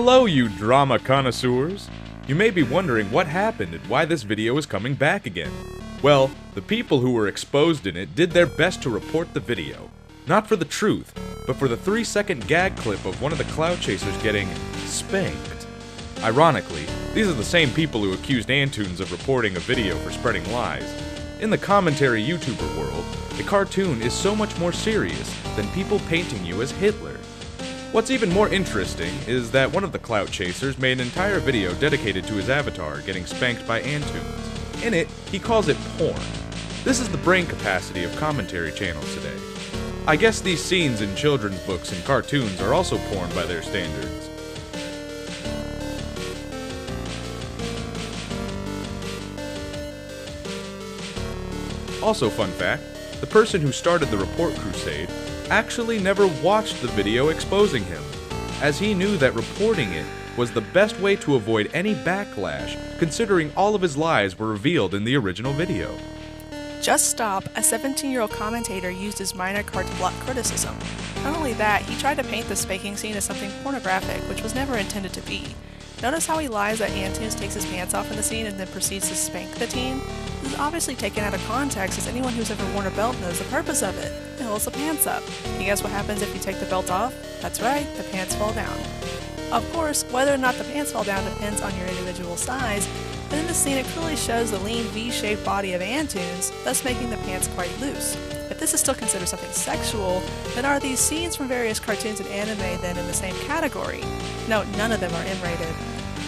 Hello, you drama connoisseurs! You may be wondering what happened and why this video is coming back again. Well, the people who were exposed in it did their best to report the video. Not for the truth, but for the 3-second gag clip of one of the cloud chasers getting spanked. Ironically, these are the same people who accused Antoons of reporting a video for spreading lies. In the commentary YouTuber world, a cartoon is so much more serious than people painting you as Hitler. What's even more interesting is that one of the clout chasers made an entire video dedicated to his avatar getting spanked by Antoons. In it, he calls it porn. This is the brain capacity of commentary channels today. I guess these scenes in children's books and cartoons are also porn by their standards. Also, fun fact, the person who started the report crusade actually never watched the video exposing him, as he knew that reporting it was the best way to avoid any backlash, considering all of his lies were revealed in the original video. Just Stop, a 17-year-old commentator, used his minor card to block criticism. Not only that, he tried to paint the spanking scene as something pornographic, which was never intended to be. Notice how he lies that Antoons takes his pants off in the scene and then proceeds to spank the teen? This is obviously taken out of context, as anyone who's ever worn a belt knows the purpose of it. It holds the pants up. And guess what happens if you take the belt off? That's right, the pants fall down. Of course, whether or not the pants fall down depends on your individual size, but in this scene it clearly shows the lean V-shaped body of Antoons, thus making the pants quite loose. If this is still considered something sexual, then are these scenes from various cartoons and anime then in the same category? No, none of them are M-rated.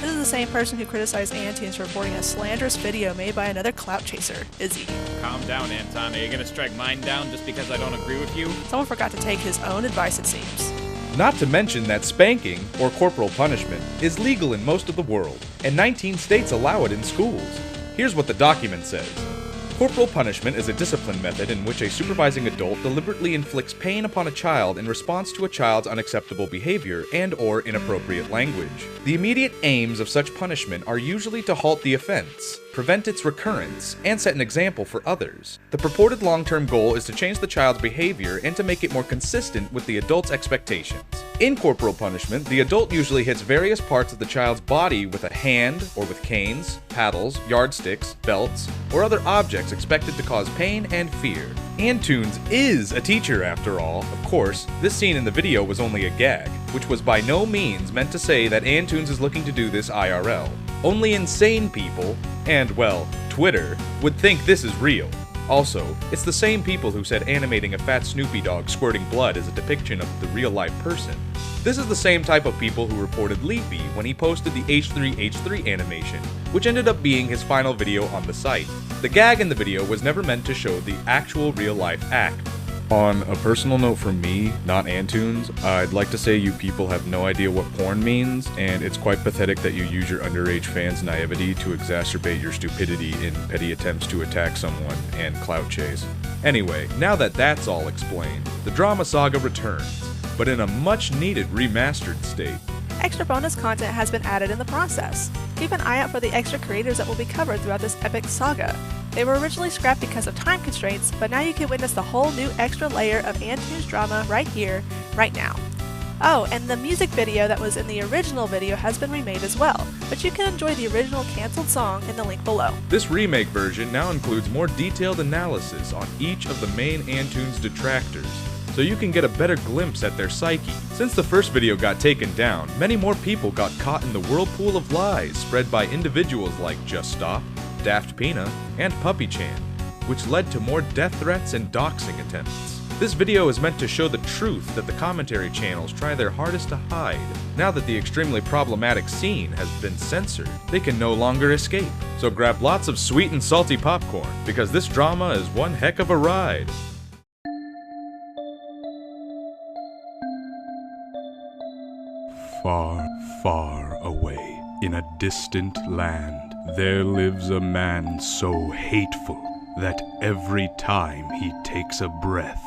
This is the same person who criticized Antoons for reporting a slanderous video made by another clout chaser, Izzy. Calm down, Anton. Are you gonna strike mine down just because I don't agree with you? Someone forgot to take his own advice, it seems. Not to mention that spanking, or corporal punishment, is legal in most of the world, and 19 states allow it in schools. Here's what the document says. Corporal punishment is a discipline method in which a supervising adult deliberately inflicts pain upon a child in response to a child's unacceptable behavior and/or inappropriate language. The immediate aims of such punishment are usually to halt the offense, prevent its recurrence, and set an example for others. The purported long-term goal is to change the child's behavior and to make it more consistent with the adult's expectations. In corporal punishment, the adult usually hits various parts of the child's body with a hand, or with canes, paddles, yardsticks, belts, or other objects expected to cause pain and fear. Antoons is a teacher after all. Of course, this scene in the video was only a gag, which was by no means meant to say that Antoons is looking to do this IRL. Only insane people, and well, Twitter, would think this is real. Also, it's the same people who said animating a fat Snoopy dog squirting blood is a depiction of the real-life person. This is the same type of people who reported Leafy when he posted the H3H3 animation, which ended up being his final video on the site. The gag in the video was never meant to show the actual real-life act. On a personal note from me, not Antoons, I'd like to say you people have no idea what porn means, and it's quite pathetic that you use your underage fans' naivety to exacerbate your stupidity in petty attempts to attack someone and clout chase. Anyway, now that that's all explained, the drama saga returns, but in a much-needed remastered state. Extra bonus content has been added in the process. Keep an eye out for the extra creators that will be covered throughout this epic saga. They were originally scrapped because of time constraints, but now you can witness the whole new extra layer of Antoons drama right here, right now. Oh, and the music video that was in the original video has been remade as well, but you can enjoy the original cancelled song in the link below. This remake version now includes more detailed analysis on each of the main Antoons detractors, so you can get a better glimpse at their psyche. Since the first video got taken down, many more people got caught in the whirlpool of lies spread by individuals like Just Stop, Daft Pina, and Puppy-chan, which led to more death threats and doxing attempts. This video is meant to show the truth that the commentary channels try their hardest to hide. Now that the extremely problematic scene has been censored, they can no longer escape. So grab lots of sweet and salty popcorn, because this drama is one heck of a ride. Far, far away, in a distant land, there lives a man so hateful that every time he takes a breath,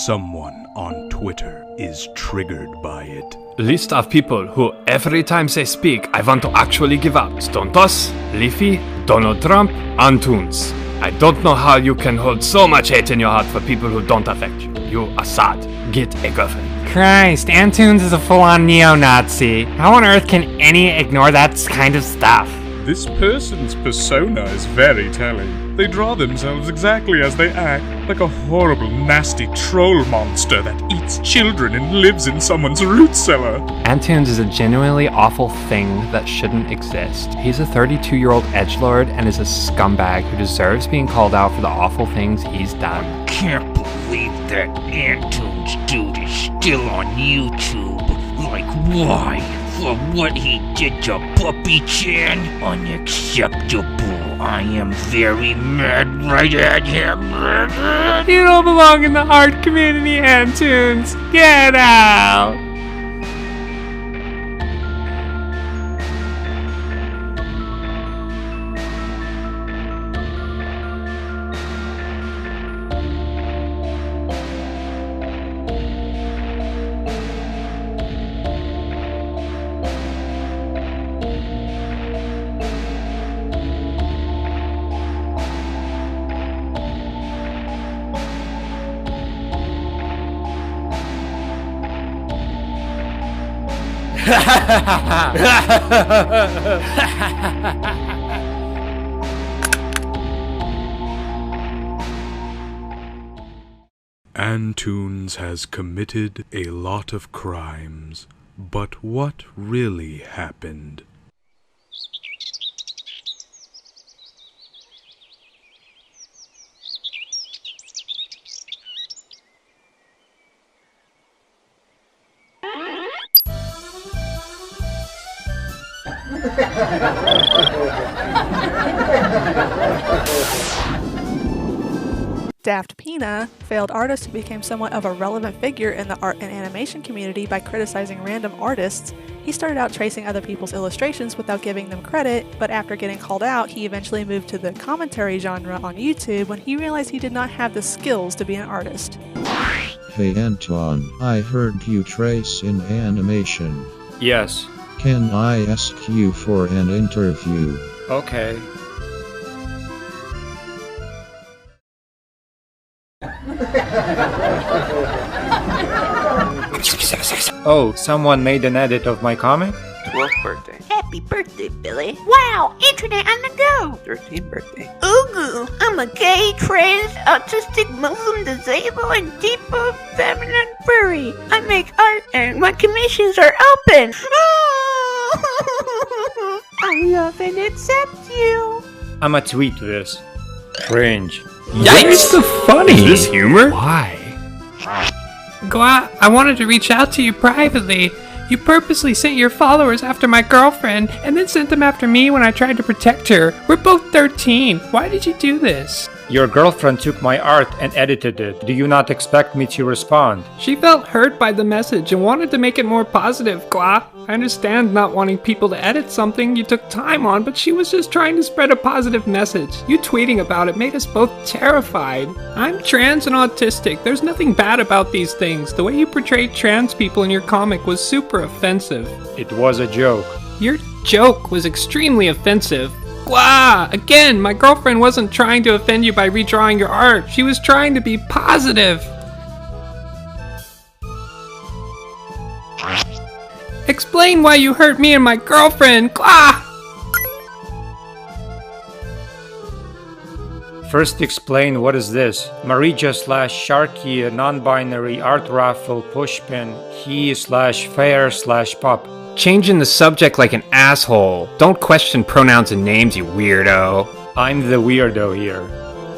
someone on Twitter is triggered by it. List of people who every time they speak I want to actually give up. Stontos, Leafy, Donald Trump, Antoons. I don't know how you can hold so much hate in your heart for people who don't affect you. You Assad, get a girlfriend. Christ, Antoons is a full-on neo-Nazi. How on earth can any ignore that kind of stuff? This person's persona is very telling. They draw themselves exactly as they act, like a horrible, nasty troll monster that eats children and lives in someone's root cellar. Antoons is a genuinely awful thing that shouldn't exist. He's a 32-year-old edgelord and is a scumbag who deserves being called out for the awful things he's done. Can't believe that Antoons dude is still on YouTube. Like, why? For what he did to Puppy Chan? Unacceptable. I am very mad right at him. You don't belong in the art community, Antoons. Get out! Antoons has committed a lot of crimes, but what really happened? Daft Pina, failed artist who became somewhat of a relevant figure in the art and animation community by criticizing random artists. He started out tracing other people's illustrations without giving them credit, but after getting called out, he eventually moved to the commentary genre on YouTube when he realized he did not have the skills to be an artist. Hey Anton, I heard you trace in animation. Yes. Can I ask you for an interview? Okay. Oh, someone made an edit of my comic? 12th birthday. Happy birthday, Billy. Wow, internet on the go. 13th birthday. Ooh, I'm a gay, trans, autistic, Muslim, disabled, and deeper feminine furry. I make art and my commissions are open. I love and accept you. I'ma tweet this. Cringe. Yikes! The funny. Is this humor? Why? Gwa, I wanted to reach out to you privately. You purposely sent your followers after my girlfriend, and then sent them after me when I tried to protect her. We're both 13. Why did you do this? Your girlfriend took my art and edited it. Do you not expect me to respond? She felt hurt by the message and wanted to make it more positive, Gwa. I understand not wanting people to edit something you took time on, but she was just trying to spread a positive message. You tweeting about it made us both terrified. I'm trans and autistic. There's nothing bad about these things. The way you portrayed trans people in your comic was super offensive. It was a joke. Your joke was extremely offensive. Gwa! Again, my girlfriend wasn't trying to offend you by redrawing your art. She was trying to be positive. Explain why you hurt me and my girlfriend. Gwa! First explain what is this. Marija/Sharky, a non-binary art raffle pushpin, he/fair/pop. Changing the subject like an asshole. Don't question pronouns and names, you weirdo. I'm the weirdo here.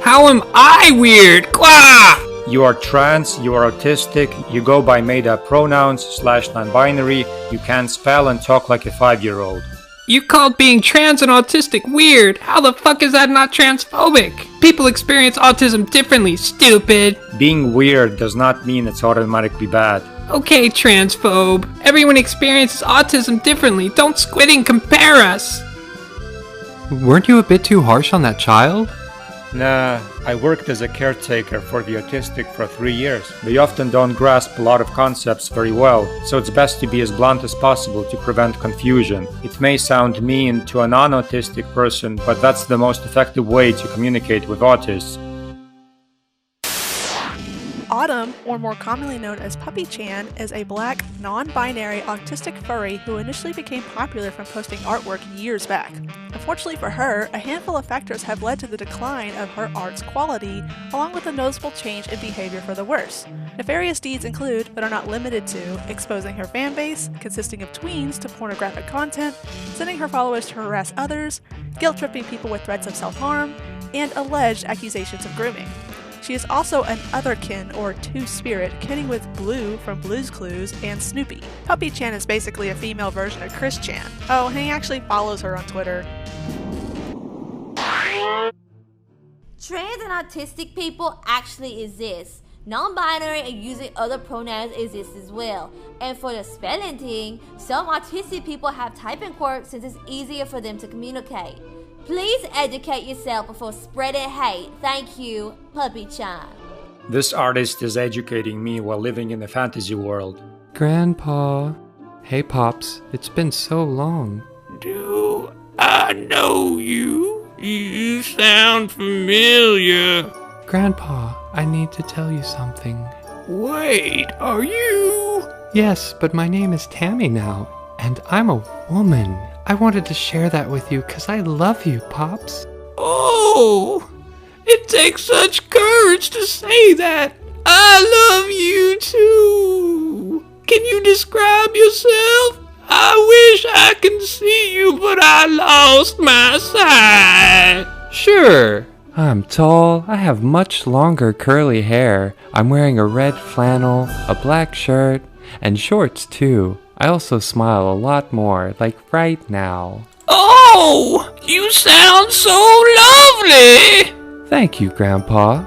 How am I weird? Gwa! You are trans, you are autistic, you go by made-up pronouns /non-binary, you can't spell and talk like a 5-year-old. You called being trans and autistic weird. How the fuck is that not transphobic? People experience autism differently, stupid. Being weird does not mean it's automatically bad. Okay, transphobe. Everyone experiences autism differently. Don't squid and compare us. Weren't you a bit too harsh on that child? Nah, I worked as a caretaker for the autistic for 3 years. They often don't grasp a lot of concepts very well, so it's best to be as blunt as possible to prevent confusion. It may sound mean to a non-autistic person, but that's the most effective way to communicate with autists. Autumn, or or more commonly known as Puppy Chan, is a black, non-binary, autistic furry who initially became popular from posting artwork years back. Unfortunately for her, a handful of factors have led to the decline of her art's quality, along with a noticeable change in behavior for the worse. Nefarious deeds include, but are not limited to, exposing her fanbase, consisting of tweens, to pornographic content, sending her followers to harass others, guilt-tripping people with threats of self-harm, and alleged accusations of grooming. She is also an otherkin or two-spirit, kinning with Blue from Blue's Clues and Snoopy. Puppy Chan is basically a female version of Chris Chan. Oh, and he actually follows her on Twitter. Trans and autistic people actually exist. Non-binary and using other pronouns exist as well. And for the spelling thing, some autistic people have typing quirks since it's easier for them to communicate. Please educate yourself before spreading hate. Thank you, Puppy Chan. This artist is educating me while living in the fantasy world. Grandpa. Hey, Pops. It's been so long. Do I know you? You sound familiar. Grandpa, I need to tell you something. Wait, are you? Yes, but my name is Tammy now, and I'm a woman. I wanted to share that with you because I love you, Pops. Oh, it takes such courage to say that. I love you too. Can you describe yourself? I wish I can see you, but I lost my sight. Sure. I'm tall, I have much longer curly hair, I'm wearing a red flannel, a black shirt, and shorts too. I also smile a lot more, like right now. Oh, you sound so lovely! Thank you, Grandpa.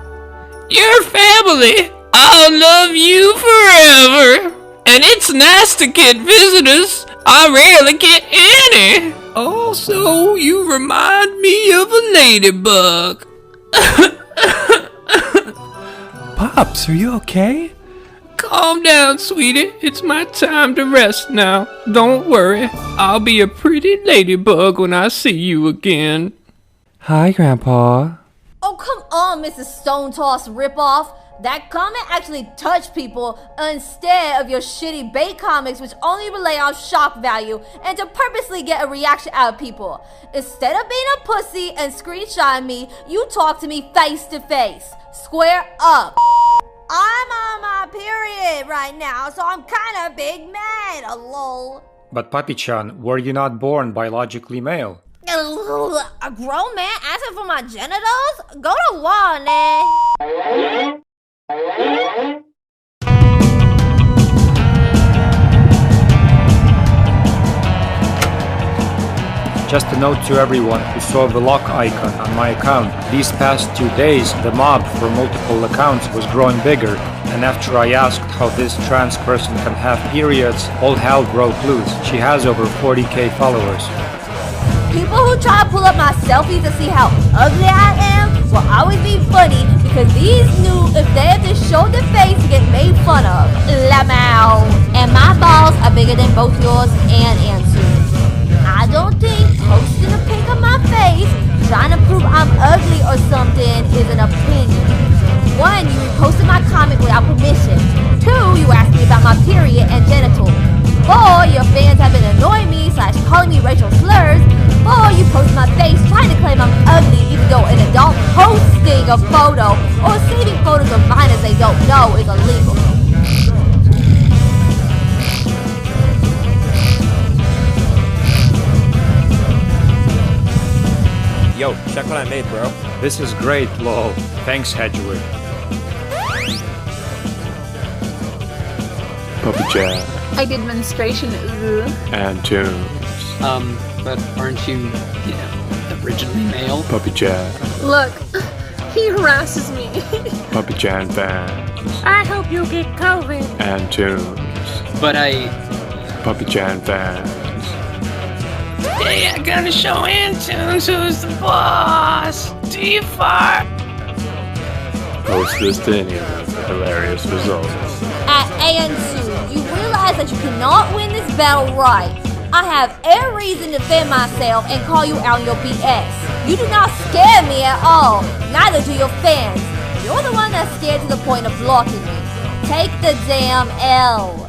Your family, I'll love you forever! And it's nice to get visitors, I rarely get any! Also, you remind me of a ladybug. Pops, are you okay? Calm down, sweetie. It's my time to rest now. Don't worry. I'll be a pretty ladybug when I see you again. Hi, Grandpa. Oh, come on, Mrs. Stone Toss ripoff. That comment actually touched people instead of your shitty bait comics which only rely on shock value and to purposely get a reaction out of people. Instead of being a pussy and screenshotting me, you talk to me face to face. Square up. I'm on my period right now, so I'm kinda big mad, lol. But Papi-chan, were you not born biologically male? A grown man asking for my genitals? Go to war, man. Just a note to everyone who saw the lock icon on my account. These past 2 days, the mob for multiple accounts was growing bigger, and after I asked how this trans person can have periods, all hell broke loose. She has over 40k followers. People who try to pull up my selfies to see how ugly I am will always be funny because these knew if they had to show their face to get made fun of. Lamau. And my balls are bigger than both yours and Antoons. I don't think posting a pic of my face, trying to prove I'm ugly or something, is an opinion. 1, you reposted my comment without permission. 2, you asked me about my period and genitals. 4, your fans have been annoying me / calling me racial slurs. 4, you post my face trying to claim I'm ugly even though an adult posting a photo or saving photos of minors they don't know is illegal. Yo, check what I made, bro. This is great, lol. Thanks, Hedgewood. Puppy-chan. I did menstruation. Antoons. But aren't you, originally male? Puppy-chan. Look, he harasses me. Puppy-chan fans. I hope you get COVID. Antoons. But I... Puppy-chan fans. Today I'm gonna show Antoons who's the boss. D-Far. Post this to anyone for hilarious results. At Antoons, you realize that you cannot win this battle right. I have every reason to defend myself and call you out on your BS. You do not scare me at all. Neither do your fans. You're the one that's scared to the point of blocking me. Take the damn L.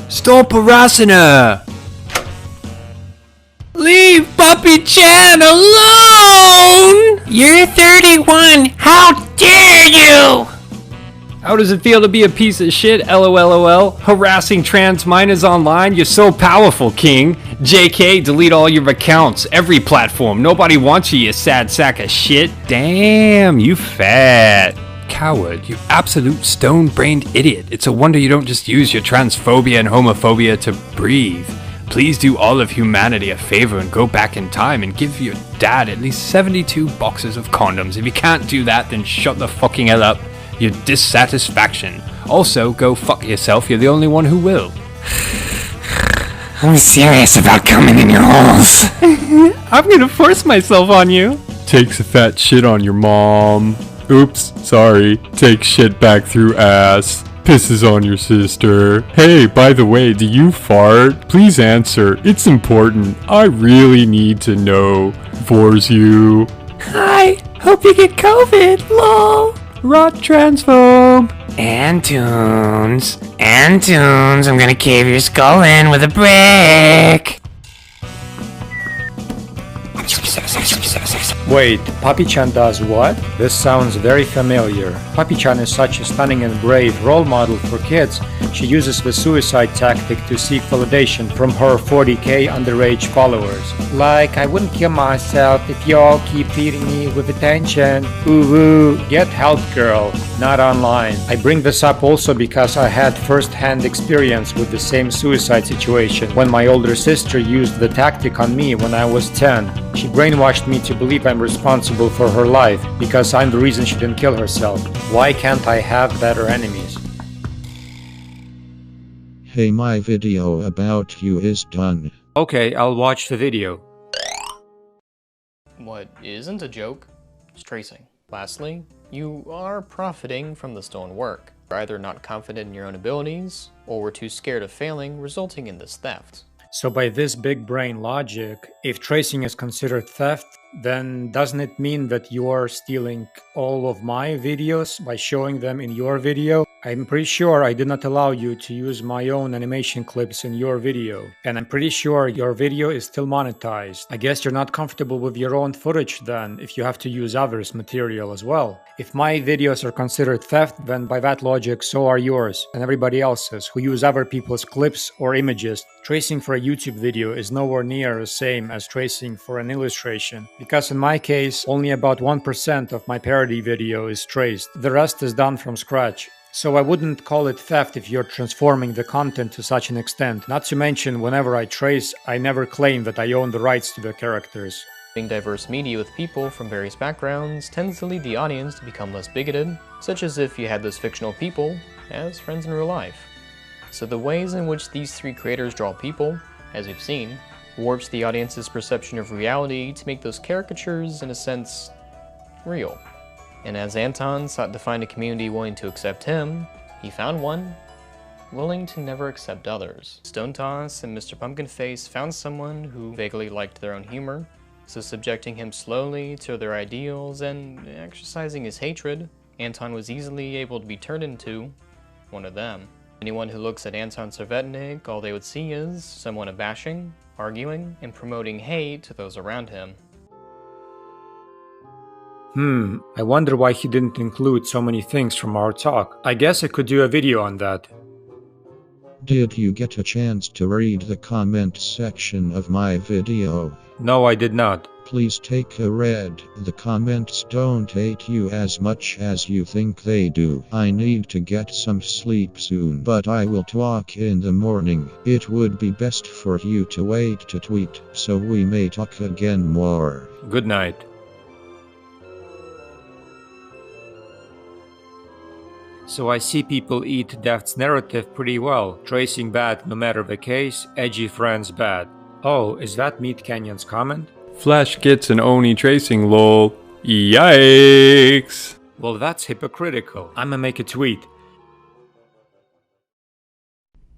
Stop harassing her! Leave Puppy Chan alone! You're 31! How dare you! How does it feel to be a piece of shit? LOLOL. Harassing trans minors online? You're so powerful, King. JK, delete all your accounts. Every platform. Nobody wants you, you sad sack of shit. Damn, you fat. Coward, you absolute stone-brained idiot. It's a wonder you don't just use your transphobia and homophobia to breathe. Please do all of humanity a favor and go back in time and give your dad at least 72 boxes of condoms. If you can't do that, then shut the fucking hell up. Your dissatisfaction. Also, go fuck yourself. You're the only one who will. I'm serious about coming in your holes. I'm gonna force myself on you. Takes a fat shit on your mom. Oops, sorry. Takes shit back through ass. Pisses on your sister. Hey, by the way, do you fart? Please answer. It's important. I really need to know. Vors you. Hi, hope you get COVID, lol. Rot transphobe. Antoons, I'm gonna cave your skull in with a brick. Wait, Papi-chan does what? This sounds very familiar. Papi-chan is such a stunning and brave role model for kids. She uses the suicide tactic to seek validation from her 40k underage followers. Like, I wouldn't kill myself if y'all keep feeding me with attention. Ooh, get help, girl. Not online. I bring this up also because I had first-hand experience with the same suicide situation when my older sister used the tactic on me when I was 10. She brainwashed me to believe I'm responsible for her life because I'm the reason she didn't kill herself. Why can't I have better enemies? Hey, my video about you is done. Okay, I'll watch the video. What isn't a joke is tracing. Lastly, you are profiting from the stolen work. You're either not confident in your own abilities, or were too scared of failing, resulting in this theft. So by this big brain logic, if tracing is considered theft, then doesn't it mean that you're stealing all of my videos by showing them in your video? I'm pretty sure I did not allow you to use my own animation clips in your video. And I'm pretty sure your video is still monetized. I guess you're not comfortable with your own footage then, if you have to use others' material as well. If my videos are considered theft, then by that logic, so are yours and everybody else's who use other people's clips or images. Tracing for a YouTube video is nowhere near the same as tracing for an illustration, because in my case, only about 1% of my parody video is traced. The rest is done from scratch. So I wouldn't call it theft if you're transforming the content to such an extent. Not to mention, whenever I trace, I never claim that I own the rights to the characters. Being diverse media with people from various backgrounds tends to lead the audience to become less bigoted, such as if you had those fictional people as friends in real life. So the ways in which these three creators draw people, as we've seen, warps the audience's perception of reality to make those caricatures, in a sense, real. And as Anton sought to find a community willing to accept him, he found one willing to never accept others. Stone Toss and Mr. Pumpkin Face found someone who vaguely liked their own humor, so subjecting him slowly to their ideals and exercising his hatred, Anton was easily able to be turned into one of them. Anyone who looks at Anton Servetnik, all they would see is someone abashing, arguing, and promoting hate to those around him. I wonder why he didn't include so many things from our talk. I guess I could do a video on that. Did you get a chance to read the comment section of my video? No, I did not. Please take a read. The comments don't hate you as much as you think they do. I need to get some sleep soon, but I will talk in the morning. It would be best for you to wait to tweet, so we may talk again more. Good night. So I see people eat Deft's narrative pretty well. Tracing bad no matter the case, edgy friends bad. Oh, is that Meat Canyon's comment? Flash gets an Oni tracing lol. Yikes! Well, that's hypocritical. I'ma make a tweet.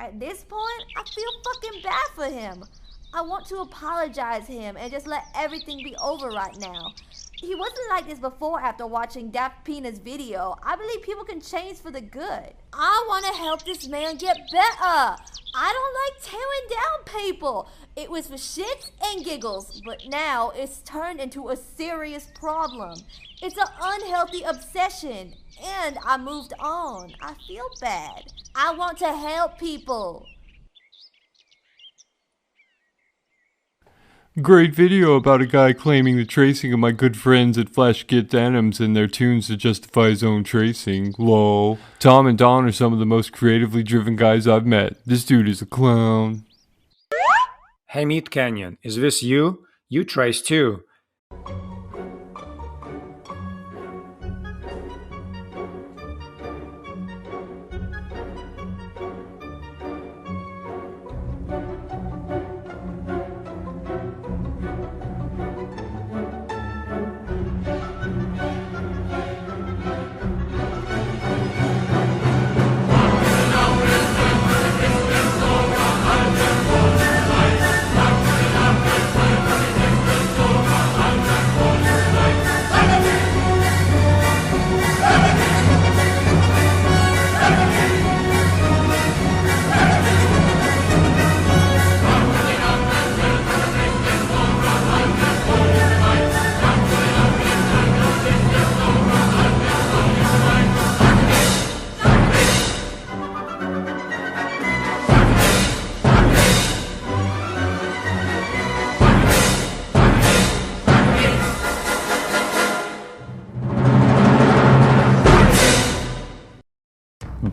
At this point, I feel fucking bad for him. I want to apologize to him and just let everything be over right now. He wasn't like this before after watching Daft Peanut's video. I believe people can change for the good. I want to help this man get better. I don't like tearing down people. It was for shits and giggles, but now it's turned into a serious problem. It's an unhealthy obsession, and I moved on. I feel bad. I want to help people. Great video about a guy claiming the tracing of my good friends at Flash gets anims in their tunes to justify his own tracing. Lol. Tom and Don are some of the most creatively driven guys I've met. This dude is a clown. Hey Meat Canyon, is this you? You trace too.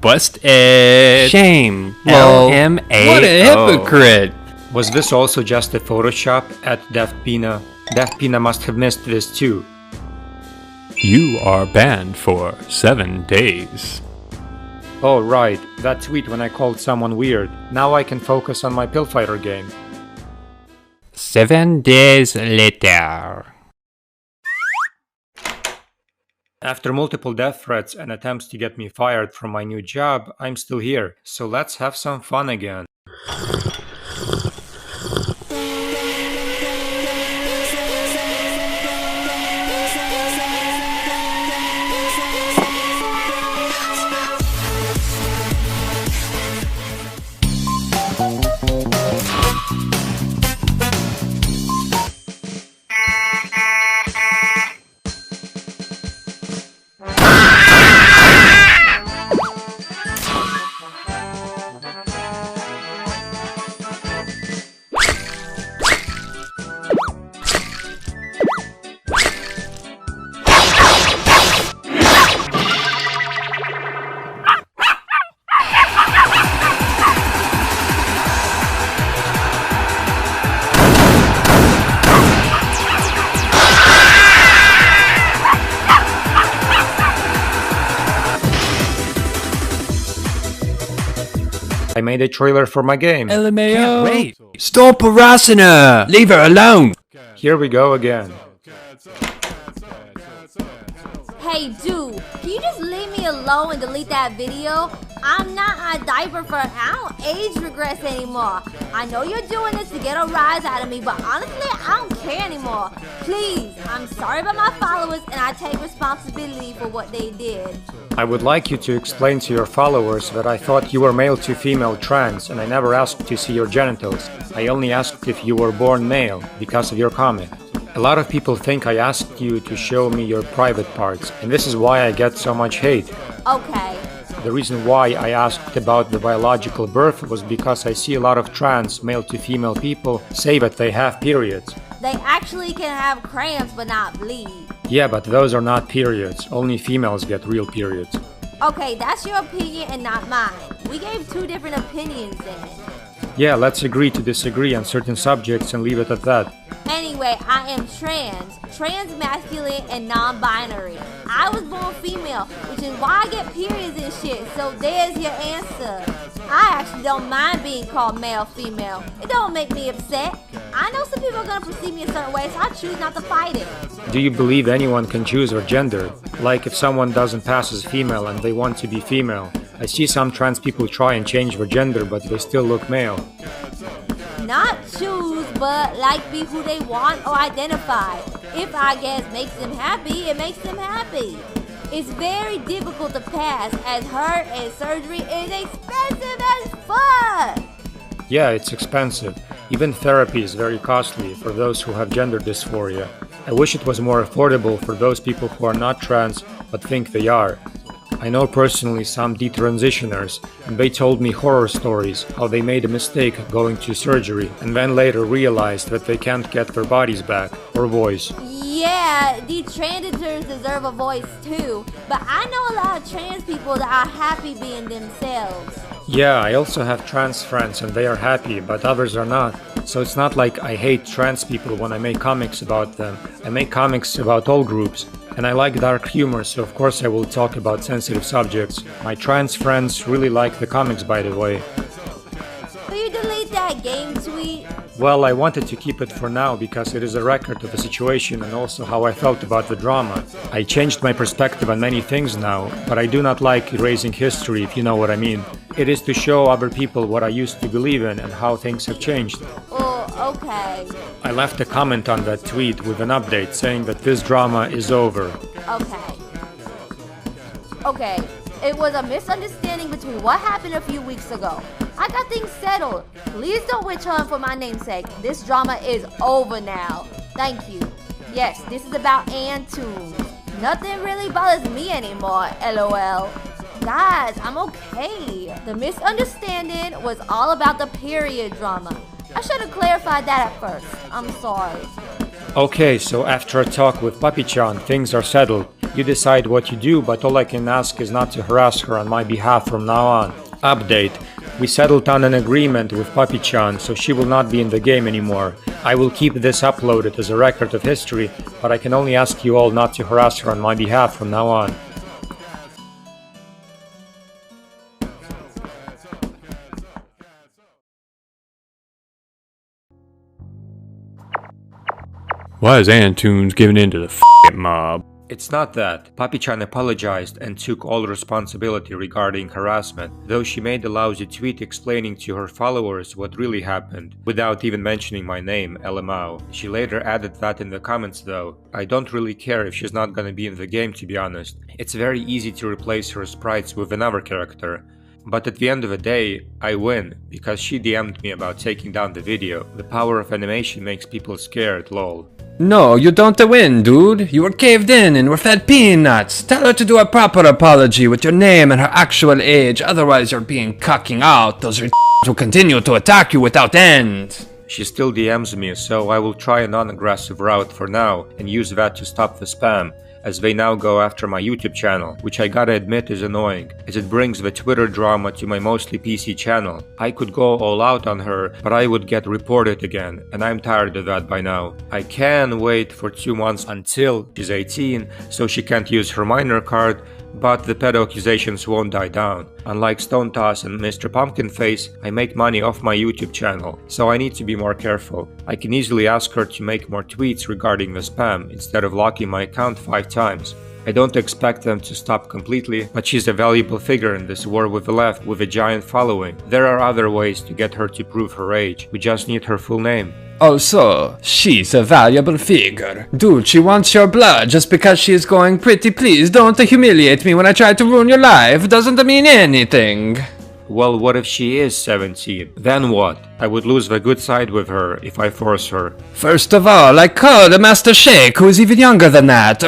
Busted. Shame. LMAO. What a hypocrite. Was this also just a Photoshop at Daft Pina? Daft Pina must have missed this too. You are banned for 7 days. Oh right, that tweet when I called someone weird. Now I can focus on my pill fighter game. 7 days later. After multiple death threats and attempts to get me fired from my new job, I'm still here, so let's have some fun again. I made a trailer for my game. LMAO. Can't wait. Stop harassing her. Leave her alone. Here we go again. Hey dude, can you just leave me alone and delete that video? I'm not on a diaper for I don't age regress anymore. I know you're doing this to get a rise out of me, but honestly, I don't care anymore. Please, I'm sorry about my followers and I take responsibility for what they did. I would like you to explain to your followers that I thought you were male to female trans and I never asked to see your genitals. I only asked if you were born male because of your comment. A lot of people think I asked you to show me your private parts, and this is why I get so much hate. Okay. The reason why I asked about the biological birth was because I see a lot of trans male to female people say that they have periods. They actually can have cramps but not bleed. Yeah, but those are not periods. Only females get real periods. Okay, that's your opinion and not mine. We gave two different opinions then. Yeah, let's agree to disagree on certain subjects and leave it at that. Anyway, I am trans masculine and non-binary. I was born female, which is why I get periods and shit, so there's your answer. I actually don't mind being called male, female. It don't make me upset. I know some people are gonna perceive me a certain way, so I choose not to fight it. Do you believe anyone can choose their gender? Like if someone doesn't pass as female and they want to be female. I see some trans people try and change their gender, but they still look male. Not choose, but like be who they want or identify. If I guess makes them happy, it makes them happy. It's very difficult to pass as hurt and surgery is expensive as fuck. Yeah, it's expensive. Even therapy is very costly for those who have gender dysphoria. I wish it was more affordable for those people who are not trans but think they are. I know personally some detransitioners, and they told me horror stories how they made a mistake going to surgery and then later realized that they can't get their bodies back or voice. Yeah, detransitors deserve a voice too, but I know a lot of trans people that are happy being themselves. Yeah, I also have trans friends and they are happy, but others are not. So it's not like I hate trans people when I make comics about them. I make comics about all groups. And I like dark humor, so of course I will talk about sensitive subjects. My trans friends really like the comics, by the way. Will you delete that game tweet? Well, I wanted to keep it for now because it is a record of the situation and also how I felt about the drama. I changed my perspective on many things now, but I do not like erasing history, if you know what I mean. It is to show other people what I used to believe in and how things have changed. Oh, okay. I left a comment on that tweet with an update saying that this drama is over. Okay. It was a misunderstanding between what happened a few weeks ago. I got things settled. Please don't witch hunt for my namesake. This drama is over now. Thank you. Yes, this is about Antoons. Nothing really bothers me anymore, LOL. Guys, I'm okay. The misunderstanding was all about the period drama. I should have clarified that at first. I'm sorry. Okay, so after a talk with Papi-chan, things are settled. You decide what you do, but all I can ask is not to harass her on my behalf from now on. Update. We settled on an agreement with Papi-chan, so she will not be in the game anymore. I will keep this uploaded as a record of history, but I can only ask you all not to harass her on my behalf from now on. Why is Antoons giving in to the f***ing mob? It's not that. Papi-chan apologized and took all responsibility regarding harassment, though she made a lousy tweet explaining to her followers what really happened, without even mentioning my name, LMAO. She later added that in the comments though. I don't really care if she's not gonna be in the game, to be honest. It's very easy to replace her sprites with another character. But at the end of the day, I win, because she DM'd me about taking down the video. The power of animation makes people scared, lol. No, you don't win, dude. You were caved in and were fed peanuts. Tell her to do a proper apology with your name and her actual age, otherwise you're being cucking out. Those will continue to attack you without end. She still DMs me, so I will try a non-aggressive route for now and use that to stop the spam, as they now go after my YouTube channel, which I gotta admit is annoying, as it brings the Twitter drama to my mostly PC channel. I could go all out on her, but I would get reported again, and I'm tired of that by now. I can wait for 2 months until she's 18, so she can't use her minor card, but the pedo accusations won't die down. Unlike Stone Toss and Mr. Pumpkinface, I make money off my YouTube channel, so I need to be more careful. I can easily ask her to make more tweets regarding the spam, instead of locking my account 5 times. I don't expect them to stop completely, but she's a valuable figure in this war with the left with a giant following. There are other ways to get her to prove her age. We just need her full name. Also, she's a valuable figure. Dude, she wants your blood just because she's going pretty please. Don't humiliate me when I try to ruin your life. Doesn't mean anything. Well, what if she is 17? Then what? I would lose the good side with her if I force her. First of all, I called Master Sheikh, who is even younger than that.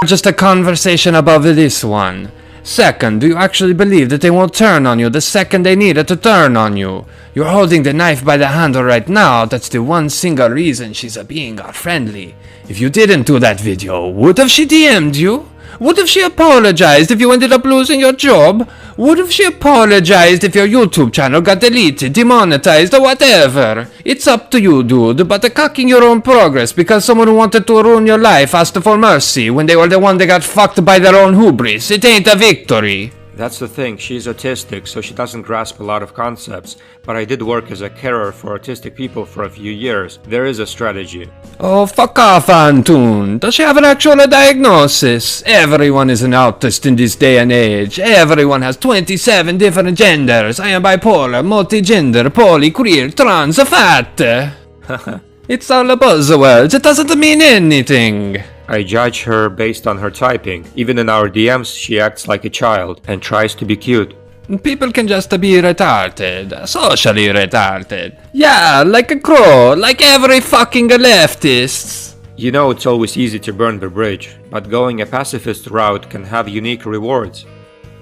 Just a conversation above this one. Second, do you actually believe that they won't turn on you the second they need it to turn on you? You're holding the knife by the handle right now. That's the one single reason she's being our friendly. If you didn't do that video, what if she DM'd you? What if she apologized if you ended up losing your job? What if she apologized if your YouTube channel got deleted, demonetized, or whatever? It's up to you, dude, but cocking your own progress because someone who wanted to ruin your life asked for mercy when they were the one that got fucked by their own hubris, it ain't a victory. That's the thing, she's autistic, so she doesn't grasp a lot of concepts. But I did work as a carer for autistic people for a few years. There is a strategy. Oh, fuck off, Antoon. Does she have an actual diagnosis? Everyone is an autist in this day and age. Everyone has 27 different genders. I am bipolar, multigender, poly, queer, trans, fat. It's all a buzzword. It doesn't mean anything. I judge her based on her typing. Even in our DMs, she acts like a child and tries to be cute. People can just be retarded. Socially retarded. Yeah, like a crow. Like every fucking leftist. You know it's always easy to burn the bridge, but going a pacifist route can have unique rewards.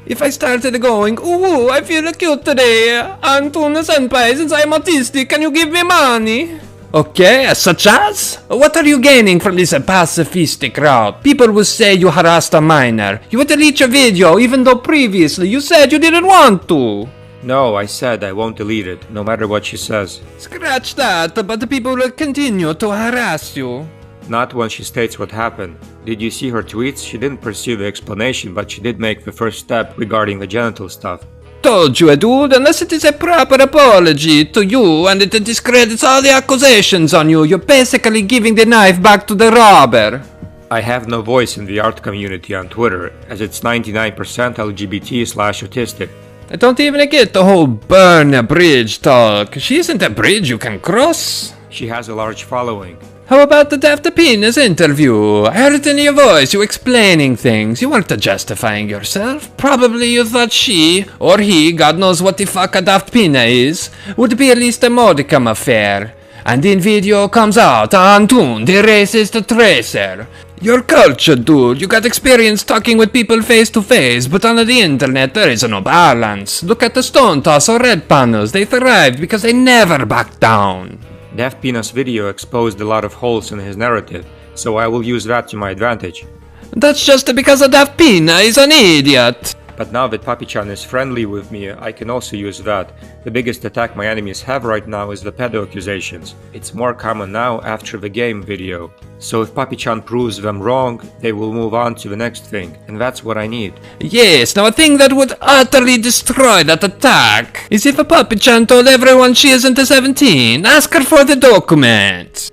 If I started going, ooh, I feel cute today. Antoon senpai, since I'm autistic, can you give me money? Okay, such as? What are you gaining from this pacifistic route? People will say you harassed a minor. You would delete your video even though previously you said you didn't want to. No, I said I won't delete it, no matter what she says. Scratch that, but the people will continue to harass you. Not when she states what happened. Did you see her tweets? She didn't pursue the explanation, but she did make the first step regarding the genital stuff. Told you, dude, unless it is a proper apology to you and it discredits all the accusations on you, you're basically giving the knife back to the robber. I have no voice in the art community on Twitter, as it's 99% LGBT/autistic. I don't even get the whole burn a bridge talk. She isn't a bridge you can cross. She has a large following. How about the Daft Penis interview? I heard it in your voice, you explaining things. You weren't justifying yourself. Probably you thought she, or he, God knows what the fuck a Daft Pina is, would be at least a modicum affair. And in video comes out, Antoon, the racist tracer. You're cultured, dude. You got experience talking with people face to face, but on the internet there is no balance. Look at the Stone Toss or Red Panels. They thrived because they never backed down. Daft Pina's video exposed a lot of holes in his narrative, so I will use that to my advantage. That's just because Daft Pina is an idiot. But now that Papi-chan is friendly with me, I can also use that. The biggest attack my enemies have right now is the pedo accusations. It's more common now after the game video. So if Papi-chan proves them wrong, they will move on to the next thing, and that's what I need. Yes, now a thing that would utterly destroy that attack is if a Papi-chan told everyone she isn't 17. Ask her for the documents.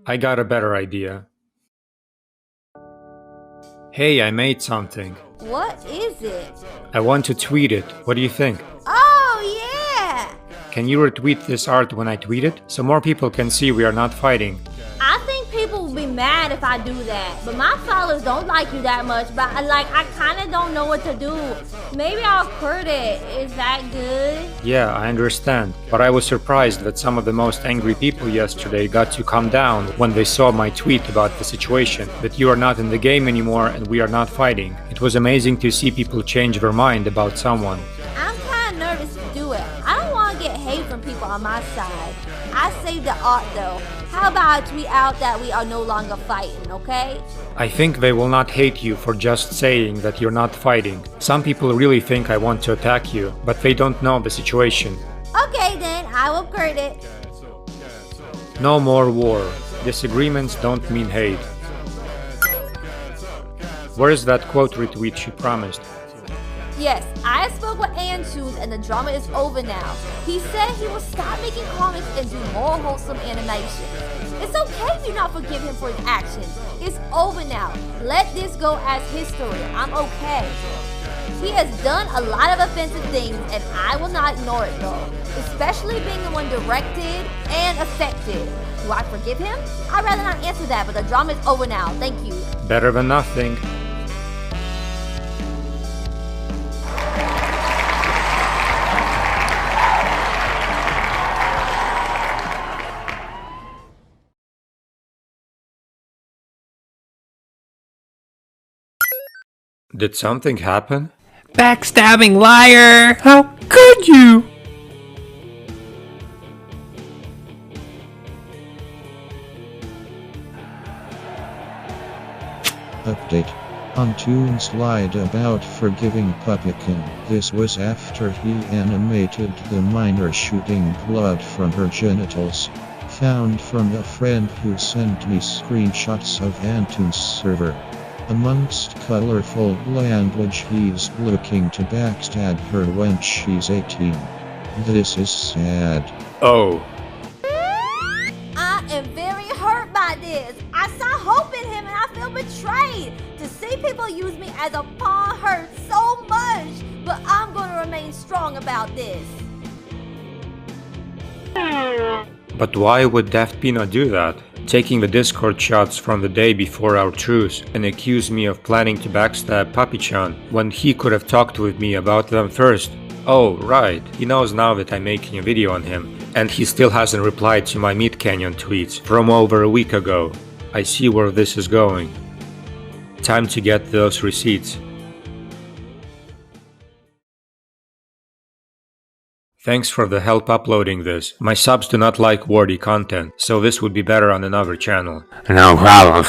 I got a better idea. Hey, I made something. What is it? I want to tweet it. What do you think? Oh, yeah! Can you retweet this art when I tweet it? So more people can see we are not fighting. I think people will be mad if I do that, but my followers don't like you that much, but I kind of don't know what to do. Maybe I'll quit it. Is that good? Yeah, I understand, but I was surprised that some of the most angry people yesterday got to calm down when they saw my tweet about the situation, that you are not in the game anymore and we are not fighting. It was amazing to see people change their mind about someone. I'm kind of nervous to do it. I don't want to get hate from people on my side. I saved the art though. How about I tweet out that we are no longer fighting, okay? I think they will not hate you for just saying that you're not fighting. Some people really think I want to attack you, but they don't know the situation. Okay then, I will quit it. No more war. Disagreements don't mean hate. Where is that quote retweet she promised? Yes, I spoke with Antoons and the drama is over now. He said he will stop making comments and do more wholesome animation. It's okay if you not forgive him for his actions. It's over now. Let this go as history. I'm okay. He has done a lot of offensive things, and I will not ignore it though. Especially being the one directed and affected. Do I forgive him? I'd rather not answer that, but the drama is over now. Thank you. Better than nothing. Did something happen? Backstabbing liar! How could you? Update. Antoons lied about forgiving Pumpkin. This was after he animated the minor shooting blood from her genitals. Found from a friend who sent me screenshots of Antoons' server. Amongst colorful language, he's looking to backstab her when she's 18. This is sad. Oh. I am very hurt by this. I saw hope in him and I feel betrayed. To see people use me as a pawn hurts so much. But I'm going to remain strong about this. But why would Daft Peanut do that? Taking the Discord shots from the day before our truce and accuse me of planning to backstab Papi-chan when he could have talked with me about them first. Oh, right, he knows now that I'm making a video on him, and he still hasn't replied to my Meat Canyon tweets from over a week ago. I see where this is going. Time to get those receipts. Thanks for the help uploading this. My subs do not like wordy content, so this would be better on another channel. No problem.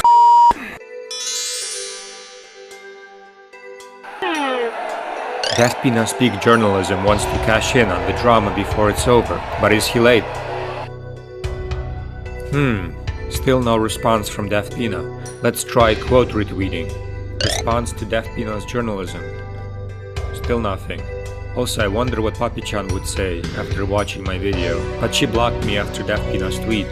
Daft Peanut Speak Journalism wants to cash in on the drama before it's over, but is he late? Still no response from Daft Peanut. Let's try quote retweeting. Response to Daft Peanut's journalism. Still nothing. Also, I wonder what Papi-chan would say after watching my video, but she blocked me after Daft Peanut's tweet.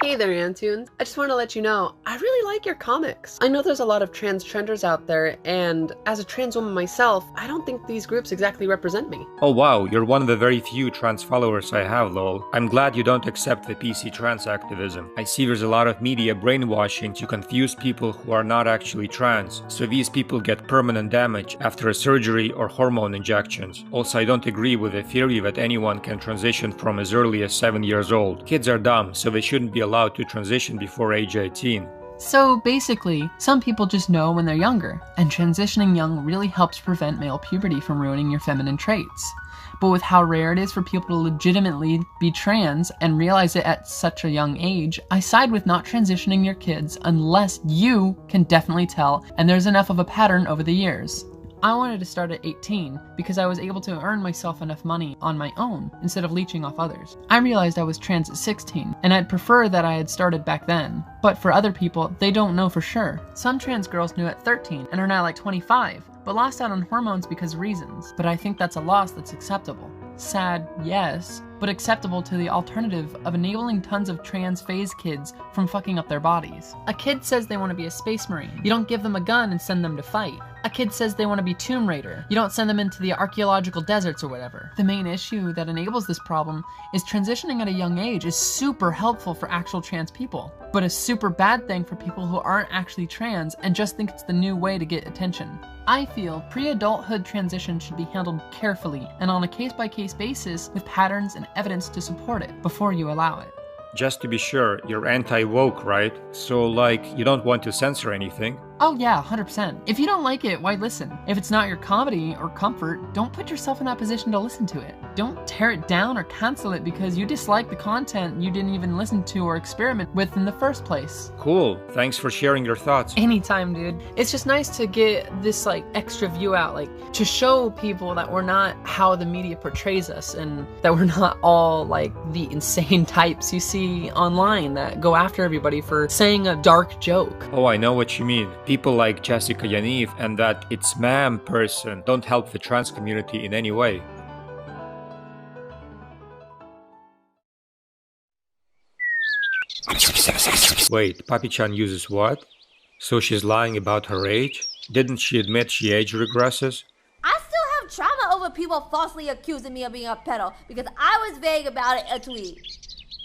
Hey there, Antoons. I just want to let you know, I really like your comics. I know there's a lot of trans trenders out there, and as a trans woman myself, I don't think these groups exactly represent me. Oh wow, you're one of the very few trans followers I have, lol. I'm glad you don't accept the PC trans activism. I see there's a lot of media brainwashing to confuse people who are not actually trans, so these people get permanent damage after a surgery or hormone injections. Also, I don't agree with the theory that anyone can transition from as early as 7 years old. Kids are dumb, so they shouldn't be allowed to transition before age 18. So basically, some people just know when they're younger, and transitioning young really helps prevent male puberty from ruining your feminine traits. But with how rare it is for people to legitimately be trans and realize it at such a young age, I side with not transitioning your kids unless you can definitely tell and there's enough of a pattern over the years. I wanted to start at 18 because I was able to earn myself enough money on my own instead of leeching off others. I realized I was trans at 16 and I'd prefer that I had started back then. But for other people, they don't know for sure. Some trans girls knew at 13 and are now like 25, but lost out on hormones because of reasons. But I think that's a loss that's acceptable. Sad, yes, but acceptable to the alternative of enabling tons of trans phase kids from fucking up their bodies. A kid says they want to be a space marine. You don't give them a gun and send them to fight. A kid says they want to be Tomb Raider. You don't send them into the archaeological deserts or whatever. The main issue that enables this problem is transitioning at a young age is super helpful for actual trans people, but a super bad thing for people who aren't actually trans and just think it's the new way to get attention. I feel pre-adulthood transition should be handled carefully and on a case-by-case basis with patterns and evidence to support it before you allow it. Just to be sure, you're anti-woke, right? So, like, you don't want to censor anything? Oh yeah, 100%. If you don't like it, why listen? If it's not your comedy or comfort, don't put yourself in that position to listen to it. Don't tear it down or cancel it because you dislike the content you didn't even listen to or experiment with in the first place. Cool. Thanks for sharing your thoughts. Anytime, dude. It's just nice to get this, like, extra view out, like, to show people that we're not how the media portrays us and that we're not all, like, the insane types you see online that go after everybody for saying a dark joke. Oh, I know what you mean. People like Jessica Yaniv and that it's ma'am person don't help the trans community in any way. Wait, Papi-chan uses what? So she's lying about her age? Didn't she admit she age regresses? I still have trauma over people falsely accusing me of being a pedo because I was vague about it a tweet.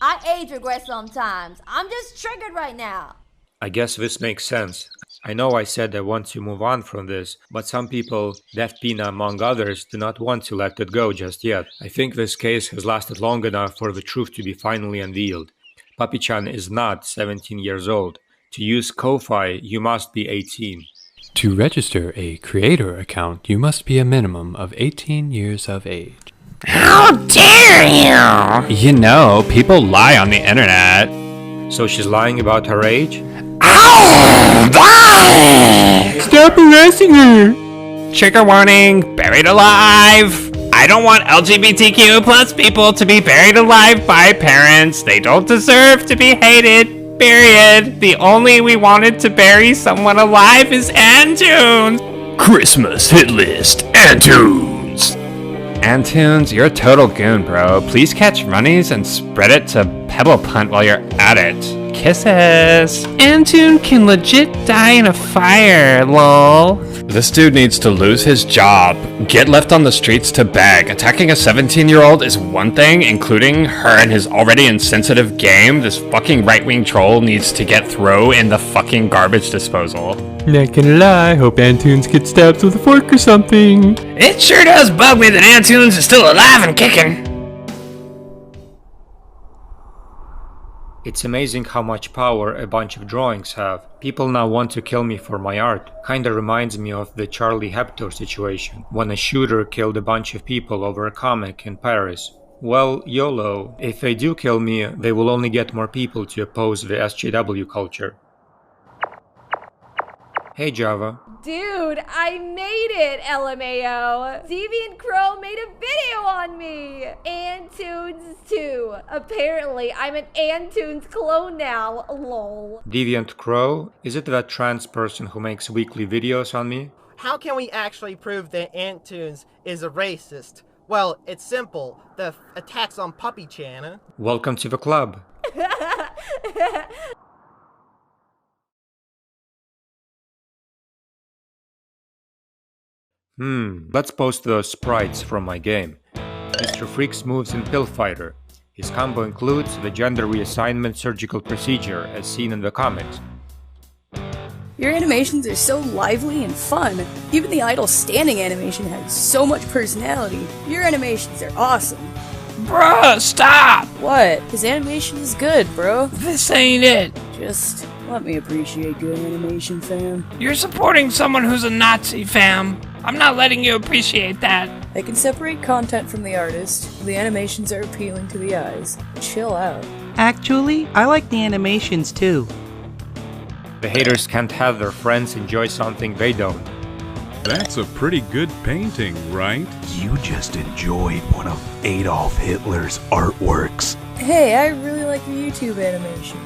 I age regress sometimes. I'm just triggered right now. I guess this makes sense. I know I said I want to move on from this, but some people, Death Pina among others, do not want to let it go just yet. I think this case has lasted long enough for the truth to be finally unveiled. Papi-chan is not 17 years old. To use Ko-Fi, you must be 18. To register a creator account, you must be a minimum of 18 years of age. How dare you! You know, people lie on the internet. So she's lying about her age? Stop harassing her! Trigger warning, buried alive! I don't want LGBTQ plus people to be buried alive by parents. They don't deserve to be hated, period. The only we wanted to bury someone alive is Antoons! Christmas hit list, Antoons! Antoons, you're a total goon, bro. Please catch runnies and spread it to Pebble Punt while you're at it. Kisses! Antoon can legit die in a fire, lol. This dude needs to lose his job, get left on the streets to beg. Attacking a 17-year-old is one thing, including her and his already insensitive game. This fucking right-wing troll needs to get thrown in the fucking garbage disposal. Not gonna lie, hope Antoons gets stabbed with a fork or something. It sure does bug me that Antoons is still alive and kicking. It's amazing how much power a bunch of drawings have. People now want to kill me for my art. Kinda reminds me of the Charlie Hebdo situation, when a shooter killed a bunch of people over a comic in Paris. Well, YOLO. If they do kill me, they will only get more people to oppose the SJW culture. Hey Java. Dude, I made it, LMAO. Deviant Crow made a video on me. Antoons too. Apparently, I'm an Antoons clone now, lol. Deviant Crow? Is it that trans person who makes weekly videos on me? How can we actually prove that Antoons is a racist? Well, it's simple. The attacks on Papi-chan. Welcome to the club. Let's post those sprites from my game. Mr. Freaks moves in Pill Fighter. His combo includes the gender reassignment surgical procedure as seen in the comics. Your animations are so lively and fun. Even the idle standing animation has so much personality. Your animations are awesome. Bruh, stop! What? His animation is good, bro. This ain't it. Just let me appreciate good animation, fam. You're supporting someone who's a Nazi, fam. I'm not letting you appreciate that. I can separate content from the artist. The animations are appealing to the eyes. Chill out. Actually, I like the animations too. The haters can't have their friends enjoy something they don't. That's a pretty good painting, right? You just enjoyed one of Adolf Hitler's artworks. Hey, I really like your YouTube animation.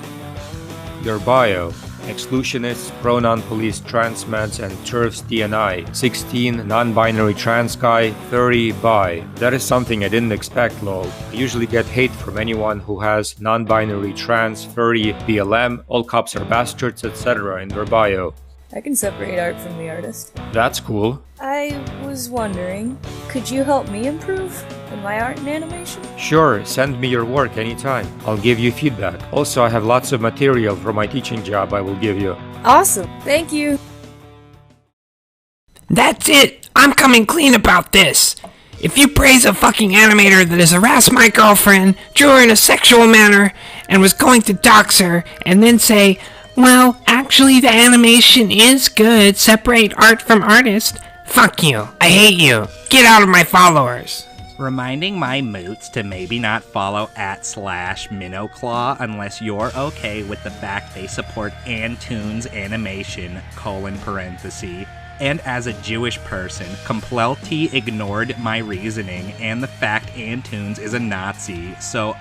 Your bio. Exclusionists, pronoun police trans meds and TERFs DNI. 16, non-binary trans guy, 30, bi. That is something I didn't expect, lol. I usually get hate from anyone who has non-binary trans, 30, BLM, all cops are bastards, etc. in their bio. I can separate art from the artist. That's cool. I was wondering, could you help me improve in my art and animation? Sure, send me your work anytime. I'll give you feedback. Also, I have lots of material for my teaching job I will give you. Awesome, thank you. That's it! I'm coming clean about this! If you praise a fucking animator that has harassed my girlfriend, drew her in a sexual manner, and was going to dox her, and then say, well, actually the animation is good, separate art from artist, fuck you, I hate you, get out of my followers. Reminding my moots to maybe not follow @/MinnowClaw unless you're okay with the fact they support Antoons animation, (parenthesis). And as a Jewish person, Complelty ignored my reasoning and the fact Antoons is a Nazi, so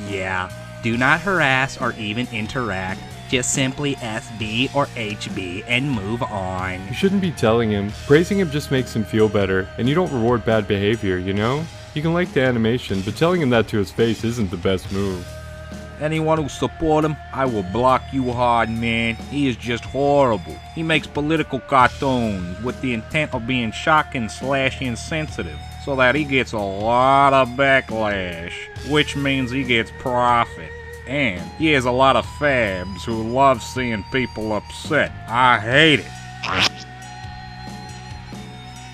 yeah. Do not harass or even interact. just simply SB or HB and move on. You shouldn't be telling him. Praising him just makes him feel better, and you don't reward bad behavior, you know? You can like the animation, but telling him that to his face isn't the best move. Anyone who support him, I will block you hard, man. He is just horrible. He makes political cartoons with the intent of being shocking / insensitive, so that he gets a lot of backlash, which means he gets profit. And he has a lot of fabs who love seeing people upset. I hate it.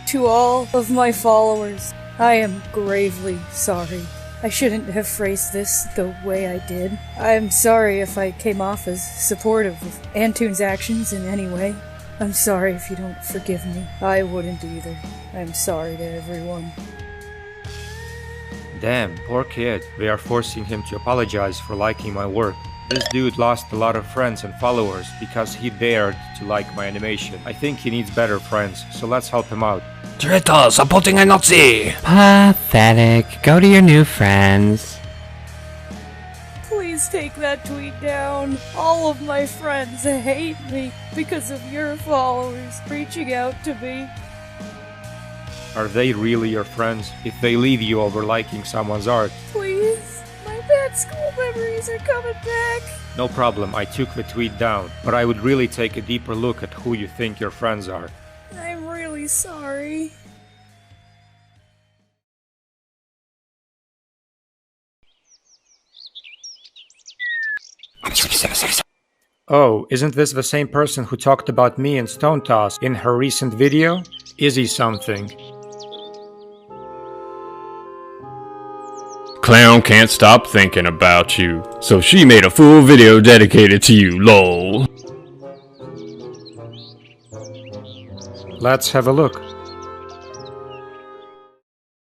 To all of my followers, I am gravely sorry. I shouldn't have phrased this the way I did. I'm sorry if I came off as supportive of Antoons' actions in any way. I'm sorry if you don't forgive me. I wouldn't either. I'm sorry to everyone. Damn, poor kid. They are forcing him to apologize for liking my work. This dude lost a lot of friends and followers because he dared to like my animation. I think he needs better friends, so let's help him out. Traitor supporting a Nazi! Pathetic. Go to your new friends. Please take that tweet down. All of my friends hate me because of your followers reaching out to me. Are they really your friends if they leave you over liking someone's art? Please, my bad school memories are coming back. No problem, I took the tweet down, but I would really take a deeper look at who you think your friends are. I'm really sorry. Oh, isn't this the same person who talked about me and Stone Toss in her recent video? Is he something? Clown can't stop thinking about you, so she made a full video dedicated to you, lol. Let's have a look.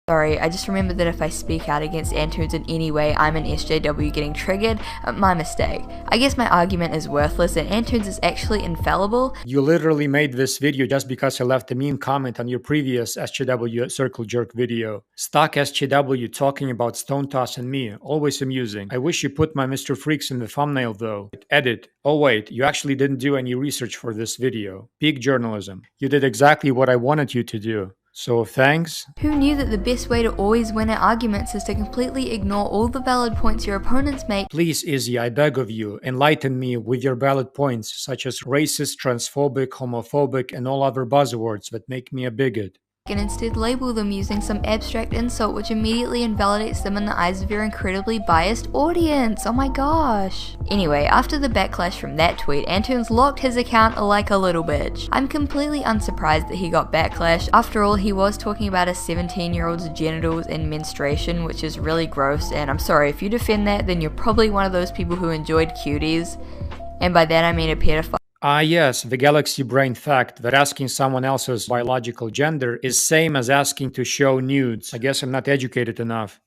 Sorry, I just remembered that if I speak out against Antoons in any way, I'm an SJW getting triggered. My mistake. I guess my argument is worthless and Antoons is actually infallible. You literally made this video just because I left a mean comment on your previous SJW Circle Jerk video. Stock SJW talking about Stone Toss and me, always amusing. I wish you put my Mr. Freaks in the thumbnail though. Edit. Oh wait, you actually didn't do any research for this video. Peak journalism. You did exactly what I wanted you to do. So thanks. Who knew that the best way to always win at arguments is to completely ignore all the valid points your opponents make? Please, Izzy, I beg of you, enlighten me with your valid points, such as racist, transphobic, homophobic, and all other buzzwords that make me a bigot. And instead label them using some abstract insult which immediately invalidates them in the eyes of your incredibly biased audience. Oh my gosh. Anyway, after the backlash from that tweet, Antoons locked his account like a little bitch. I'm completely unsurprised that he got backlash. After all, he was talking about a 17-year-old's genitals and menstruation, which is really gross, and I'm sorry, if you defend that, then you're probably one of those people who enjoyed cuties. And by that I mean a pedophile. Ah yes, the galaxy brain fact that asking someone else's biological gender is same as asking to show nudes. I guess I'm not educated enough.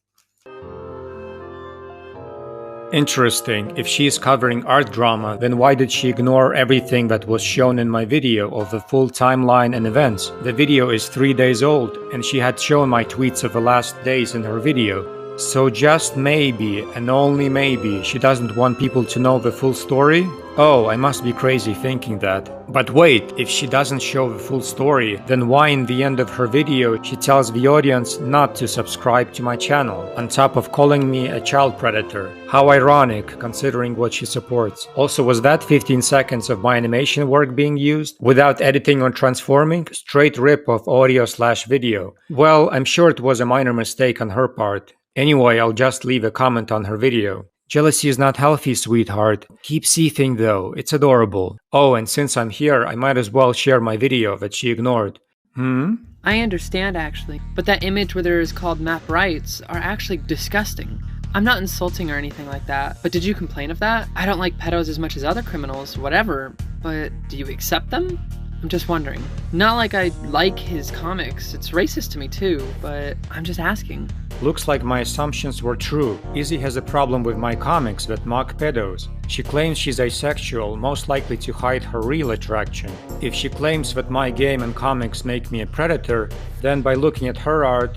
Interesting. If she is covering art drama, then why did she ignore everything that was shown in my video of the full timeline and events? The video is 3 days old, and she had shown my tweets of the last days in her video. So just maybe, and only maybe, she doesn't want people to know the full story? Oh, I must be crazy thinking that. But wait, if she doesn't show the full story, then why in the end of her video she tells the audience not to subscribe to my channel, on top of calling me a child predator? How ironic, considering what she supports. Also, was that 15 seconds of my animation work being used, without editing or transforming? Straight rip of audio/video. Well, I'm sure it was a minor mistake on her part. Anyway, I'll just leave a comment on her video. Jealousy is not healthy, sweetheart. Keep seething though, it's adorable. Oh, and since I'm here, I might as well share my video that she ignored. I understand actually, but that image where there is called map rights are actually disgusting. I'm not insulting or anything like that, but did you complain of that? I don't like pedos as much as other criminals, whatever, but do you accept them? I'm just wondering. Not like I like his comics, it's racist to me too, but I'm just asking. Looks like my assumptions were true. Izzy has a problem with my comics that mock pedos. She claims she's asexual, most likely to hide her real attraction. If she claims that my game and comics make me a predator, then by looking at her art,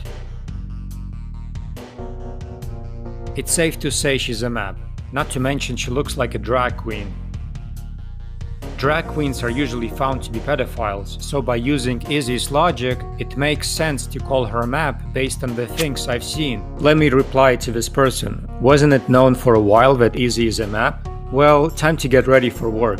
it's safe to say she's a map. Not to mention she looks like a drag queen. Drag queens are usually found to be pedophiles, so by using Izzy's logic, it makes sense to call her a map based on the things I've seen. Let me reply to this person. Wasn't it known for a while that Izzy is a map? Well, time to get ready for work.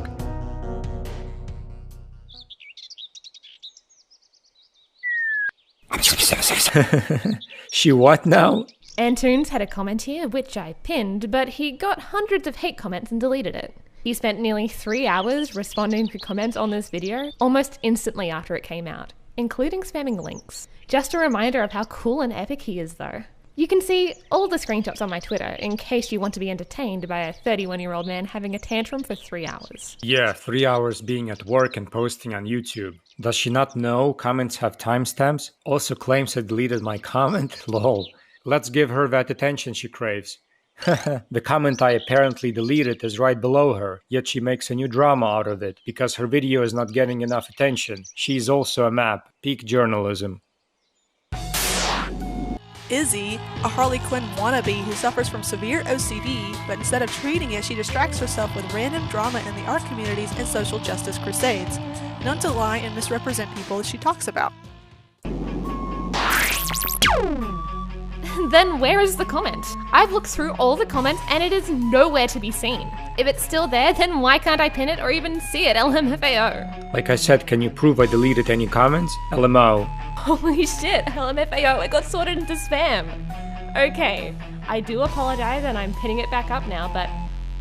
She what now? Antoons had a comment here, which I pinned, but he got hundreds of hate comments and deleted it. He spent nearly 3 hours responding to comments on this video, almost instantly after it came out, including spamming links. Just a reminder of how cool and epic he is though. You can see all the screenshots on my Twitter in case you want to be entertained by a 31-year-old man having a tantrum for 3 hours. Yeah, 3 hours being at work and posting on YouTube. Does she not know comments have timestamps? Also claims I deleted my comment? Lol. Let's give her that attention she craves. The comment I apparently deleted is right below her, yet she makes a new drama out of it because her video is not getting enough attention. She's also a map. Peak journalism. Izzy, a Harley Quinn wannabe who suffers from severe OCD, but instead of treating it, she distracts herself with random drama in the art communities and social justice crusades, known to lie and misrepresent people she talks about. Then where is the comment? I've looked through all the comments and it is nowhere to be seen. If it's still there, then why can't I pin it or even see it, LMFAO? Like I said, can you prove I deleted any comments? LMO. Holy shit, LMFAO, it got sorted into spam. Okay, I do apologize and I'm pinning it back up now, but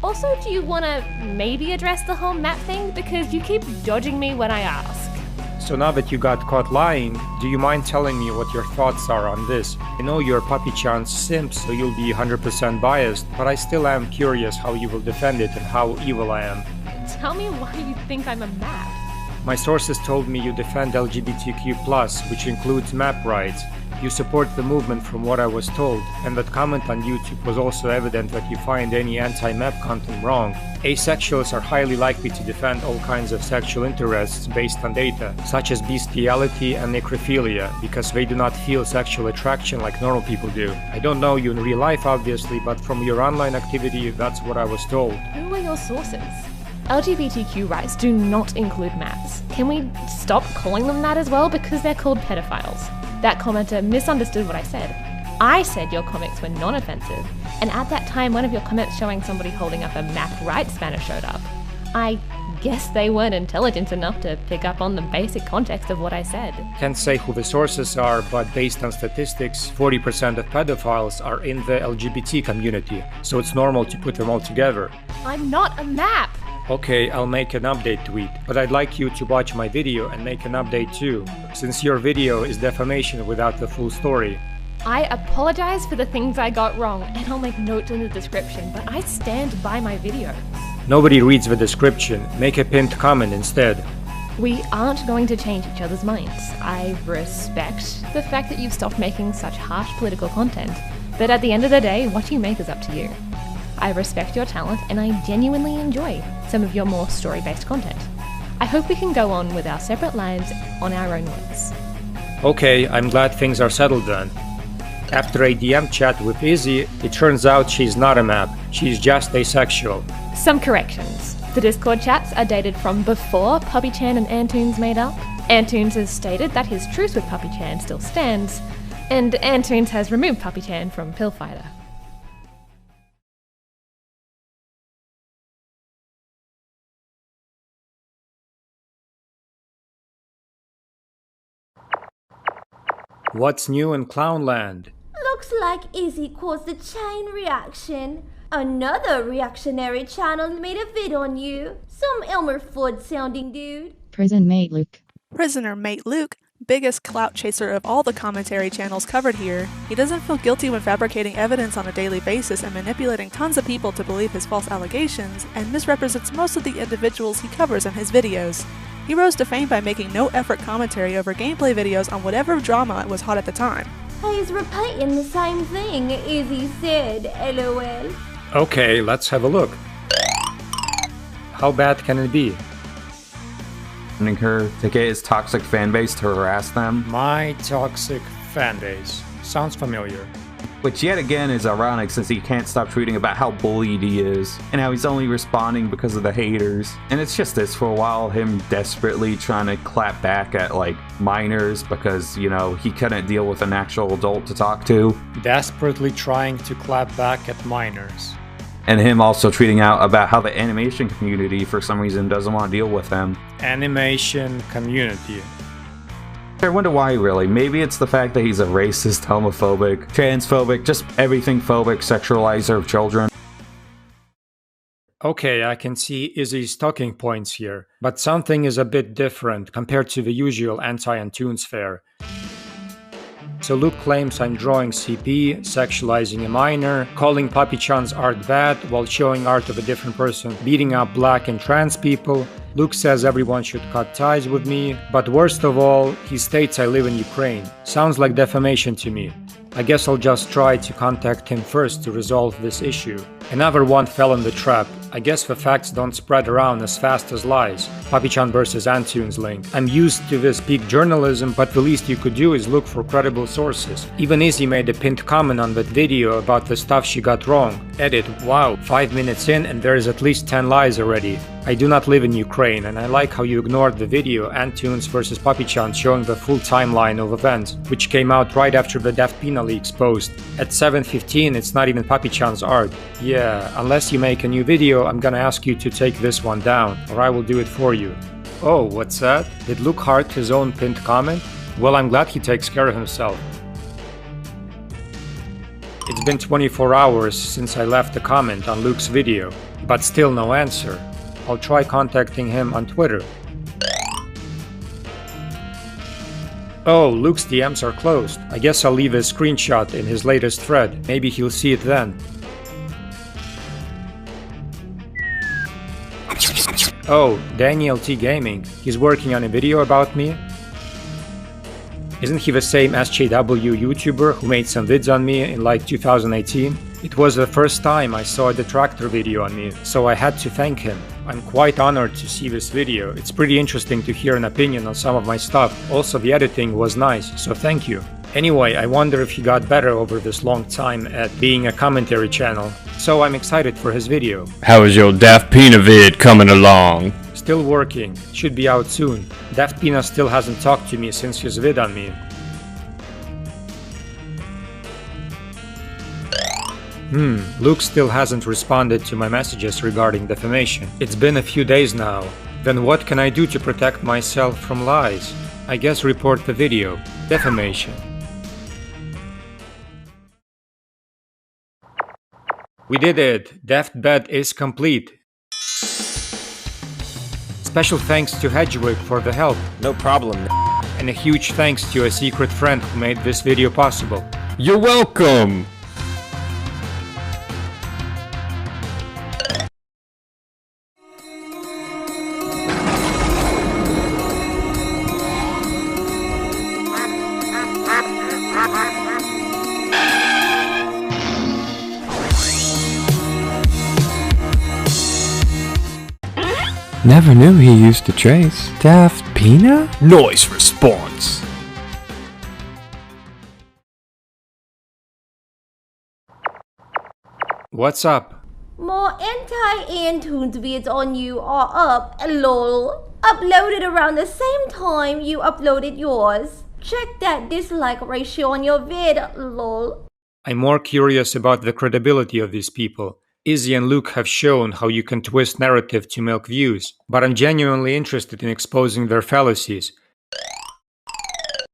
also do you want to maybe address the whole map thing? Because you keep dodging me when I ask. So now that you got caught lying, do you mind telling me what your thoughts are on this? I know you're Puppy-chan's simp, so you'll be 100% biased, but I still am curious how you will defend it and how evil I am. Tell me why you think I'm a map. My sources told me you defend LGBTQ+, which includes map rights. You support the movement from what I was told, and that comment on YouTube was also evident that you find any anti-map content wrong. Asexuals are highly likely to defend all kinds of sexual interests based on data, such as bestiality and necrophilia, because they do not feel sexual attraction like normal people do. I don't know you in real life obviously, but from your online activity, that's what I was told. Who are your sources? LGBTQ rights do not include maps. Can we stop calling them that as well? Because they're called pedophiles. That commenter misunderstood what I said. I said your comics were non-offensive, and at that time one of your comments showing somebody holding up a map rights banner showed up. I guess they weren't intelligent enough to pick up on the basic context of what I said. Can't say who the sources are, but based on statistics, 40% of pedophiles are in the LGBT community, so it's normal to put them all together. I'm not a map! Okay, I'll make an update tweet, but I'd like you to watch my video and make an update too, since your video is defamation without the full story. I apologize for the things I got wrong, and I'll make notes in the description, but I stand by my videos. Nobody reads the description. Make a pinned comment instead. We aren't going to change each other's minds. I respect the fact that you've stopped making such harsh political content, but at the end of the day, what you make is up to you. I respect your talent and I genuinely enjoy some of your more story-based content. I hope we can go on with our separate lives on our own ways. Okay, I'm glad things are settled then. After a DM chat with Izzy, it turns out she's not a map, she's just asexual. Some corrections. The Discord chats are dated from before Puppy-chan and Antoons made up. Antoons has stated that his truce with Puppy-chan still stands, and Antoons has removed Puppy-chan from Pillfighter. What's new in Clownland? Looks like Izzy caused a chain reaction. Another reactionary channel made a vid on you. Some Elmer Fudd sounding dude. Prison Mate Luke. Prisoner Mate Luke, biggest clout chaser of all the commentary channels covered here. He doesn't feel guilty when fabricating evidence on a daily basis and manipulating tons of people to believe his false allegations, and misrepresents most of the individuals he covers in his videos. He rose to fame by making no-effort commentary over gameplay videos on whatever drama was hot at the time. He's repeating the same thing Izzy said, LOL. Okay, let's have a look. How bad can it be? Her to get his toxic fanbase to harass them. My toxic fanbase. Sounds familiar. Which yet again is ironic since he can't stop tweeting about how bullied he is and how he's only responding because of the haters. And it's just this for a while, him desperately trying to clap back at like minors because, you know, he couldn't deal with an actual adult to talk to. Desperately trying to clap back at minors. And him also tweeting out about how the animation community for some reason doesn't want to deal with him. Animation community. I wonder why, really. Maybe it's the fact that he's a racist, homophobic, transphobic, just everything phobic sexualizer of children. Okay, I can see Izzy's talking points here, but something is a bit different compared to the usual anti-Antoons fare. So Luke claims I'm drawing CP, sexualizing a minor, calling Papi-chan's art bad while showing art of a different person, beating up black and trans people. Luke says everyone should cut ties with me, but worst of all, he states I live in Ukraine. Sounds like defamation to me. I guess I'll just try to contact him first to resolve this issue. Another one fell in the trap. I guess the facts don't spread around as fast as lies. Papi-chan versus Antoons link. I'm used to this peak journalism, but the least you could do is look for credible sources. Even Izzy made a pinned comment on that video about the stuff she got wrong. Edit, wow, 5 minutes in and there is at least 10 lies already. I do not live in Ukraine, and I like how you ignored the video Antoons versus Papi-chan showing the full timeline of events, which came out right after the Daft Pina leaks post. At 7:15 it's not even Papi-chan's art. Yeah, unless you make a new video, I'm gonna ask you to take this one down, or I will do it for you. Oh, what's that? Did Luke heart his own pinned comment? Well, I'm glad he takes care of himself. It's been 24 hours since I left a comment on Luke's video, but still no answer. I'll try contacting him on Twitter. Oh, Luke's DMs are closed. I guess I'll leave a screenshot in his latest thread. Maybe he'll see it then. Oh, Daniel T Gaming. He's working on a video about me. Isn't he the same SJW YouTuber who made some vids on me in like 2018? It was the first time I saw a detractor video on me, so I had to thank him. I'm quite honored to see this video. It's pretty interesting to hear an opinion on some of my stuff. Also, the editing was nice, so thank you. Anyway, I wonder if he got better over this long time at being a commentary channel, so I'm excited for his video. How is your Daft Pina vid coming along? Still working. Should be out soon. Daft Pina still hasn't talked to me since his vid on me. Luke still hasn't responded to my messages regarding defamation. It's been a few days now. Then what can I do to protect myself from lies? I guess report the video. Defamation. We did it! Daft Bet is complete. Special thanks to Hedgewick for the help. No problem. And a huge thanks to a secret friend who made this video possible. You're welcome! Never knew he used to trace. Daft Pina? Noise response. What's up? More anti-Antoons vids on you are up, lol. Uploaded around the same time you uploaded yours. Check that dislike ratio on your vid, lol. I'm more curious about the credibility of these people. Izzy and Luke have shown how you can twist narrative to milk views, but I'm genuinely interested in exposing their fallacies.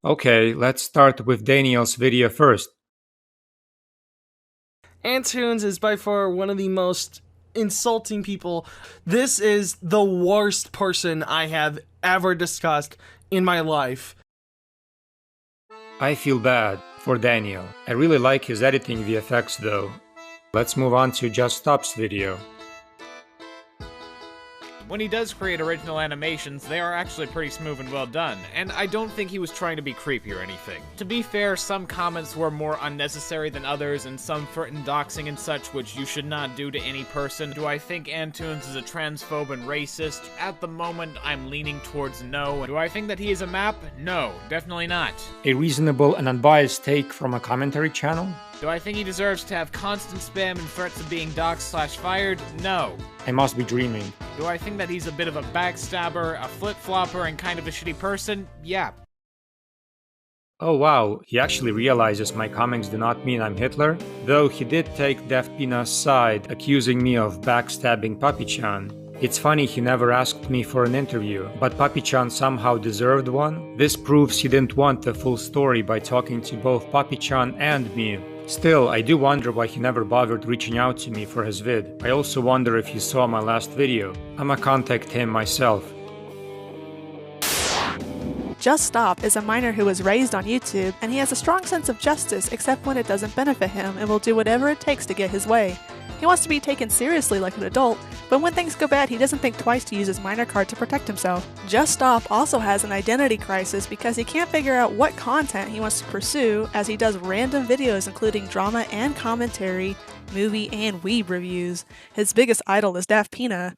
Okay, let's start with Daniel's video first. Antoons is by far one of the most insulting people. This is the worst person I have ever discussed in my life. I feel bad for Daniel. I really like his editing VFX though. Let's move on to Just Stop's video. When he does create original animations, they are actually pretty smooth and well done, and I don't think he was trying to be creepy or anything. To be fair, some comments were more unnecessary than others, and some threatened doxing and such, which you should not do to any person. Do I think Antoons is a transphobe and racist? At the moment, I'm leaning towards no. Do I think that he is a map? No, definitely not. A reasonable and unbiased take from a commentary channel? Do I think he deserves to have constant spam and threats of being doxxed/fired? No. I must be dreaming. Do I think that he's a bit of a backstabber, a flip-flopper, and kind of a shitty person? Yeah. Oh wow, he actually realizes my comments do not mean I'm Hitler? Though he did take Def Pina's side, accusing me of backstabbing Papi-chan. It's funny he never asked me for an interview, but Papi-chan somehow deserved one. This proves he didn't want the full story by talking to both Papi-chan and me. Still, I do wonder why he never bothered reaching out to me for his vid. I also wonder if he saw my last video. I'ma contact him myself. Just Stop is a minor who was raised on YouTube, and he has a strong sense of justice except when it doesn't benefit him and will do whatever it takes to get his way. He wants to be taken seriously like an adult, but when things go bad he doesn't think twice to use his minor card to protect himself. Just Stop also has an identity crisis because he can't figure out what content he wants to pursue, as he does random videos including drama and commentary, movie and weeb reviews. His biggest idol is Def Pina.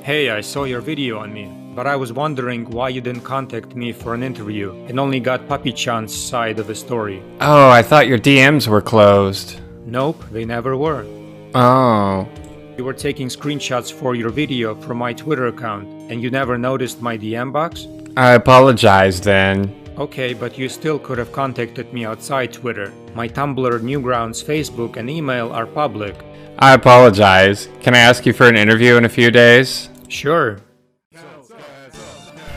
Hey, I saw your video on me, but I was wondering why you didn't contact me for an interview and only got Papi-chan's side of the story. Oh, I thought your DMs were closed. Nope, they never were. Oh. You were taking screenshots for your video from my Twitter account, and you never noticed my DM box? I apologize then. Okay, but you still could have contacted me outside Twitter. My Tumblr, Newgrounds, Facebook, and email are public. I apologize. Can I ask you for an interview in a few days? Sure.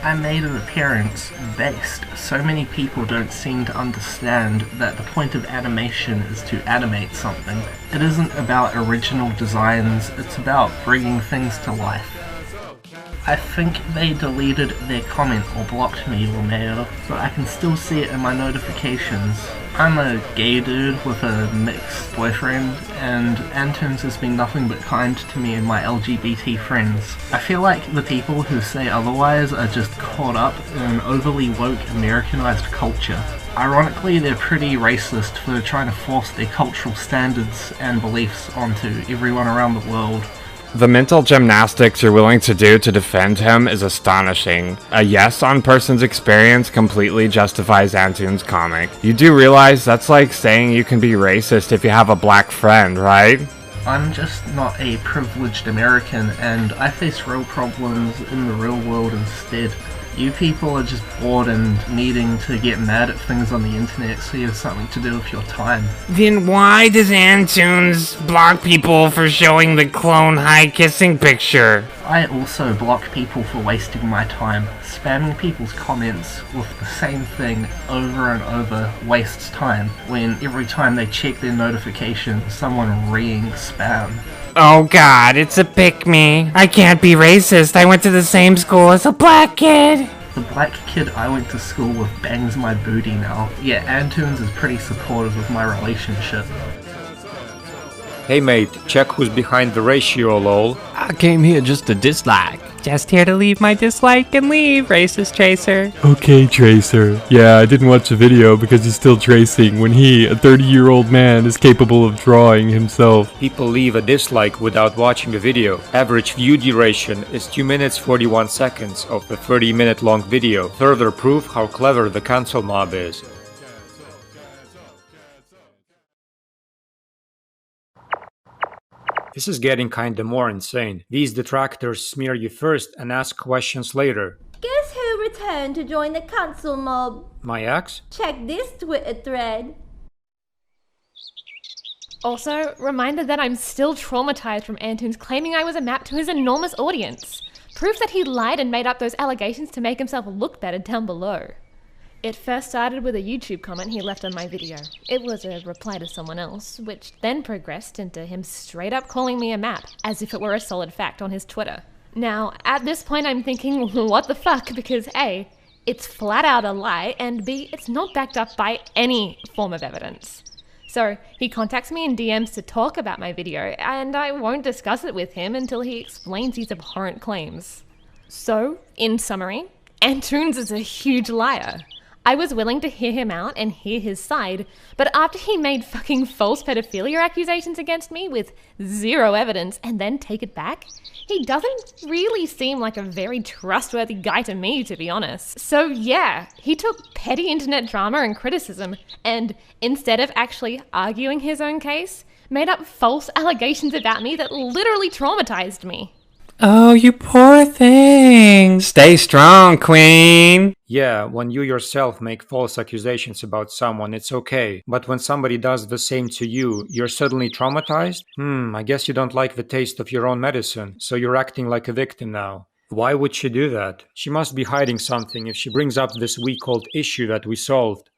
I made an appearance based. So many people don't seem to understand that the point of animation is to animate something. It isn't about original designs, it's about bringing things to life. I think they deleted their comment or blocked me, Romeo, but I can still see it in my notifications. I'm a gay dude with a mixed boyfriend, and Antoons has been nothing but kind to me and my LGBT friends. I feel like the people who say otherwise are just caught up in an overly woke Americanized culture. Ironically, they're pretty racist for trying to force their cultural standards and beliefs onto everyone around the world. The mental gymnastics you're willing to do to defend him is astonishing. A yes on person's experience completely justifies Antoons' comic. You do realize that's like saying you can be racist if you have a black friend, right? I'm just not a privileged American, and I face real problems in the real world instead. You people are just bored and needing to get mad at things on the internet so you have something to do with your time. Then why does Antoons block people for showing the clone high kissing picture? I also block people for wasting my time. Spamming people's comments with the same thing over and over wastes time, when every time they check their notification, someone reading spam. Oh god, it's a pick-me. I can't be racist, I went to the same school as a black kid. The black kid I went to school with bangs my booty now. Yeah, Antoons is pretty supportive of my relationship. Hey mate, check who's behind the ratio, lol. I came here just to dislike. Just here to leave my dislike and leave, racist Tracer. Okay, Tracer. Yeah, I didn't watch the video because he's still tracing when he, a 30-year-old man, is capable of drawing himself. People leave a dislike without watching the video. Average view duration is 2 minutes 41 seconds of the 30-minute long video. Further proof how clever the cancel mob is. This is getting kinda more insane. These detractors smear you first and ask questions later. Guess who returned to join the cancel mob? My ex? Check this Twitter thread. Also, reminder that I'm still traumatized from Antoons claiming I was a map to his enormous audience. Proof that he lied and made up those allegations to make himself look better down below. It first started with a YouTube comment he left on my video. It was a reply to someone else, which then progressed into him straight up calling me a map, as if it were a solid fact on his Twitter. Now, at this point I'm thinking, what the fuck, because A, it's flat out a lie, and B, it's not backed up by any form of evidence. So, he contacts me in DMs to talk about my video, and I won't discuss it with him until he explains these abhorrent claims. So, in summary, Antoons is a huge liar. I was willing to hear him out and hear his side, but after he made fucking false pedophilia accusations against me with zero evidence and then take it back, he doesn't really seem like a very trustworthy guy to me, to be honest. So yeah, he took petty internet drama and criticism and, instead of actually arguing his own case, made up false allegations about me that literally traumatized me. Oh, you poor thing. Stay strong, queen. Yeah, when you yourself make false accusations about someone, it's okay. But when somebody does the same to you, you're suddenly traumatized? I guess you don't like the taste of your own medicine, so you're acting like a victim now. Why would she do that? She must be hiding something if she brings up this week-old issue that we solved.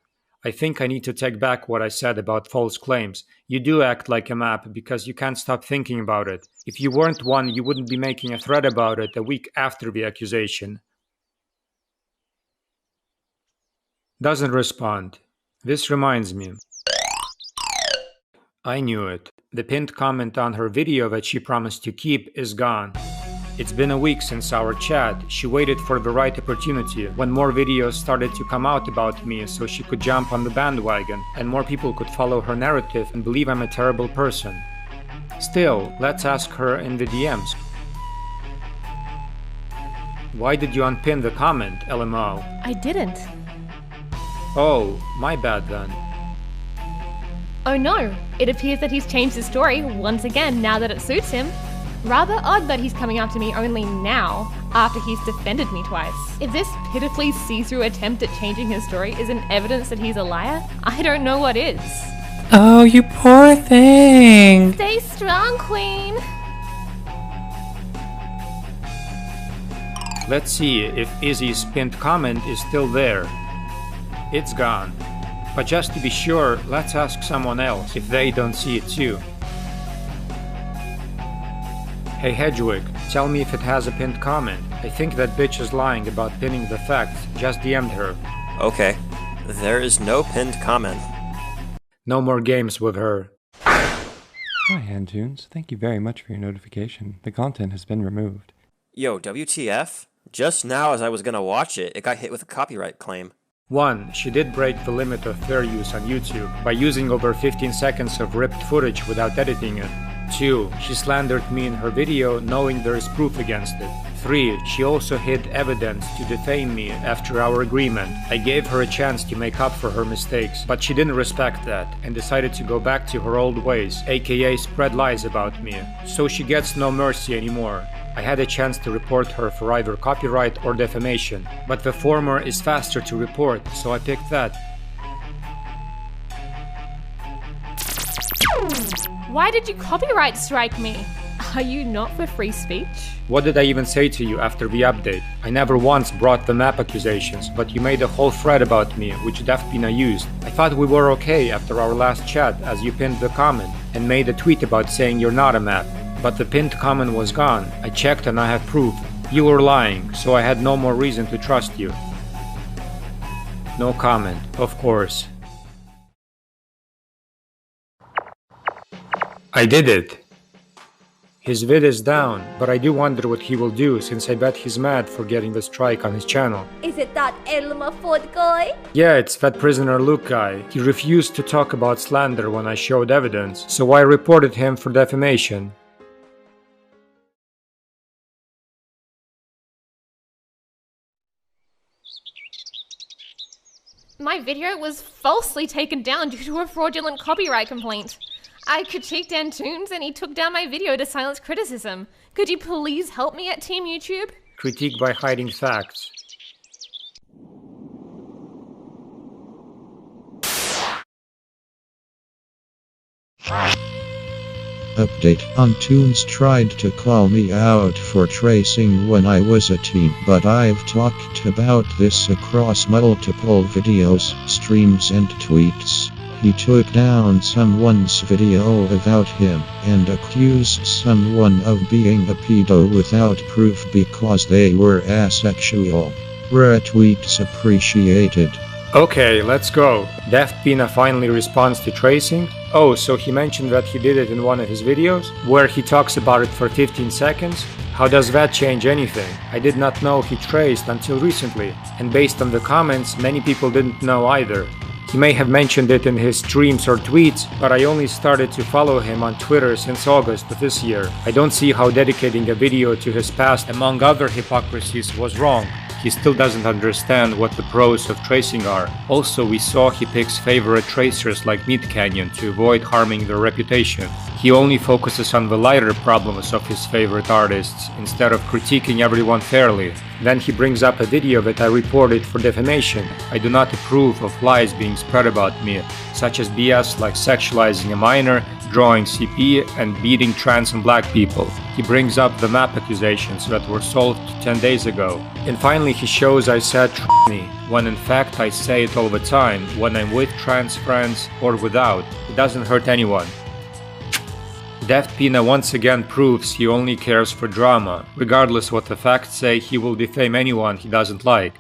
I think I need to take back what I said about false claims. You do act like a map because you can't stop thinking about it. If you weren't one, you wouldn't be making a thread about it a week after the accusation. Doesn't respond. This reminds me. I knew it. The pinned comment on her video that she promised to keep is gone. It's been a week since our chat. She waited for the right opportunity, when more videos started to come out about me so she could jump on the bandwagon and more people could follow her narrative and believe I'm a terrible person. Still, let's ask her in the DMs. Why did you unpin the comment, LMO? I didn't. Oh, my bad then. Oh no, it appears that he's changed his story once again now that it suits him. Rather odd that he's coming after me only now, after he's defended me twice. If this pitifully see-through attempt at changing his story isn't evidence that he's a liar, I don't know what is. Oh, you poor thing. Stay strong, queen. Let's see if Izzy's pinned comment is still there. It's gone. But just to be sure, let's ask someone else if they don't see it too. Hey Hedwig, tell me if it has a pinned comment. I think that bitch is lying about pinning the facts. Just DM'd her. Okay. There is no pinned comment. No more games with her. Hi, Antoons. Thank you very much for your notification. The content has been removed. Yo, WTF? Just now as I was gonna watch it, it got hit with a copyright claim. 1. She did break the limit of fair use on YouTube by using over 15 seconds of ripped footage without editing it. 2. She slandered me in her video knowing there is proof against it. 3. She also hid evidence to defame me after our agreement. I gave her a chance to make up for her mistakes, but she didn't respect that and decided to go back to her old ways, aka spread lies about me. So she gets no mercy anymore. I had a chance to report her for either copyright or defamation, but the former is faster to report, so I picked that. Why did you copyright strike me? Are you not for free speech? What did I even say to you after the update? I never once brought the map accusations, but you made a whole thread about me, which Defpina used. I thought we were okay after our last chat as you pinned the comment, and made a tweet about saying you're not a map. But the pinned comment was gone. I checked and I have proof. You were lying, so I had no more reason to trust you. No comment, of course. I did it. His vid is down, but I do wonder what he will do since I bet he's mad for getting the strike on his channel. Is it that Elma Ford guy? Yeah, it's that prisoner Luke guy. He refused to talk about slander when I showed evidence, so I reported him for defamation. My video was falsely taken down due to a fraudulent copyright complaint. I critiqued Antoons and he took down my video to silence criticism. Could you please help me at Team YouTube? Critique by hiding facts. Update. Antoons tried to call me out for tracing when I was a teen, but I've talked about this across multiple videos, streams and tweets. He took down someone's video about him and accused someone of being a pedo without proof because they were asexual. Retweets appreciated. Okay, let's go. Defpina finally responds to tracing. Oh, so he mentioned that he did it in one of his videos, where he talks about it for 15 seconds. How does that change anything? I did not know he traced until recently, and based on the comments, many people didn't know either. He may have mentioned it in his streams or tweets, but I only started to follow him on Twitter since August of this year. I don't see how dedicating a video to his past, among other hypocrisies, was wrong. He still doesn't understand what the pros of tracing are. Also, we saw he picks favorite tracers like Meat Canyon to avoid harming their reputation. He only focuses on the lighter problems of his favorite artists, instead of critiquing everyone fairly. Then he brings up a video that I reported for defamation. I do not approve of lies being spread about me, such as BS like sexualizing a minor, drawing CP, and beating trans and black people. He brings up the map accusations that were solved 10 days ago. And finally he shows I said me, when in fact I say it all the time, when I'm with trans friends or without. It doesn't hurt anyone. Daft Pina once again proves he only cares for drama. Regardless what the facts say, he will defame anyone he doesn't like.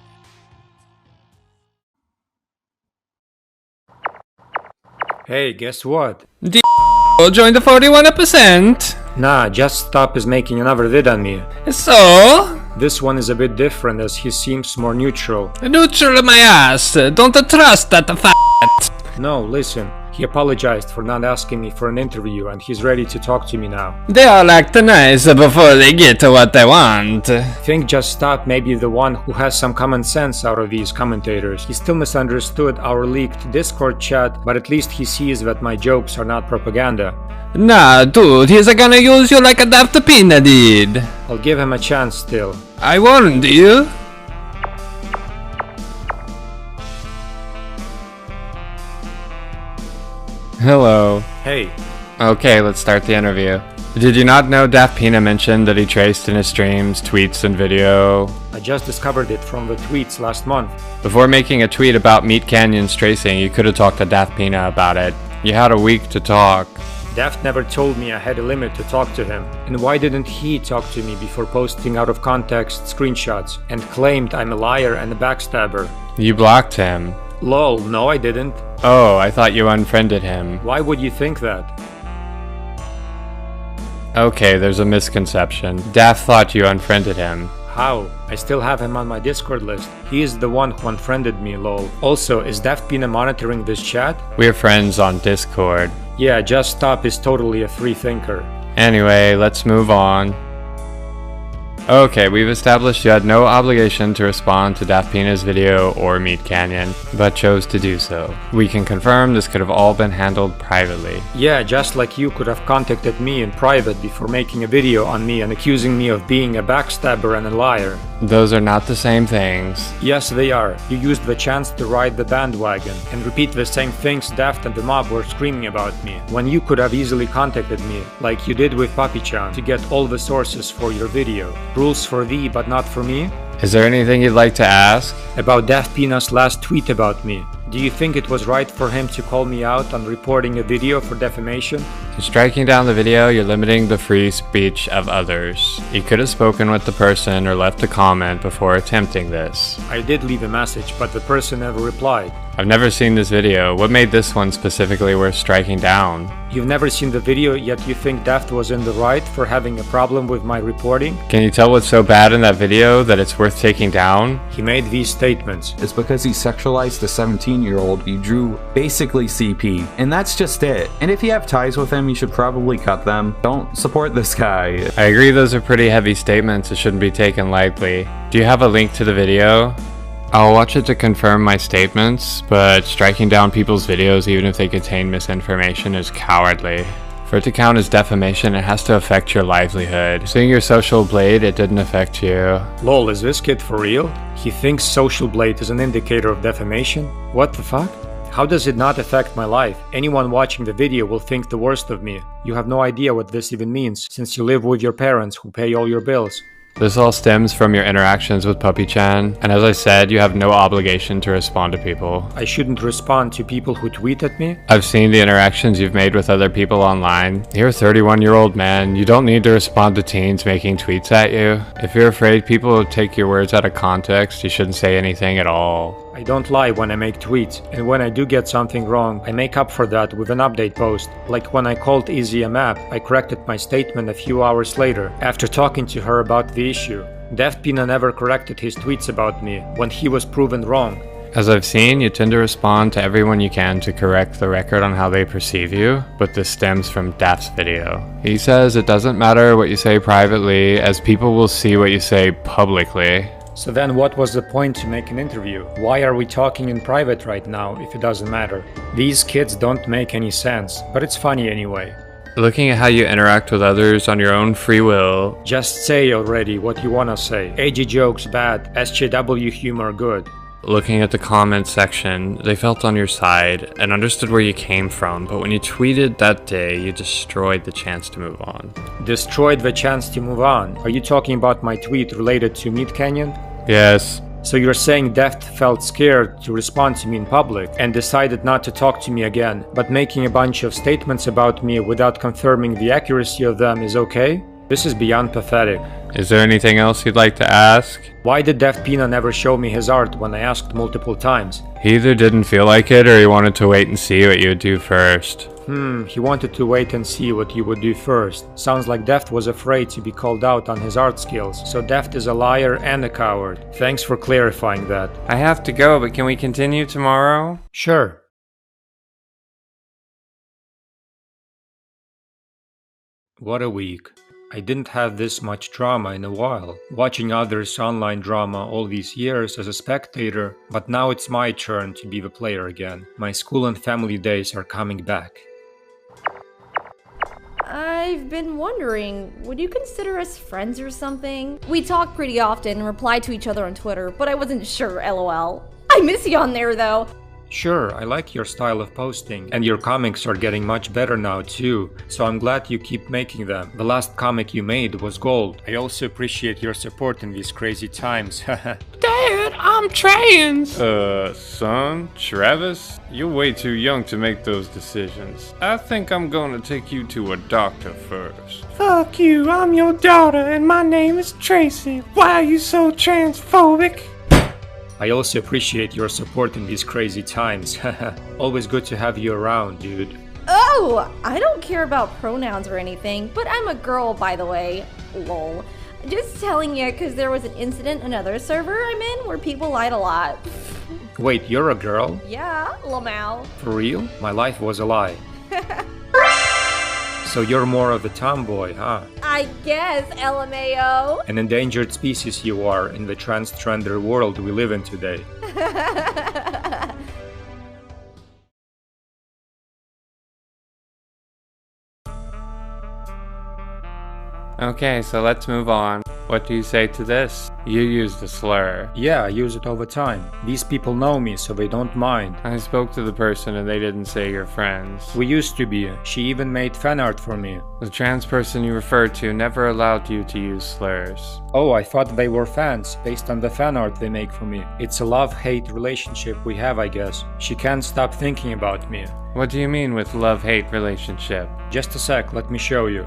Hey, guess what? Join the 41%! Nah, Just Stop is making another vid on me. So? This one is a bit different as he seems more neutral. Neutral my ass! Don't trust that fat! No, listen. He apologized for not asking me for an interview and he's ready to talk to me now. They all act nice before they get to what they want. I think Just Stop may be the one who has some common sense out of these commentators. He still misunderstood our leaked Discord chat, but at least he sees that my jokes are not propaganda. Nah, dude, he's gonna use you like a Daft Pina did. I'll give him a chance still. I warned you. Hello. Hey. Okay, let's start the interview. Did you not know Daft Pina mentioned that he traced in his streams, tweets, and video? I just discovered it from the tweets last month. Before making a tweet about Meat Canyon's tracing, you could have talked to Daft Pina about it. You had a week to talk. Daft never told me I had a limit to talk to him. And why didn't he talk to me before posting out of context screenshots and claimed I'm a liar and a backstabber? You blocked him. Lol, no I didn't. Oh, I thought you unfriended him. Why would you think that? Okay, there's a misconception. Daft thought you unfriended him. How? I still have him on my Discord list. He is the one who unfriended me, lol. Also, is Daft Pina monitoring this chat? We're friends on Discord. Yeah, Just Stop is totally a free thinker. Anyway, let's move on. Okay, we've established you had no obligation to respond to Daft Pina's video or Meat Canyon, but chose to do so. We can confirm this could have all been handled privately. Yeah, just like you could have contacted me in private before making a video on me and accusing me of being a backstabber and a liar. Those are not the same things. Yes, they are. You used the chance to ride the bandwagon and repeat the same things Daft and the mob were screaming about me, when you could have easily contacted me, like you did with Papi-chan, to get all the sources for your video. Rules for thee, but not for me? Is there anything you'd like to ask? About Daft Pina's last tweet about me. Do you think it was right for him to call me out on reporting a video for defamation? In striking down the video, you're limiting the free speech of others. You could have spoken with the person or left a comment before attempting this. I did leave a message, but the person never replied. I've never seen this video. What made this one specifically worth striking down? You've never seen the video, yet you think Daft was in the right for having a problem with my reporting? Can you tell what's so bad in that video that it's worth taking down? He made these statements. It's because he sexualized the 17-year-old you drew basically CP, and that's just it. And if you have ties with him, you should probably cut them. Don't support this guy. I agree those are pretty heavy statements that shouldn't be taken lightly. Do you have a link to the video? I'll watch it to confirm my statements, but striking down people's videos even if they contain misinformation is cowardly. For it to count as defamation, it has to affect your livelihood. Seeing your Social Blade, it didn't affect you. Lol, is this kid for real? He thinks Social Blade is an indicator of defamation? What the fuck? How does it not affect my life? Anyone watching the video will think the worst of me. You have no idea what this even means, since you live with your parents who pay all your bills. This all stems from your interactions with Puppy-chan, and as I said, you have no obligation to respond to people. I shouldn't respond to people who tweet at me? I've seen the interactions you've made with other people online. You're a 31-year-old man. You don't need to respond to teens making tweets at you. If you're afraid people will take your words out of context, you shouldn't say anything at all. I don't lie when I make tweets, and when I do get something wrong, I make up for that with an update post. Like when I called Izzy a map, I corrected my statement a few hours later, after talking to her about the issue. Deftpina never corrected his tweets about me when he was proven wrong. As I've seen, you tend to respond to everyone you can to correct the record on how they perceive you, but this stems from Daft's video. He says it doesn't matter what you say privately, as people will see what you say publicly. So then what was the point to make an interview? Why are we talking in private right now if it doesn't matter? These kids don't make any sense, but it's funny anyway. Looking at how you interact with others on your own free will. Just say already what you wanna say. AG jokes bad, SJW humor good. Looking at the comments section, they felt on your side and understood where you came from, but when you tweeted that day, you destroyed the chance to move on. Destroyed the chance to move on? Are you talking about my tweet related to Meat Canyon? Yes. So you're saying Deft felt scared to respond to me in public and decided not to talk to me again, but making a bunch of statements about me without confirming the accuracy of them is okay? This is beyond pathetic. Is there anything else you'd like to ask? Why did Deftpina never show me his art when I asked multiple times? He either didn't feel like it or he wanted to wait and see what you would do first. He wanted to wait and see what you would do first. Sounds like Deft was afraid to be called out on his art skills, so Deft is a liar and a coward. Thanks for clarifying that. I have to go, but can we continue tomorrow? Sure. What a week. I didn't have this much drama in a while, watching others' online drama all these years as a spectator, but now it's my turn to be the player again. My school and family days are coming back. I've been wondering, would you consider us friends or something? We talk pretty often and reply to each other on Twitter, but I wasn't sure, lol. I miss you on there though. Sure, I like your style of posting, and your comics are getting much better now too, so I'm glad you keep making them. The last comic you made was gold. I also appreciate your support in these crazy times. Dad, I'm trans! Son, Travis, you're way too young to make those decisions. I think I'm gonna take you to a doctor first. Fuck you, I'm your daughter, and my name is Tracy. Why are you so transphobic? I also appreciate your support in these crazy times. Always good to have you around, dude. Oh, I don't care about pronouns or anything, but I'm a girl, by the way. Lol. Just telling you because there was an incident in another server I'm in where people lied a lot. Wait, you're a girl? Yeah, Lamau. For real? My life was a lie. So you're more of a tomboy, huh? I guess, LMAO. An endangered species you are in the transgender world we live in today. Okay, so let's move on. What do you say to this? You used a slur. Yeah, I use it all the time. These people know me, so they don't mind. I spoke to the person and they didn't say you're friends. We used to be. She even made fan art for me. The trans person you referred to never allowed you to use slurs. Oh, I thought they were fans, based on the fan art they make for me. It's a love-hate relationship we have, I guess. She can't stop thinking about me. What do you mean with love-hate relationship? Just a sec, let me show you.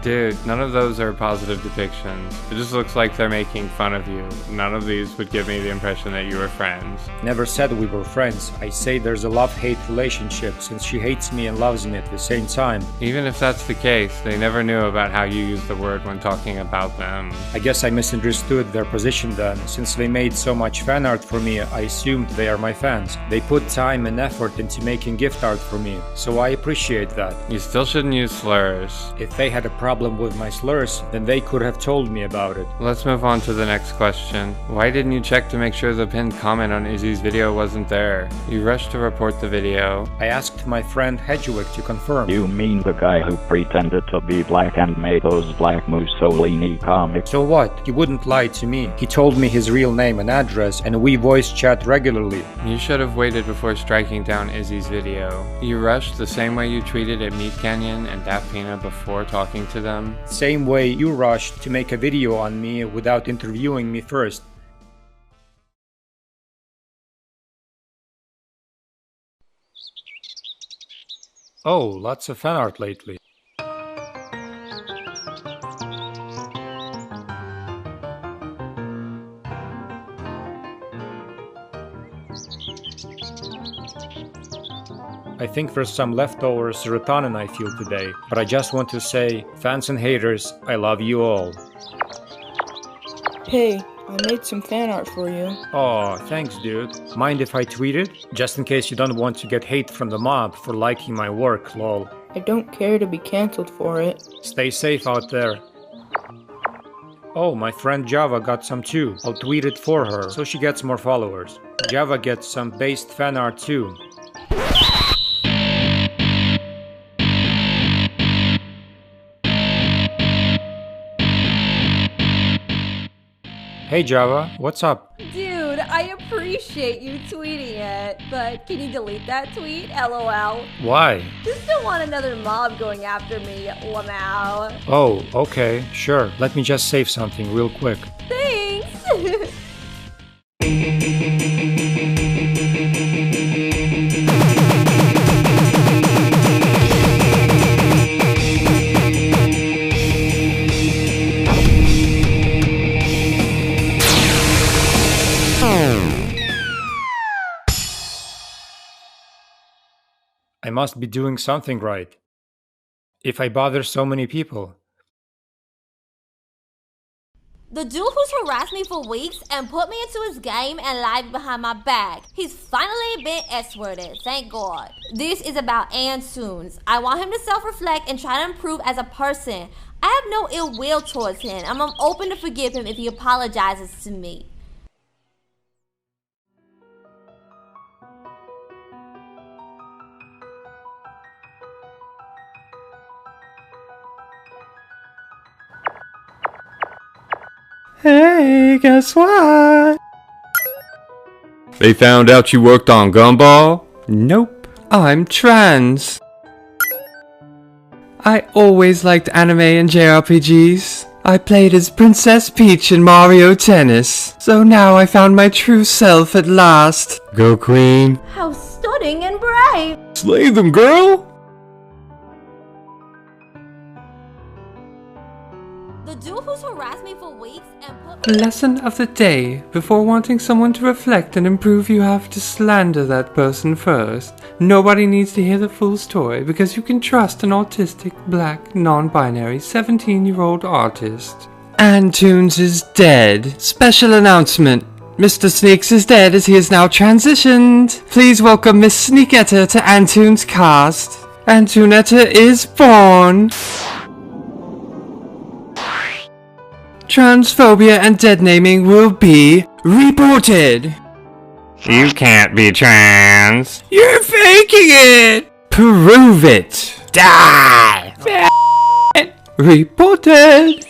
Dude, none of those are positive depictions. It just looks like they're making fun of you. None of these would give me the impression that you were friends. Never said we were friends. I say there's a love-hate relationship since she hates me and loves me at the same time. Even if that's the case, they never knew about how you use the word when talking about them. I guess I misunderstood their position then. Since they made so much fan art for me, I assumed they are my fans. They put time and effort into making gift art for me, so I appreciate that. You still shouldn't use slurs. If they had a problem with my slurs, then they could have told me about it. Let's move on to the next question. Why didn't you check to make sure the pinned comment on Izzy's video wasn't there? You rushed to report the video. I asked my friend Hedgewick to confirm. You mean the guy who pretended to be black and made those Black Mussolini comics? So what? He wouldn't lie to me. He told me his real name and address, and we voice chat regularly. You should have waited before striking down Izzy's video. You rushed the same way you tweeted at Meat Canyon and Deftpina before talking to them. Same way you rushed to make a video on me without interviewing me first. Oh, lots of fan art lately. I think there's some leftover serotonin I feel today, but I just want to say, fans and haters, I love you all. Hey, I made some fan art for you. Aw, thanks dude. Mind if I tweet it? Just in case you don't want to get hate from the mob for liking my work, lol. I don't care to be cancelled for it. Stay safe out there. Oh, my friend Java got some too. I'll tweet it for her, so she gets more followers. Java gets some based fan art too. Hey Java, what's up? Dude, I appreciate you tweeting it, but can you delete that tweet? LOL. Why? Just don't want another mob going after me, Lamau. Oh, okay, sure. Let me just save something real quick. Thanks! I must be doing something right. If I bother so many people. The dude who's harassed me for weeks and put me into his game and lied behind my back. He's finally been S-worded, thank God. This is about Antoons. I want him to self-reflect and try to improve as a person. I have no ill will towards him. I'm open to forgive him if he apologizes to me. Hey, guess what? They found out you worked on Gumball? Nope, I'm trans. I always liked anime and JRPGs. I played as Princess Peach in Mario Tennis. So now I found my true self at last. Go Queen. How stunning and bright! Slay them, girl! The dude who's harassed me for weeks and put Lesson of the day. Before wanting someone to reflect and improve, you have to slander that person first. Nobody needs to hear the full story because you can trust an autistic, black, non-binary, 17-year-old artist. Antoons is dead. Special announcement. Mr. Sneaks is dead as he is now transitioned. Please welcome Miss Sneaketta to Antoons' cast. Antoonetta is born. Transphobia and dead naming will be reported. You can't be trans. You're faking it! Prove it! Die! Reported!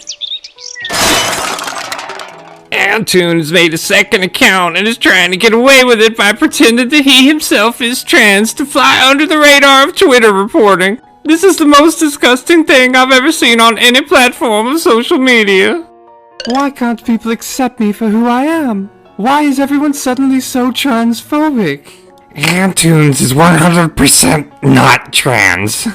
Antoons made a second account and is trying to get away with it by pretending that he himself is trans to fly under the radar of Twitter reporting. This is the most disgusting thing I've ever seen on any platform of social media. Why can't people accept me for who I am? Why is everyone suddenly so transphobic? Antoons is 100% not trans.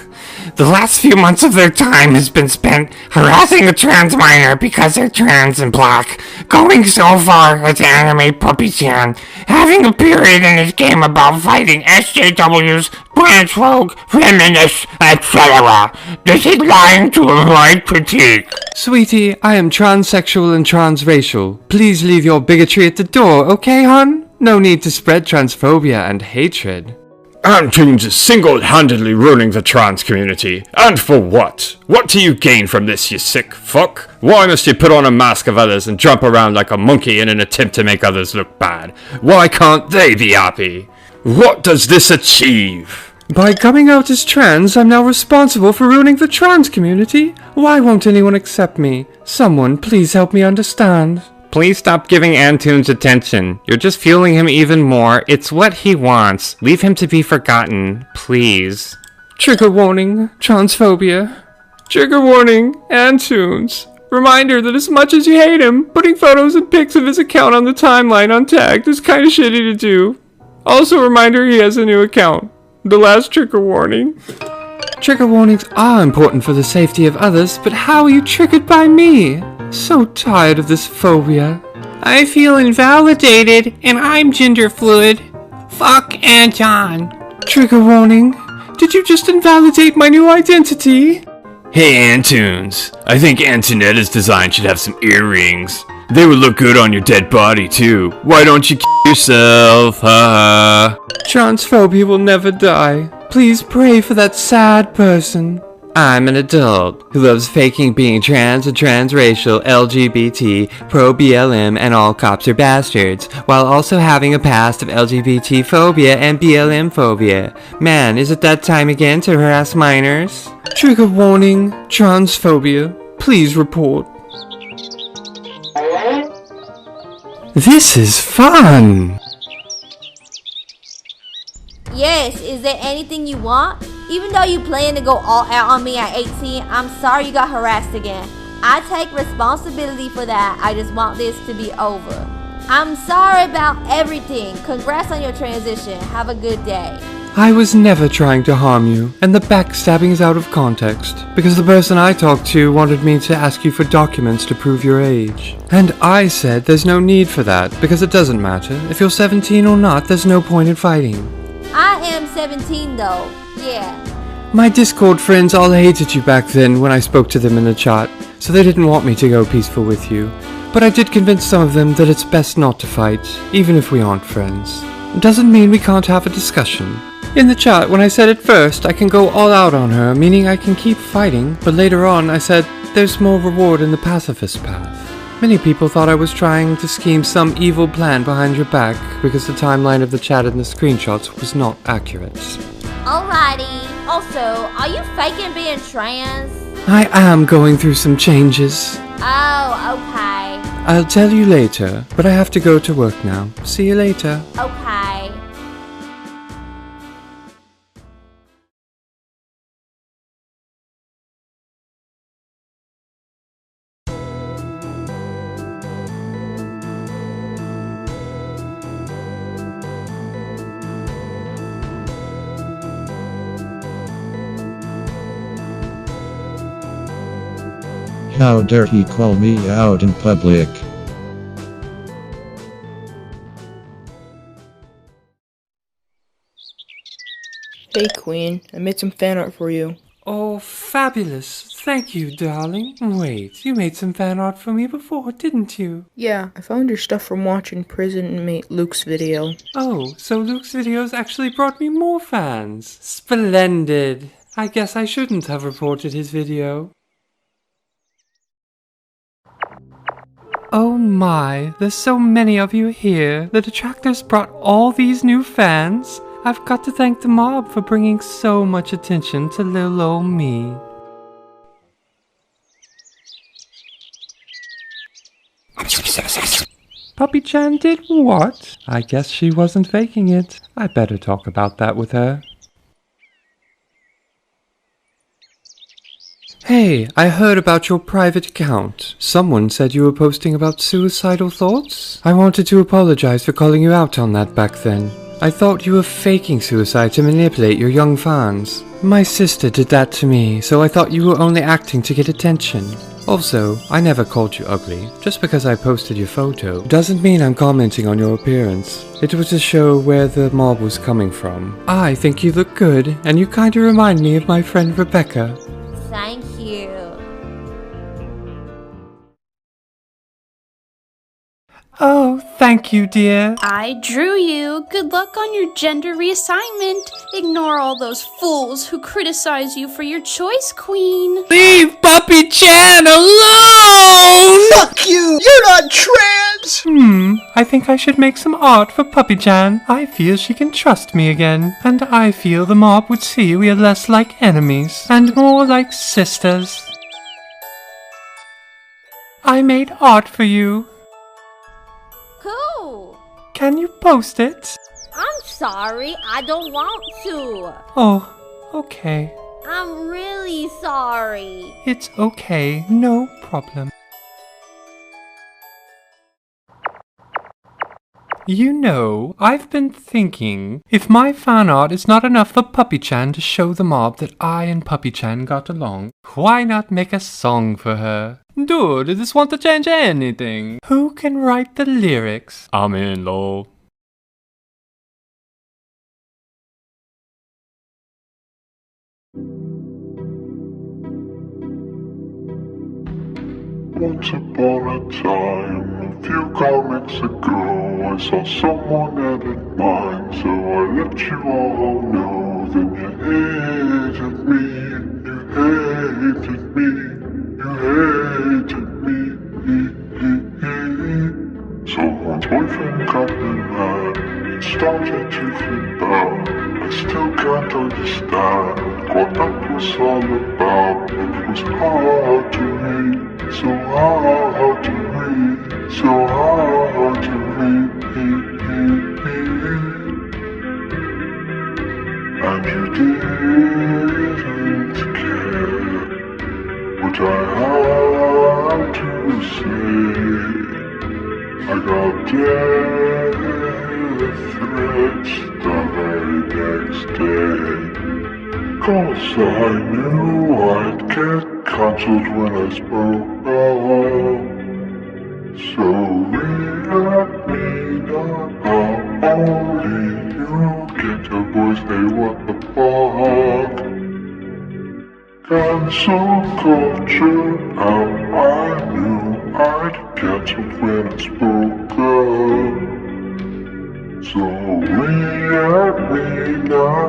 The last few months of their time has been spent harassing a trans minor because they're trans and black, going so far as to animate Puppy-chan, having a period in his game about fighting SJWs, branch rogue, feminists, etc. This is lying to avoid critique. Sweetie, I am transsexual and transracial. Please leave your bigotry at the door, okay, hon? No need to spread transphobia and hatred. Antoons is single-handedly ruining the trans community. And for what? What do you gain from this, you sick fuck? Why must you put on a mask of others and jump around like a monkey in an attempt to make others look bad? Why can't they be happy? What does this achieve? By coming out as trans, I'm now responsible for ruining the trans community? Why won't anyone accept me? Someone please help me understand. Please stop giving Antoons attention. You're just fueling him even more. It's what he wants. Leave him to be forgotten, please. Trigger warning, transphobia. Trigger warning, Antoons. Reminder that as much as you hate him, putting photos and pics of his account on the timeline untagged is kinda shitty to do. Also reminder he has a new account. The last trigger warning. Trigger warnings are important for the safety of others, but how are you triggered by me? So tired of this phobia. I feel invalidated, and I'm gender fluid. Fuck Anton. Trigger warning. Did you just invalidate my new identity? Hey Antoons, I think Antonetta's design should have some earrings. They would look good on your dead body too. Why don't you yourself? Ha ha. Transphobia will never die. Please pray for that sad person. I'm an adult who loves faking being trans and transracial, LGBT, pro-BLM, and all cops are bastards, while also having a past of LGBT phobia and BLM phobia. Man, is it that time again to harass minors? Trigger warning, transphobia. Please report. This is fun! Yes, is there anything you want? Even though you plan to go all out on me at 18, I'm sorry you got harassed again. I take responsibility for that. I just want this to be over. I'm sorry about everything. Congrats on your transition. Have a good day. I was never trying to harm you, and the backstabbing is out of context, because the person I talked to wanted me to ask you for documents to prove your age. And I said there's no need for that, because it doesn't matter. If you're 17 or not, there's no point in fighting. I am 17 though. Yeah. My Discord friends all hated you back then when I spoke to them in the chat, so they didn't want me to go peaceful with you. But I did convince some of them that it's best not to fight, even if we aren't friends. It doesn't mean we can't have a discussion. In the chat, when I said at first I can go all out on her, meaning I can keep fighting, but later on I said there's more reward in the pacifist path. Many people thought I was trying to scheme some evil plan behind your back because the timeline of the chat and the screenshots was not accurate. Alrighty. Also, are you faking being trans? I am going through some changes. Oh, okay. I'll tell you later, but I have to go to work now. See you later. Okay. How dare he call me out in public? Hey Queen, I made some fan art for you. Oh, fabulous. Thank you, darling. Wait, you made some fan art for me before, didn't you? Yeah, I found your stuff from watching Prison Inmate Luke's video. Oh, so Luke's videos actually brought me more fans. Splendid. I guess I shouldn't have reported his video. Oh my, there's so many of you here. The detractors brought all these new fans. I've got to thank the mob for bringing so much attention to little old me. Puppy-chan did what? I guess she wasn't faking it. I better talk about that with her. Hey, I heard about your private account. Someone said you were posting about suicidal thoughts? I wanted to apologize for calling you out on that back then. I thought you were faking suicide to manipulate your young fans. My sister did that to me, so I thought you were only acting to get attention. Also, I never called you ugly. Just because I posted your photo doesn't mean I'm commenting on your appearance. It was to show where the mob was coming from. I think you look good, and you kinda remind me of my friend Rebecca. Thank you. Oh, thank you, dear. I drew you. Good luck on your gender reassignment. Ignore all those fools who criticize you for your choice, Queen. Leave Puppy-chan alone! Fuck you! You're not trans! I think I should make some art for Puppy-chan. I feel she can trust me again. And I feel the mob would see we are less like enemies and more like sisters. I made art for you. Cool. Can you post it? I'm sorry, I don't want to. Oh, okay. I'm really sorry. It's okay, no problem. You know, I've been thinking, if my fan art is not enough for Puppy-chan to show the mob that I and Puppy-chan got along, why not make a song for her? Dude, this won't change anything. Who can write the lyrics? I'm in, lol. Once upon a time, a few comics ago, I saw someone edit mine, so I let you all know. Then you hated me, you hated me, you hated me. Someone's boyfriend got me mad, it started to flip out. I still can't understand what that was all about. It was hard to read, so hard to read, so hard to read. And you didn't care what I had to say. I got death threats the very next day, 'cause I knew I'd get cancelled when I spoke up. So react me now, only you get the boys, they what the fuck. Cancel culture, how I knew I'd cancelled when I spoke up. So react me now,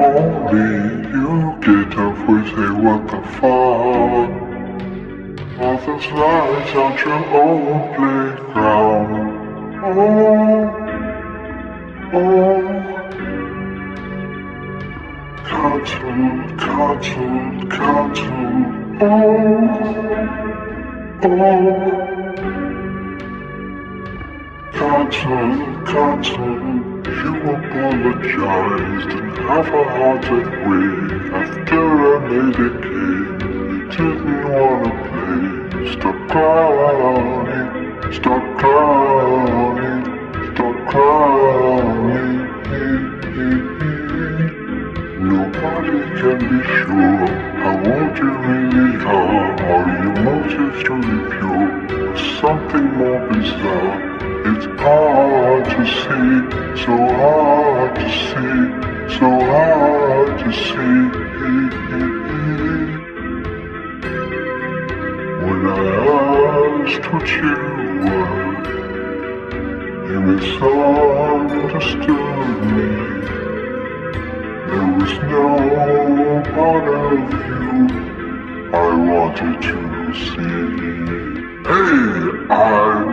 only you get the voice, say what the fuck. All those lies out your own playground. Cancel, cancel, cancel. Cancel, cancel. You apologized and have a hearted way after I made a game you didn't wanna play. Stop clowning, stop clowning, stop clowning. Nobody can be sure how old you really are. Are your motives truly pure or something more bizarre? It's hard to see, so hard to see, so hard to see. When I asked what you were, you misunderstood me. There was no part of you I wanted to see. Hey, I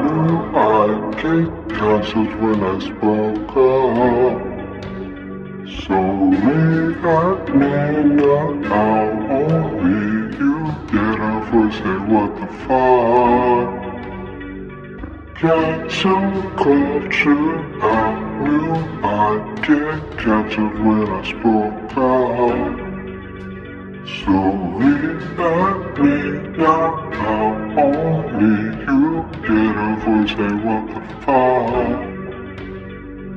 knew I'd get cancelled when I spoke up. So react me now, only you get a voice, say what the fuck. Cancel culture, I knew I'd get cancelled when I spoke up. So react me now, only you get a voice, say what the fuck.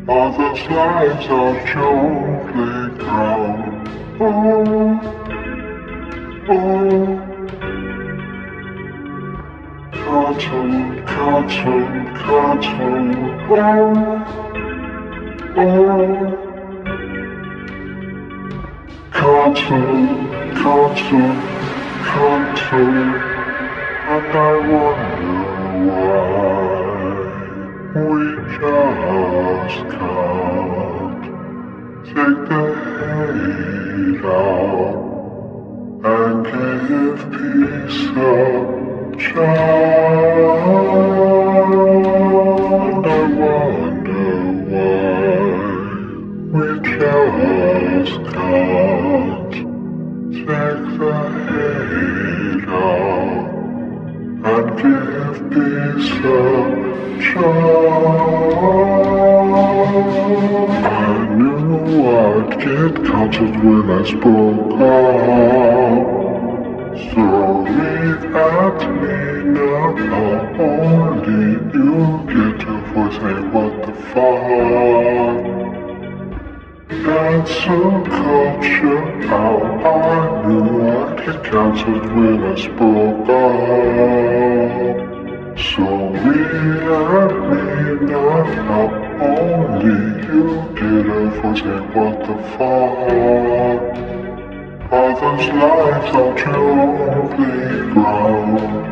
All those lives are your playground. Cancel, cancel, cancel. Cancel, cancel, cancel. And I wonder why we just can't take the hate out and give peace a child. I wonder why we just can't take the hate out and give peace a child. I knew I'd get cancelled when I spoke up. So react me now, only you get a voice, say what the fuck. Cancel culture, how I knew I'd get cancelled when I spoke up. So react me now, only you get a voice, say what the fuck. All those lives out here on the playground.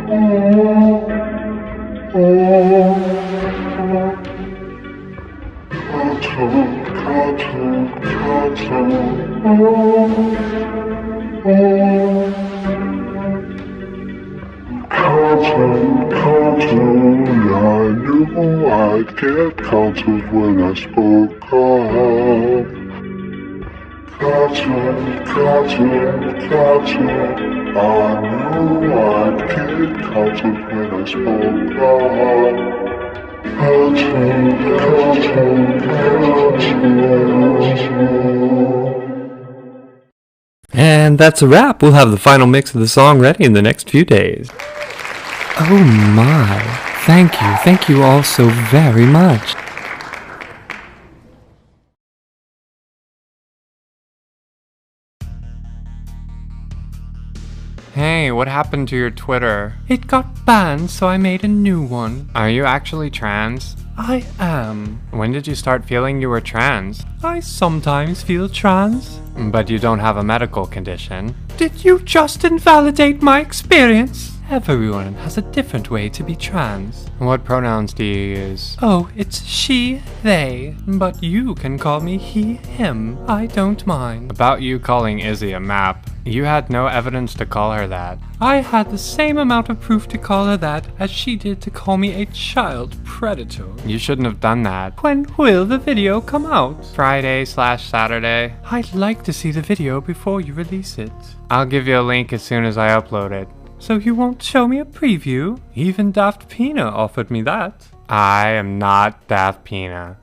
Cartoon, I knew I'd get contours when I spoke up. Cartoon, I knew I'd get contours when I spoke up. And that's a wrap. We'll have the final mix of the song ready in the next few days. Oh my. Thank you all so very much. Hey, what happened to your Twitter? It got banned, so I made a new one. Are you actually trans? I am. When did you start feeling you were trans? I sometimes feel trans. But you don't have a medical condition. Did you just invalidate my experience? Everyone has a different way to be trans. What pronouns do you use? Oh, it's she, they. But you can call me he, him. I don't mind. About you calling Izzy a map. You had no evidence to call her that. I had the same amount of proof to call her that as she did to call me a child predator. You shouldn't have done that. When will the video come out? Friday/Saturday. I'd like to see the video before you release it. I'll give you a link as soon as I upload it. So you won't show me a preview? Even Daft Pina offered me that. I am not Daft Pina.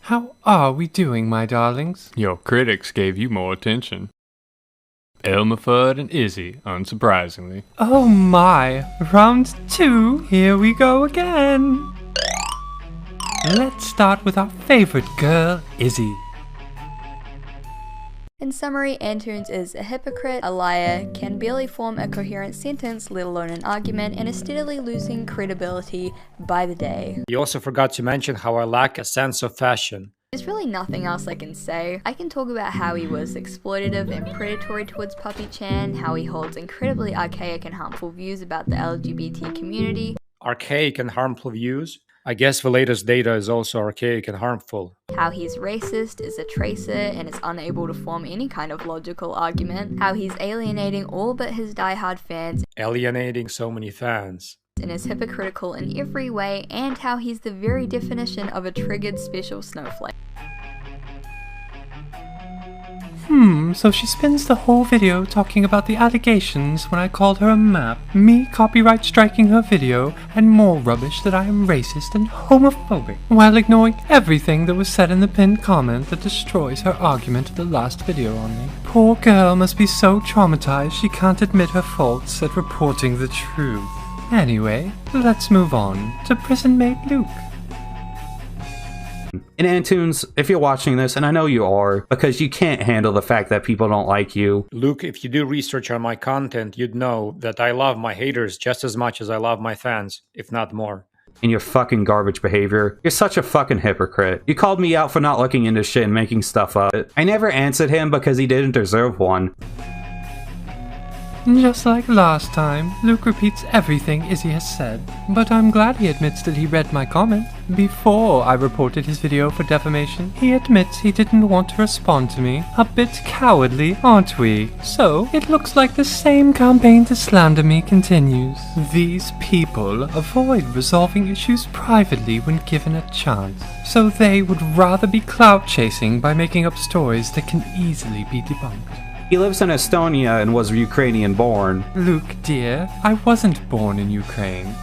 How are we doing, my darlings? Your critics gave you more attention. Elmerford and Izzy, unsurprisingly. Oh my, round 2, here we go again. Let's start with our favorite girl, Izzy. In summary, Antoons is a hypocrite, a liar, can barely form a coherent sentence, let alone an argument, and is steadily losing credibility by the day. You also forgot to mention how I lack a sense of fashion. There's really nothing else I can say. I can talk about how he was exploitative and predatory towards Puppy Chan, how he holds incredibly archaic and harmful views about the LGBT community. Archaic and harmful views? I guess the latest data is also archaic and harmful. How he's racist, is a tracer, and is unable to form any kind of logical argument. How he's alienating all but his diehard fans. Alienating so many fans. And is hypocritical in every way, and how he's the very definition of a triggered special snowflake. So she spends the whole video talking about the allegations when I called her a map, me copyright striking her video, and more rubbish that I am racist and homophobic, while ignoring everything that was said in the pinned comment that destroys her argument of the last video on me. Poor girl must be so traumatized she can't admit her faults at reporting the truth. Anyway, let's move on to prison mate Luke. And Antoons, if you're watching this, and I know you are, because you can't handle the fact that people don't like you. Luke, if you do research on my content, you'd know that I love my haters just as much as I love my fans, if not more. And your fucking garbage behavior. You're such a fucking hypocrite. You called me out for not looking into shit and making stuff up. I never answered him because he didn't deserve one. Just like last time, Luke repeats everything Izzy has said, but I'm glad he admits that he read my comment. Before I reported his video for defamation, he admits he didn't want to respond to me. A bit cowardly, aren't we? So, it looks like the same campaign to slander me continues. These people avoid resolving issues privately when given a chance, so they would rather be clout chasing by making up stories that can easily be debunked. He lives in Estonia and was Ukrainian born. Luke, dear, I wasn't born in Ukraine.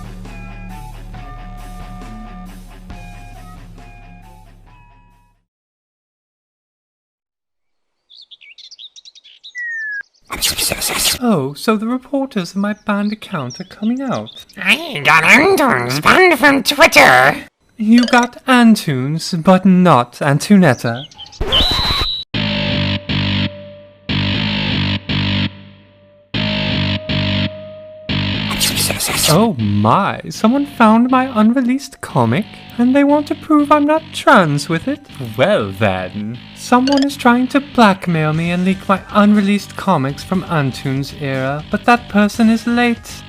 Oh, so the reporters of my banned account are coming out. I got Antoons banned from Twitter. You got Antoons, but not Antoonetta. Oh my, someone found my unreleased comic? And they want to prove I'm not trans with it? Well then, someone is trying to blackmail me and leak my unreleased comics from Antoons era, but that person is late.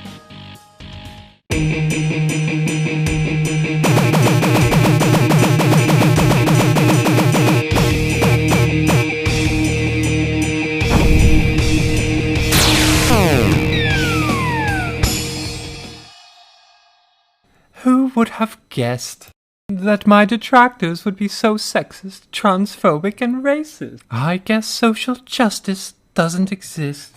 Who would have guessed that my detractors would be so sexist, transphobic, and racist? I guess social justice doesn't exist.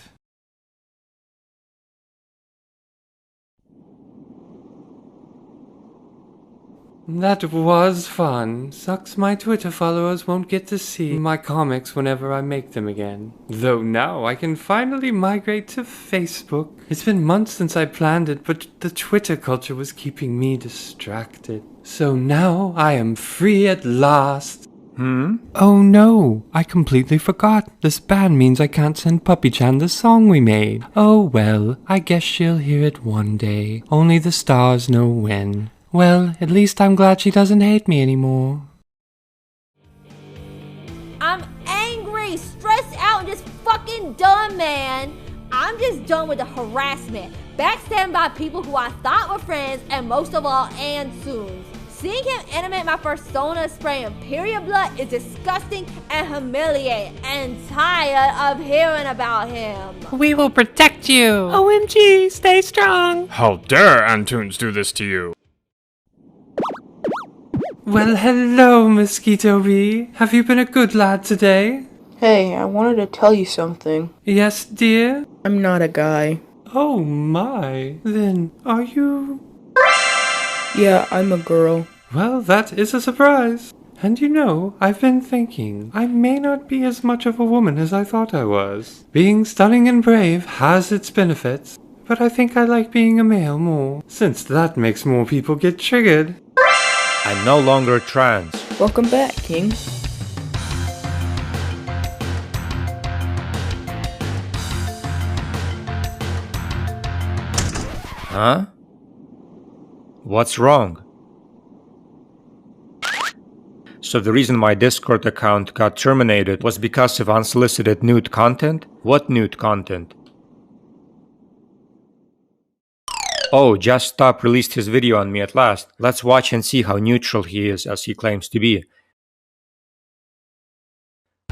That was fun. Sucks my Twitter followers won't get to see my comics whenever I make them again. Though now I can finally migrate to Facebook. It's been months since I planned it, but the Twitter culture was keeping me distracted. So now I am free at last. Oh no, I completely forgot. This ban means I can't send Puppy-chan the song we made. Oh well, I guess she'll hear it one day. Only the stars know when. Well, at least I'm glad she doesn't hate me anymore. I'm angry, stressed out, and just fucking done, man. I'm just done with the harassment, backstabbing by people who I thought were friends, and most of all, Antoons. Seeing him animate my persona spraying period blood is disgusting and humiliating, and tired of hearing about him. We will protect you! OMG, stay strong! How dare Antoons do this to you? Well, hello, Mosquito Bee. Have you been a good lad today? Hey, I wanted to tell you something. Yes, dear? I'm not a guy. Oh my. Then, are you... Yeah, I'm a girl. Well, that is a surprise. And you know, I've been thinking, I may not be as much of a woman as I thought I was. Being stunning and brave has its benefits, but I think I like being a male more, since that makes more people get triggered. I'm no longer trans. Welcome back, King. Huh? What's wrong? So the reason my Discord account got terminated was because of unsolicited nude content? What nude content? Oh, Just Stop released his video on me at last. Let's watch and see how neutral he is, as he claims to be.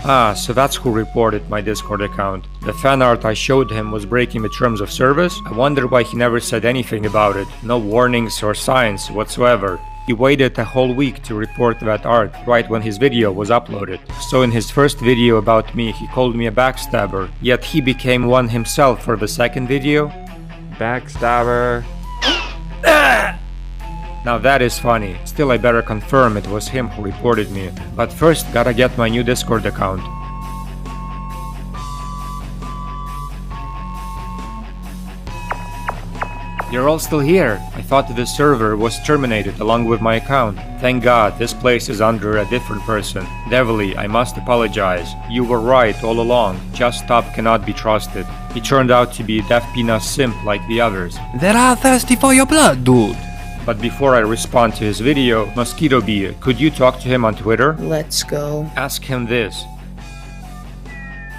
Ah, so that's who reported my Discord account. The fan art I showed him was breaking the terms of service. I wonder why he never said anything about it. No warnings or signs whatsoever. He waited a whole week to report that art right when his video was uploaded. So in his first video about me, he called me a backstabber. Yet he became one himself for the second video. Backstabber. Now that is funny. Still, I better confirm it was him who reported me. But first, gotta get my new Discord account. You're all still here. I thought the server was terminated along with my account. Thank God, this place is under a different person. Devilly, I must apologize. You were right all along. Just Stop cannot be trusted. He turned out to be a Deaf Peanut simp like the others. They're all thirsty for your blood, dude. But before I respond to his video, Mosquito Bee, could you talk to him on Twitter? Let's go. Ask him this.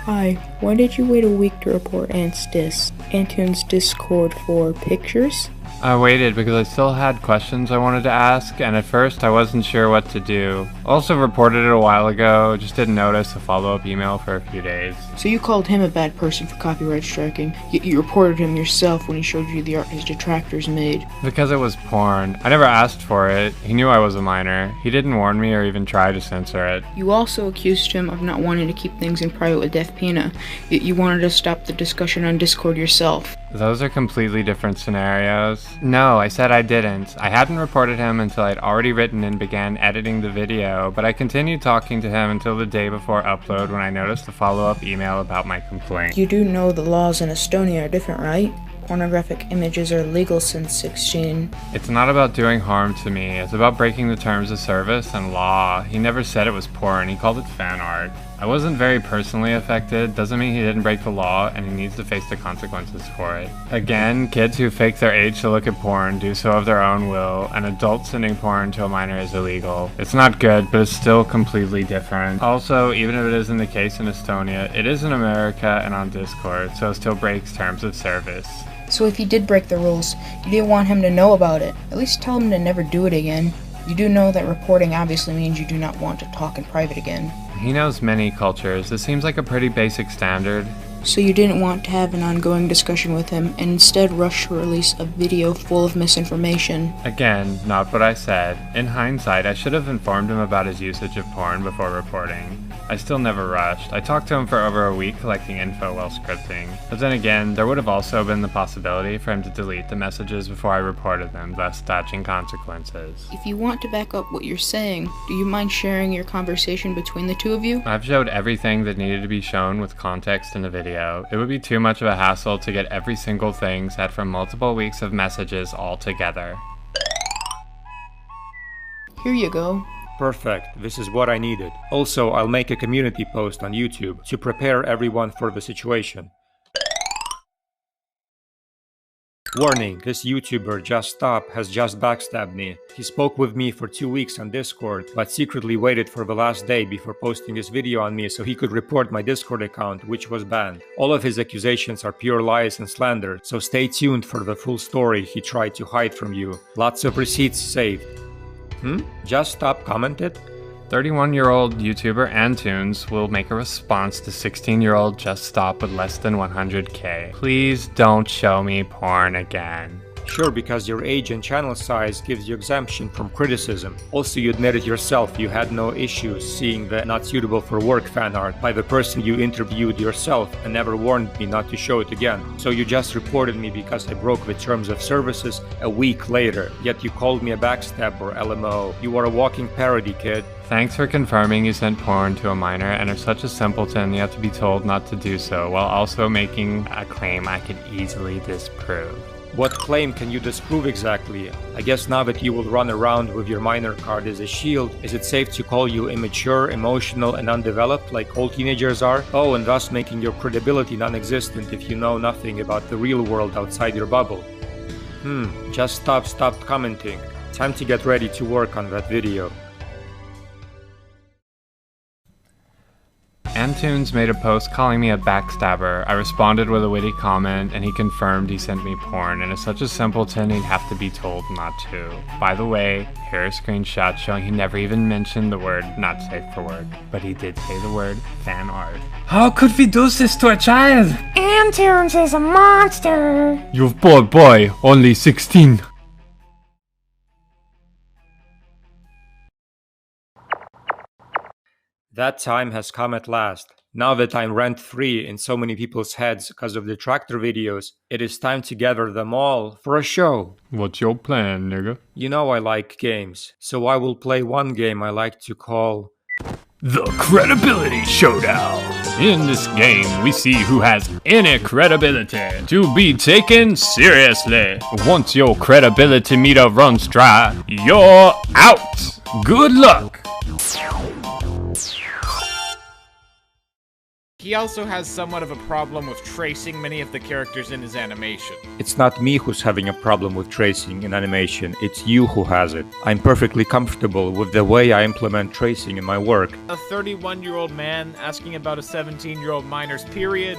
Hi, why did you wait a week to report Antoons Discord for pictures? I waited because I still had questions I wanted to ask, and at first I wasn't sure what to do. Also reported it a while ago, just didn't notice a follow-up email for a few days. So you called him a bad person for copyright striking, yet you reported him yourself when he showed you the art his detractors made. Because it was porn. I never asked for it. He knew I was a minor. He didn't warn me or even try to censor it. You also accused him of not wanting to keep things in private with Deaf Peanut, yet you wanted to stop the discussion on Discord yourself. Those are completely different scenarios. No, I said I didn't. I hadn't reported him until I'd already written and began editing the video, but I continued talking to him until the day before upload when I noticed the follow-up email about my complaint. You do know the laws in Estonia are different, right? Pornographic images are legal since 16. It's not about doing harm to me, it's about breaking the terms of service and law. He never said it was porn, he called it fan art. I wasn't very personally affected, doesn't mean he didn't break the law, and he needs to face the consequences for it. Again, kids who fake their age to look at porn do so of their own will, and adults sending porn to a minor is illegal. It's not good, but it's still completely different. Also, even if it isn't the case in Estonia, it is in America and on Discord, so it still breaks terms of service. So if he did break the rules, you didn't want him to know about it. At least tell him to never do it again. You do know that reporting obviously means you do not want to talk in private again. He knows many cultures. This seems like a pretty basic standard. So you didn't want to have an ongoing discussion with him, and instead rushed to release a video full of misinformation. Again, not what I said. In hindsight, I should have informed him about his usage of porn before reporting. I still never rushed. I talked to him for over a week collecting info while scripting. But then again, there would have also been the possibility for him to delete the messages before I reported them, thus dodging consequences. If you want to back up what you're saying, do you mind sharing your conversation between the two of you? I've showed everything that needed to be shown with context in the video. It would be too much of a hassle to get every single thing said from multiple weeks of messages all together. Here you go. Perfect, this is what I needed. Also, I'll make a community post on YouTube to prepare everyone for the situation. Warning, this YouTuber, Just Stop, has just backstabbed me. He spoke with me for 2 weeks on Discord, but secretly waited for the last day before posting his video on me so he could report my Discord account, which was banned. All of his accusations are pure lies and slander, so stay tuned for the full story he tried to hide from you. Lots of receipts saved. Just Stop commented? 31-year-old YouTuber Antoons will make a response to 16-year-old Just Stop with less than 100k. Please don't show me porn again. Sure, because your age and channel size gives you exemption from criticism. Also, you admitted yourself you had no issues seeing the not suitable for work fan art by the person you interviewed yourself and never warned me not to show it again. So you just reported me because I broke the terms of services a week later. Yet you called me a backstabber, LMO. You are a walking parody, kid. Thanks for confirming you sent porn to a minor and are such a simpleton you have to be told not to do so, while also making a claim I could easily disprove. What claim can you disprove exactly? I guess now that you will run around with your minor card as a shield, is it safe to call you immature, emotional, and undeveloped like all teenagers are? Oh, and thus making your credibility non-existent if you know nothing about the real world outside your bubble. Just stopped commenting. Time to get ready to work on that video. Antoons made a post calling me a backstabber. I responded with a witty comment, and he confirmed he sent me porn, and is such a simpleton he'd have to be told not to. By the way, here are screenshots showing he never even mentioned the word not safe for work, but he did say the word fan art. How could we do this to a child? Antoons is a monster! You poor boy, only 16. That time has come at last. Now that I'm rent-free in so many people's heads because of the tractor videos, it is time to gather them all for a show. What's your plan, nigga? You know I like games, so I will play one game I like to call The Credibility Showdown. In this game, we see who has any credibility to be taken seriously. Once your credibility meter runs dry, you're out. Good luck. He also has somewhat of a problem with tracing many of the characters in his animation. It's not me who's having a problem with tracing in animation, it's you who has it. I'm perfectly comfortable with the way I implement tracing in my work. A 31-year-old man asking about a 17-year-old minor's period?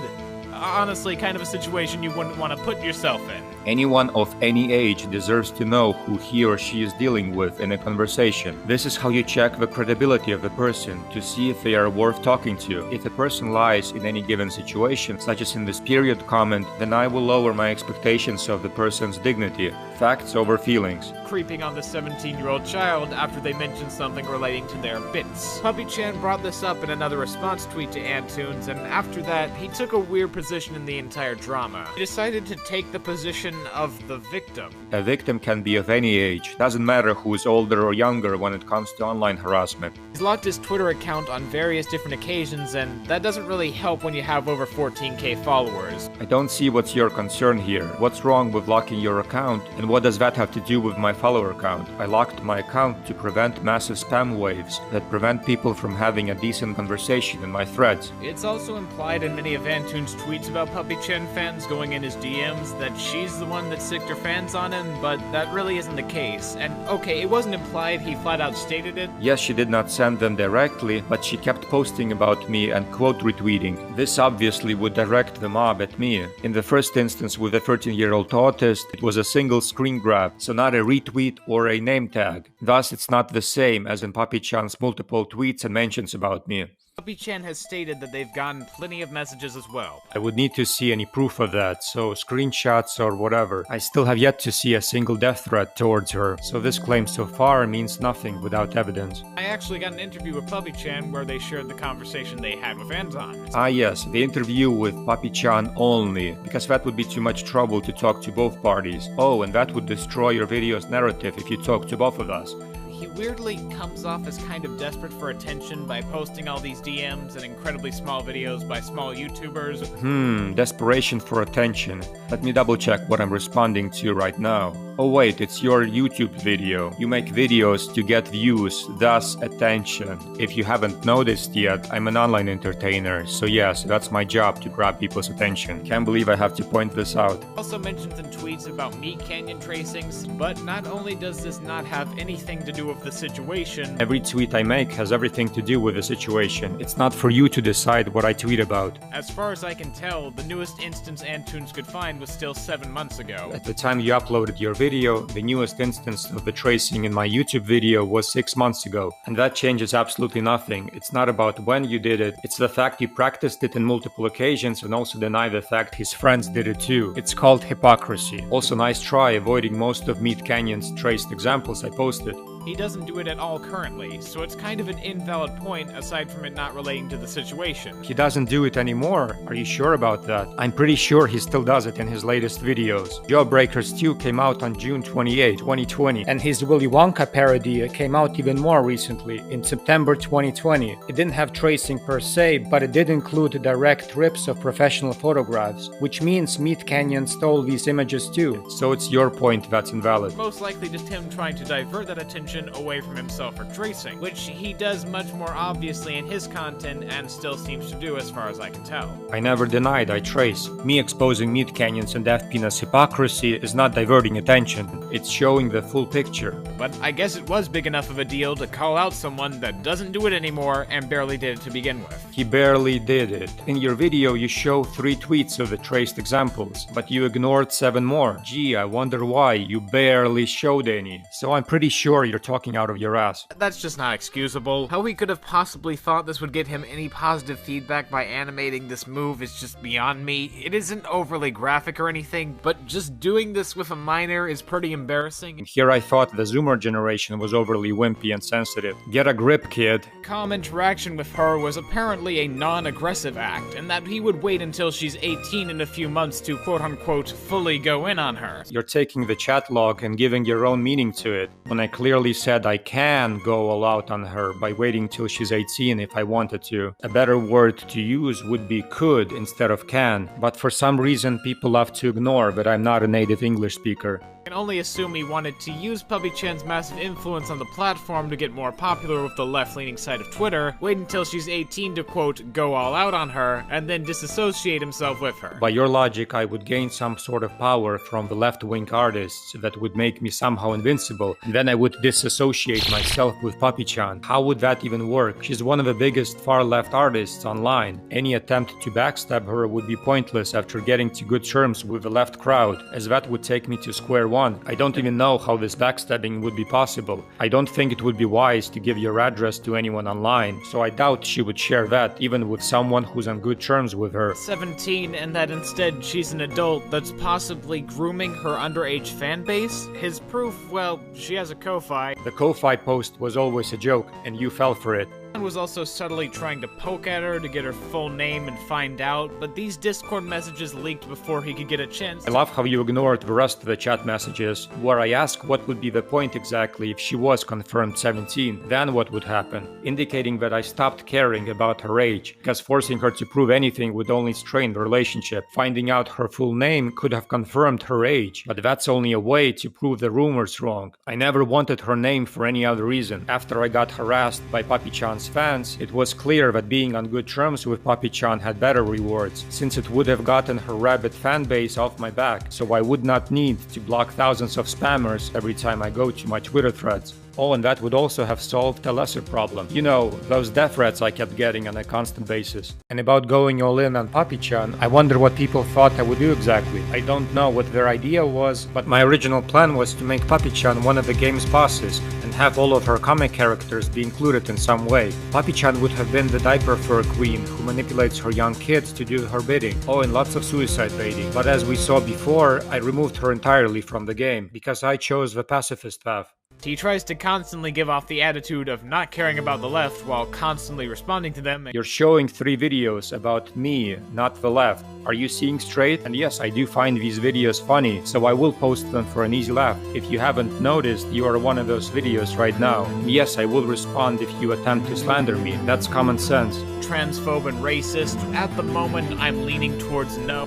Honestly, kind of a situation you wouldn't want to put yourself in. Anyone of any age deserves to know who he or she is dealing with in a conversation. This is how you check the credibility of the person to see if they are worth talking to. If a person lies in any given situation, such as in this period comment, then I will lower my expectations of the person's dignity. Facts over feelings. Creeping on the 17-year-old child after they mentioned something relating to their bits. Puppy-chan brought this up in another response tweet to Antoons, and after that, he took a weird position in the entire drama. He decided to take the position of the victim. A victim can be of any age. Doesn't matter who is older or younger when it comes to online harassment. He's locked his Twitter account on various different occasions, and that doesn't really help when you have over 14k followers. I don't see what's your concern here. What's wrong with locking your account, and what does that have to do with my follower count? I locked my account to prevent massive spam waves that prevent people from having a decent conversation in my threads. It's also implied in many of Antoons' tweets about Puppy Chen fans going in his DMs that she's the one that sicked her fans on him, but that really isn't the case. And okay, it wasn't implied, he flat out stated it. Yes, she did not send them directly, but she kept posting about me and quote retweeting. This obviously would direct the mob at me. In the first instance with the 13-year-old autist, it was a single screen grab, so not a retweet or a name tag. Thus, it's not the same as in Puppy Chan's multiple tweets and mentions about me. Puppy Chen has stated that they've gotten plenty of messages as well. I would need to see any proof of that, so screenshots or whatever. I still have yet to see a single death threat towards her, so this claim so far means nothing without evidence. I actually got an interview with Puppy Chen where they shared the conversation they had with Antoons. Ah yes, the interview with Puppy Chan only, because that would be too much trouble to talk to both parties. Oh, and that would destroy your video's narrative if you talk to both of us. He weirdly comes off as kind of desperate for attention by posting all these DMs and incredibly small videos by small YouTubers. Desperation for attention. Let me double check what I'm responding to right now. Oh wait, it's your YouTube video. You make videos to get views, thus attention. If you haven't noticed yet, I'm an online entertainer, so yes, that's my job to grab people's attention. Can't believe I have to point this out. Also mentions in tweets about meat canyon tracings, but not only does this not have anything to do with the situation. Every tweet I make has everything to do with the situation. It's not for you to decide what I tweet about. As far as I can tell, the newest instance Antoons could find was still 7 months ago. At the time you uploaded your video, the newest instance of the tracing in my YouTube video was 6 months ago. And that changes absolutely nothing. It's not about when you did it, it's the fact you practiced it in multiple occasions and also deny the fact his friends did it too. It's called hypocrisy. Also nice try avoiding most of Meat Canyon's traced examples I posted. He doesn't do it at all currently, so it's kind of an invalid point aside from it not relating to the situation. He doesn't do it anymore. Are you sure about that? I'm pretty sure he still does it in his latest videos. Jawbreakers 2 came out on June 28, 2020, and his Willy Wonka parody came out even more recently, in September 2020. It didn't have tracing per se, but it did include direct rips of professional photographs, which means Meat Canyon stole these images too. So it's your point that's invalid. Most likely just him trying to divert that attention away from himself for tracing, which he does much more obviously in his content and still seems to do as far as I can tell. I never denied I trace. Me exposing Meat Canyon's and Daft Peanut's hypocrisy is not diverting attention, it's showing the full picture. But I guess it was big enough of a deal to call out someone that doesn't do it anymore and barely did it to begin with. He barely did it. In your video you show 3 tweets of the traced examples, but you ignored 7 more. Gee, I wonder why you barely showed any. So I'm pretty sure you're talking out of your ass. That's just not excusable. How he could have possibly thought this would get him any positive feedback by animating this move is just beyond me. It isn't overly graphic or anything, but just doing this with a minor is pretty embarrassing. And here I thought the Zoomer generation was overly wimpy and sensitive. Get a grip, kid. Calm interaction with her was apparently a non-aggressive act, and that he would wait until she's 18 in a few months to quote-unquote fully go in on her. You're taking the chat log and giving your own meaning to it, when I clearly said I can go all out on her by waiting till she's 18 if I wanted to. A better word to use would be could instead of can, but for some reason people love to ignore that I'm not a native English speaker. I can only assume he wanted to use Puppy Chan's massive influence on the platform to get more popular with the left-leaning side of Twitter, wait until she's 18 to quote, go all out on her, and then disassociate himself with her. By your logic, I would gain some sort of power from the left-wing artists that would make me somehow invincible, and then I would disassociate myself with Puppy Chan. How would that even work? She's one of the biggest far-left artists online. Any attempt to backstab her would be pointless after getting to good terms with the left crowd, as that would take me to square one. I don't even know how this backstabbing would be possible. I don't think it would be wise to give your address to anyone online, so I doubt she would share that even with someone who's on good terms with her. 17, and that instead she's an adult that's possibly grooming her underage fan base? His proof, well, she has a Ko-Fi. The Ko-Fi post was always a joke, and you fell for it. was also subtly trying to poke at her to get her full name and find out, but these Discord messages leaked before he could get a chance. I love how you ignored the rest of the chat messages, where I asked what would be the point exactly if she was confirmed 17, then what would happen, indicating that I stopped caring about her age, because forcing her to prove anything would only strain the relationship. Finding out her full name could have confirmed her age, but that's only a way to prove the rumors wrong. I never wanted her name for any other reason. After I got harassed by Papi-chan's fans, it was clear that being on good terms with Papi-chan had better rewards, since it would have gotten her rabid fanbase off my back, so I would not need to block thousands of spammers every time I go to my Twitter threads. Oh, and that would also have solved a lesser problem. You know, those death threats I kept getting on a constant basis. And about going all in on Papi-chan, I wonder what people thought I would do exactly. I don't know what their idea was, but my original plan was to make Papi-chan one of the game's bosses and have all of her comic characters be included in some way. Papi-chan would have been the diaper fur queen who manipulates her young kids to do her bidding. Oh, and lots of suicide baiting. But as we saw before, I removed her entirely from the game, because I chose the pacifist path. He tries to constantly give off the attitude of not caring about the left while constantly responding to them. You're showing 3 videos about me, not the left. Are you seeing straight? And yes, I do find these videos funny, so I will post them for an easy laugh. If you haven't noticed, you are one of those videos right now. And yes, I will respond if you attempt to slander me. That's common sense. Transphobe and racist. At the moment, I'm leaning towards no.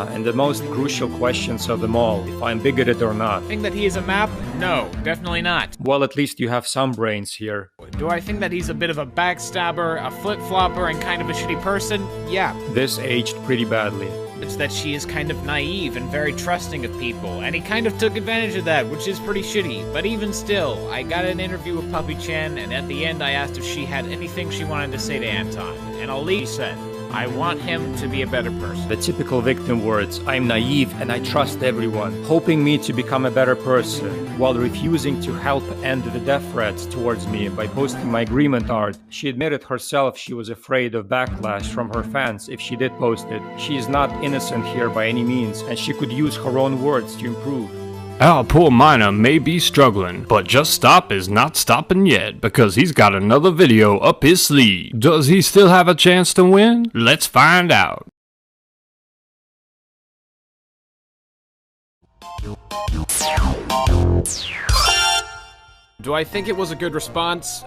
And the most crucial questions of them all, if I'm bigoted or not. Think that he is a map? No, definitely not. Well, at least you have some brains here. Do I think that he's a bit of a backstabber, a flip-flopper, and kind of a shitty person? Yeah. This aged pretty badly. It's that she is kind of naive and very trusting of people, and he kind of took advantage of that, which is pretty shitty. But even still, I got an interview with Papi-chan, and at the end I asked if she had anything she wanted to say to Anton, and Ali said, I want him to be a better person. The typical victim words, I'm naive and I trust everyone, hoping me to become a better person, while refusing to help end the death threats towards me by posting my agreement art. She admitted herself she was afraid of backlash from her fans if she did post it. She is not innocent here by any means, and she could use her own words to improve. Our poor miner may be struggling, but Just Stop is not stopping yet, because he's got another video up his sleeve. Does he still have a chance to win? Let's find out. Do I think it was a good response?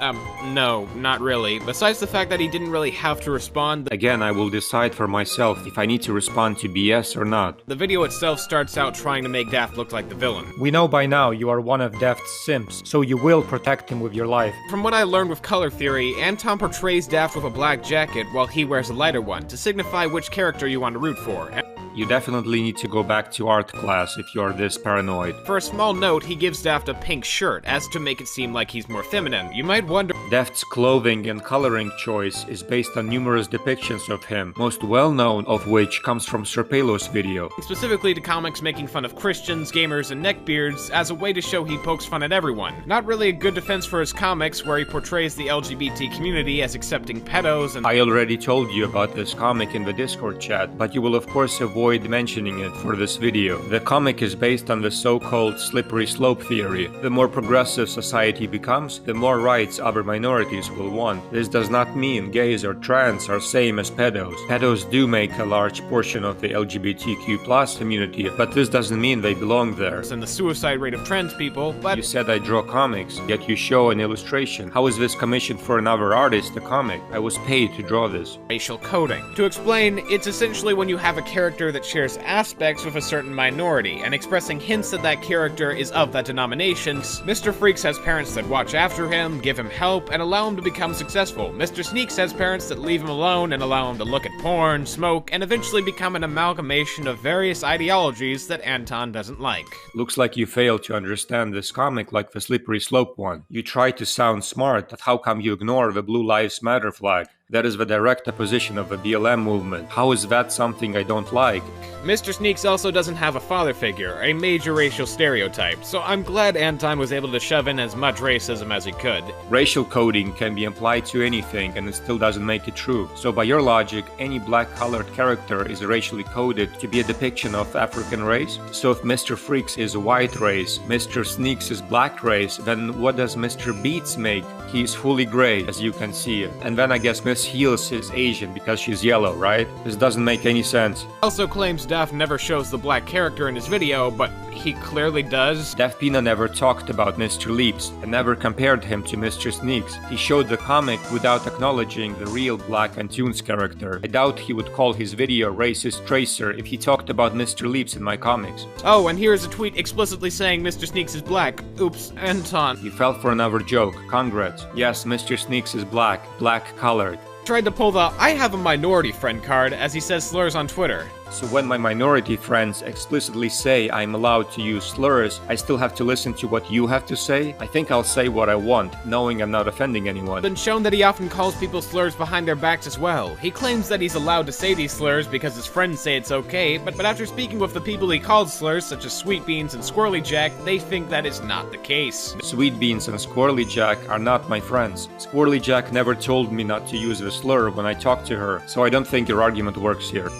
No, not really. Besides the fact that he didn't really have to respond. Again, I will decide for myself if I need to respond to BS or not. The video itself starts out trying to make Daft look like the villain. We know by now you are one of Daft's simps, so you will protect him with your life. From what I learned with color theory, Anton portrays Daft with a black jacket while he wears a lighter one, to signify which character you want to root for. You definitely need to go back to art class if you're this paranoid. For a small note, he gives Daft a pink shirt, as to make it seem like he's more feminine. You might wonder... Daft's clothing and coloring choice is based on numerous depictions of him, most well-known of which comes from Serpelo's video. Specifically to comics making fun of Christians, gamers, and neckbeards, as a way to show he pokes fun at everyone. Not really a good defense for his comics, where he portrays the LGBT community as accepting pedos and... I already told you about this comic in the Discord chat, but you will of course avoid mentioning it for this video. The comic is based on the so-called slippery slope theory. The more progressive society becomes, the more rights other minorities will want. This does not mean gays or trans are same as pedos. Pedos do make a large portion of the LGBTQ+ community, but this doesn't mean they belong there. And the suicide rate of trans people, but... You said I draw comics, yet you show an illustration. How is this commissioned for another artist, a comic? I was paid to draw this. Racial coding. To explain, it's essentially when you have a character that shares aspects with a certain minority, and expressing hints that that character is of that denomination. Mr. Freaks has parents that watch after him, give him help, and allow him to become successful. Mr. Sneaks has parents that leave him alone and allow him to look at porn, smoke, and eventually become an amalgamation of various ideologies that Anton doesn't like. Looks like you failed to understand this comic like the slippery slope one. You try to sound smart, but how come you ignore the Blue Lives Matter flag? That is the direct opposition of the BLM movement. How is that something I don't like? Mr. Sneaks also doesn't have a father figure, a major racial stereotype, so I'm glad Anton was able to shove in as much racism as he could. Racial coding can be applied to anything and it still doesn't make it true. So by your logic, any black-colored character is racially coded to be a depiction of African race? So if Mr. Freaks is white race, Mr. Sneaks is black race, then what does Mr. Beats make? He is fully gray, as you can see. And then I guess Miss Heels is Asian because she's yellow, right? This doesn't make any sense. Also claims Daft never shows the black character in his video, but he clearly does. Daft Pina never talked about Mr. Leaps and never compared him to Mr. Sneaks. He showed the comic without acknowledging the real black Antoons character. I doubt he would call his video Racist Tracer if he talked about Mr. Leaps in my comics. Oh, and here's a tweet explicitly saying Mr. Sneaks is black. Oops, Anton. You fell for another joke. Congrats. Yes, Mr. Sneaks is black. Black colored. Tried to pull the I have a minority friend card as he says slurs on Twitter. So when my minority friends explicitly say I'm allowed to use slurs, I still have to listen to what you have to say? I think I'll say what I want, knowing I'm not offending anyone. Been shown that he often calls people slurs behind their backs as well. He claims that he's allowed to say these slurs because his friends say it's okay, but after speaking with the people he called slurs, such as Sweet Beans and Squirrely Jack, they think that is not the case. Sweet Beans and Squirrely Jack are not my friends. Squirrely Jack never told me not to use the slur when I talked to her, so I don't think your argument works here.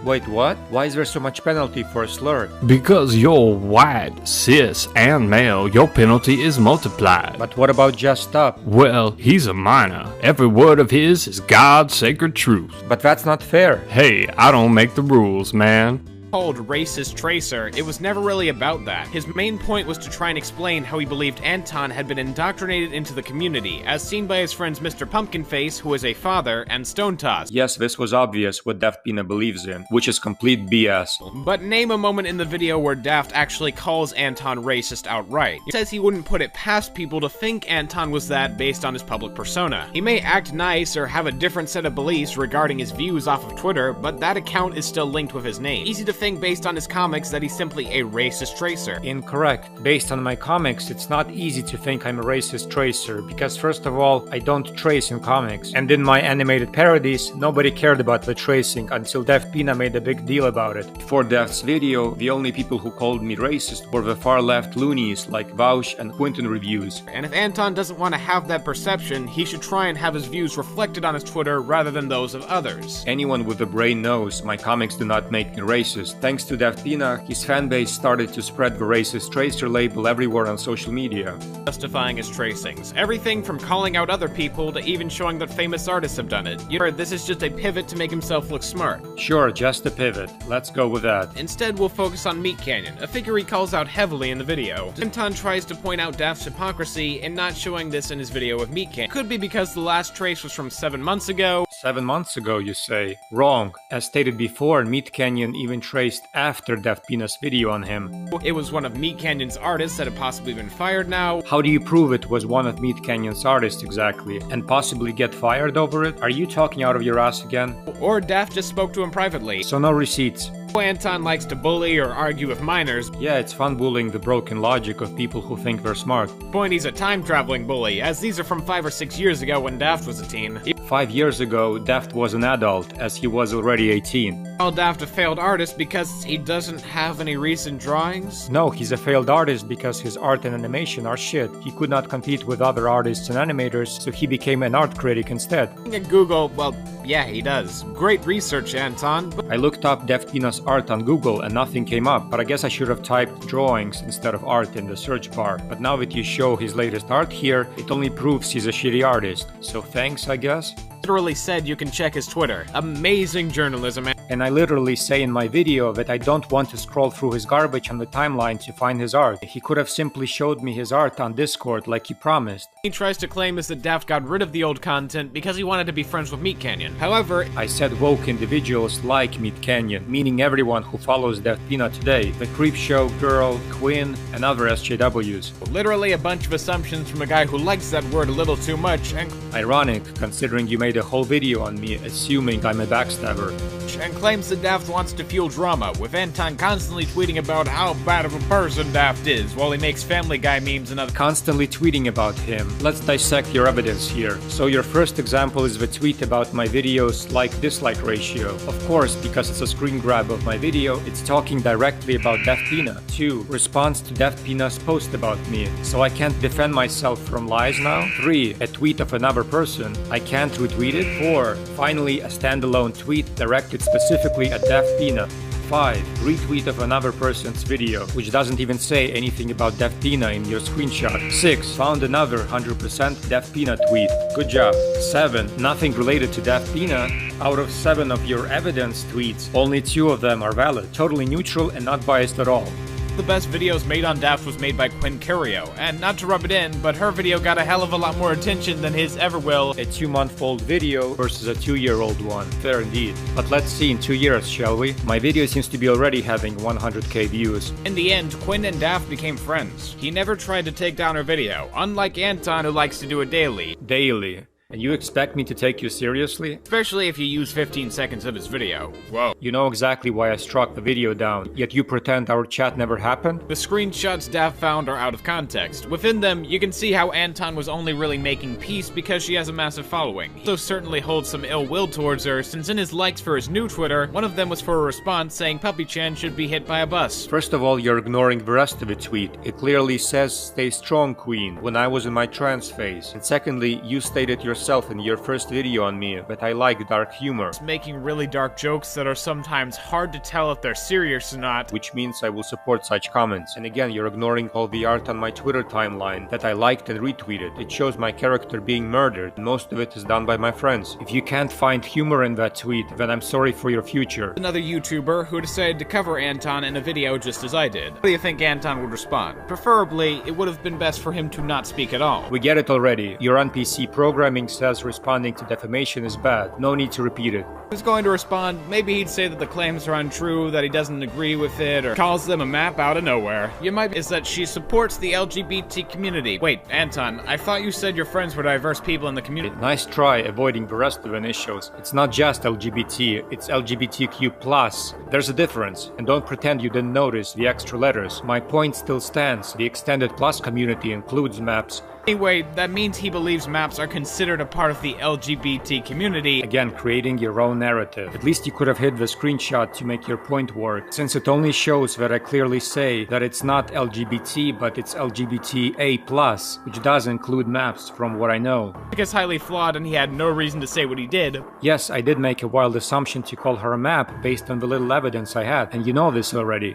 Wait, what? Why is there so much penalty for a slur? Because you're white, cis, and male, your penalty is multiplied. But what about just up? Well, he's a minor. Every word of his is God's sacred truth. But that's not fair. Hey, I don't make the rules, man. Called Racist Tracer, it was never really about that. His main point was to try and explain how he believed Anton had been indoctrinated into the community, as seen by his friends Mr. Pumpkinface, who is a father, and Stone Toss. Yes, this was obvious what Daft Pina believes in, which is complete BS. But name a moment in the video where Daft actually calls Anton racist outright. He says he wouldn't put it past people to think Anton was that based on his public persona. He may act nice or have a different set of beliefs regarding his views off of Twitter, but that account is still linked with his name. Easy to think based on his comics that he's simply a racist tracer. Incorrect. Based on my comics, it's not easy to think I'm a racist tracer, because first of all, I don't trace in comics. And in my animated parodies, nobody cared about the tracing until Daft Pina made a big deal about it. Before Daft's video, the only people who called me racist were the far-left loonies like Vaush and Quinton Reviews. And if Anton doesn't want to have that perception, he should try and have his views reflected on his Twitter rather than those of others. Anyone with a brain knows my comics do not make me racist. Thanks to Daft Pina, his fanbase started to spread the racist tracer label everywhere on social media. Justifying his tracings. Everything from calling out other people to even showing that famous artists have done it. You heard this is just a pivot to make himself look smart. Sure, just a pivot. Let's go with that. Instead, we'll focus on Meat Canyon, a figure he calls out heavily in the video. Anton tries to point out Daft's hypocrisy in not showing this in his video of Meat Canyon. Could be because the last trace was from 7 months ago. 7 months ago, you say? Wrong. As stated before, Meat Canyon even traced after Daft Pina's video on him. It was one of Meat Canyon's artists that had possibly been fired now. How do you prove it was one of Meat Canyon's artists exactly? And possibly get fired over it? Are you talking out of your ass again? Or Daft just spoke to him privately. So no receipts. Anton likes to bully or argue with minors. Yeah, it's fun bullying the broken logic of people who think they're smart. Point, he's a time-traveling bully, as these are from 5 or 6 years ago when Daft was a teen. 5 years ago, Daft was an adult, as he was already 18. Call Daft a failed artist because he doesn't have any recent drawings? No, he's a failed artist because his art and animation are shit. He could not compete with other artists and animators, so he became an art critic instead. At Google, well, yeah, he does. Great research, Anton. I looked up Daft Pina's art on Google and nothing came up, but I guess I should have typed drawings instead of art in the search bar. But now that you show his latest art here, it only proves he's a shitty artist. So thanks, I guess? Literally said you can check his Twitter. Amazing journalism. And I literally say in my video that I don't want to scroll through his garbage on the timeline to find his art. He could have simply showed me his art on Discord like he promised. He tries to claim is that Daft got rid of the old content because he wanted to be friends with Meat Canyon. However, I said woke individuals like Meat Canyon, meaning everyone who follows Daft Pina today. The Creepshow, Girl, Quinn, and other SJWs. Literally a bunch of assumptions from a guy who likes that word a little too much and... Ironic, considering you made a whole video on me assuming I'm a backstabber. And claims that Daft wants to fuel drama, with Anton constantly tweeting about how bad of a person Daft is, while he makes Family Guy memes and other... Constantly tweeting about him. Let's dissect your evidence here. So your first example is the tweet about my video's like-dislike ratio. Of course, because it's a screen grab of my video, it's talking directly about Daft Pina. 2. Response to Daft Pina's post about me. So I can't defend myself from lies now? 3. A tweet of another person. I can't retweet it? 4. Finally, a standalone tweet directed specifically at Daft Pina. 5. Retweet of another person's video, which doesn't even say anything about Def Pina in your screenshot. 6. Found another 100% Def Pina tweet. Good job. 7. Nothing related to Def Pina. Out of 7 of your evidence tweets, only 2 of them are valid, totally neutral and not biased at all. The best videos made on Daft was made by Quinn Curio, and not to rub it in, but her video got a hell of a lot more attention than his ever will. A 2-month-old video versus a 2-year-old one. Fair indeed. But let's see in 2 years, shall we? My video seems to be already having 100k views. In the end, Quinn and Daft became friends. He never tried to take down her video, unlike Anton who likes to do it daily. Daily. And you expect me to take you seriously? Especially if you use 15 seconds of his video. Whoa. You know exactly why I struck the video down, yet you pretend our chat never happened? The screenshots Daft found are out of context. Within them, you can see how Anton was only really making peace because she has a massive following. He also certainly holds some ill will towards her, since in his likes for his new Twitter, one of them was for a response saying Puppy-chan should be hit by a bus. First of all, you're ignoring the rest of the tweet. It clearly says "Stay strong, Queen," when I was in my trance phase. And secondly, you stated yourself in your first video on me that I like dark humor. Making really dark jokes that are sometimes hard to tell if they're serious or not. Which means I will support such comments. And again, you're ignoring all the art on my Twitter timeline that I liked and retweeted. It shows my character being murdered, and most of it is done by my friends. If you can't find humor in that tweet, then I'm sorry for your future. Another YouTuber who decided to cover Anton in a video just as I did. How do you think Anton would respond? Preferably, it would have been best for him to not speak at all. We get it already. Your NPC programming says responding to defamation is bad. No need to repeat it. Who's going to respond? Maybe he'd say that the claims are untrue, that he doesn't agree with it, or calls them a map out of nowhere. You might is that she supports the LGBT community. Wait, Anton, I thought you said your friends were diverse people in the community. Nice try avoiding the rest of the initials. It's not just LGBT, it's LGBTQ+. There's a difference, and don't pretend you didn't notice the extra letters. My point still stands. The extended plus community includes maps. Anyway, that means he believes maps are considered a part of the LGBT community. Again, creating your own narrative. At least you could have hid the screenshot to make your point work, since it only shows that I clearly say that it's not LGBT, but it's LGBTA+, which does include maps, from what I know. I guess highly flawed, and he had no reason to say what he did. Yes, I did make a wild assumption to call her a map based on the little evidence I had, and you know this already.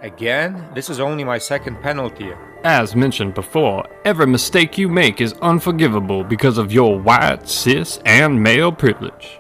Again? This is only my second penalty. As mentioned before, every mistake you make is unforgivable because of your white, cis, and male privilege.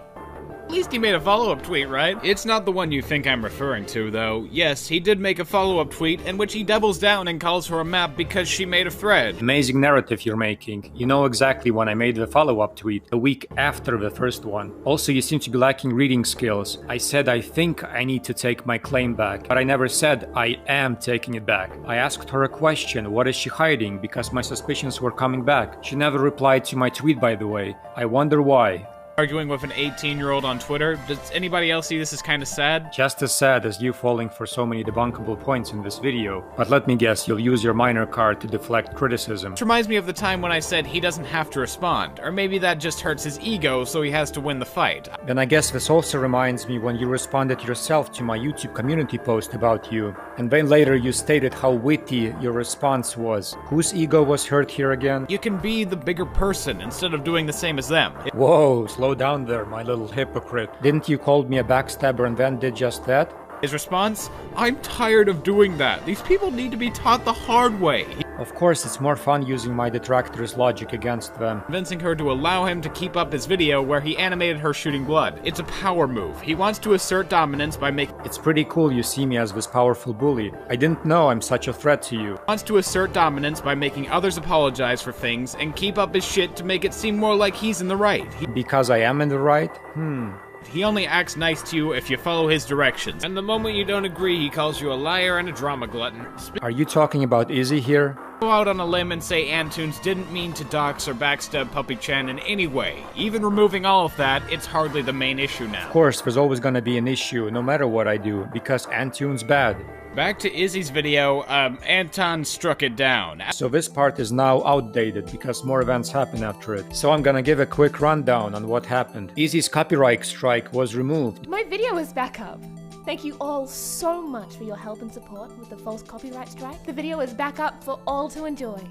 At least he made a follow-up tweet, right? It's not the one you think I'm referring to, though. Yes, he did make a follow-up tweet in which he doubles down and calls her a map because she made a thread. Amazing narrative you're making. You know exactly when I made the follow-up tweet, a week after the first one. Also, you seem to be lacking reading skills. I said I think I need to take my claim back, but I never said I am taking it back. I asked her a question, what is she hiding, because my suspicions were coming back. She never replied to my tweet, by the way. I wonder why. Arguing with an 18-year-old on Twitter. Does anybody else see this as kind of sad? Just as sad as you falling for so many debunkable points in this video. But let me guess, you'll use your minor card to deflect criticism. Which reminds me of the time when I said he doesn't have to respond. Or maybe that just hurts his ego, so he has to win the fight. Then I guess this also reminds me when you responded yourself to my YouTube community post about you. And then later you stated how witty your response was. Whose ego was hurt here again? You can be the bigger person instead of doing the same as them. Whoa, slow down there, my little hypocrite. Didn't you call me a backstabber and then did just that? His response? I'm tired of doing that. These people need to be taught the hard way. Of course, it's more fun using my detractor's logic against them. Convincing her to allow him to keep up his video where he animated her shooting blood. It's a power move. He wants to assert dominance by making... It's pretty cool you see me as this powerful bully. I didn't know I'm such a threat to you. Wants to assert dominance by making others apologize for things and keep up his shit to make it seem more like he's in the right. Because I am in the right? He only acts nice to you if you follow his directions. And the moment you don't agree, he calls you a liar and a drama glutton. Are you talking about Izzy here? Go out on a limb and say Antoons didn't mean to dox or backstab Puppy-chan in any way. Even removing all of that, it's hardly the main issue now. Of course, there's always gonna be an issue, no matter what I do, because Antoons bad. Back to Izzy's video, Anton struck it down. So this part is now outdated because more events happen after it. So I'm gonna give a quick rundown on what happened. Izzy's copyright strike was removed. My video is back up. Thank you all so much for your help and support with the false copyright strike. The video is back up for all to enjoy.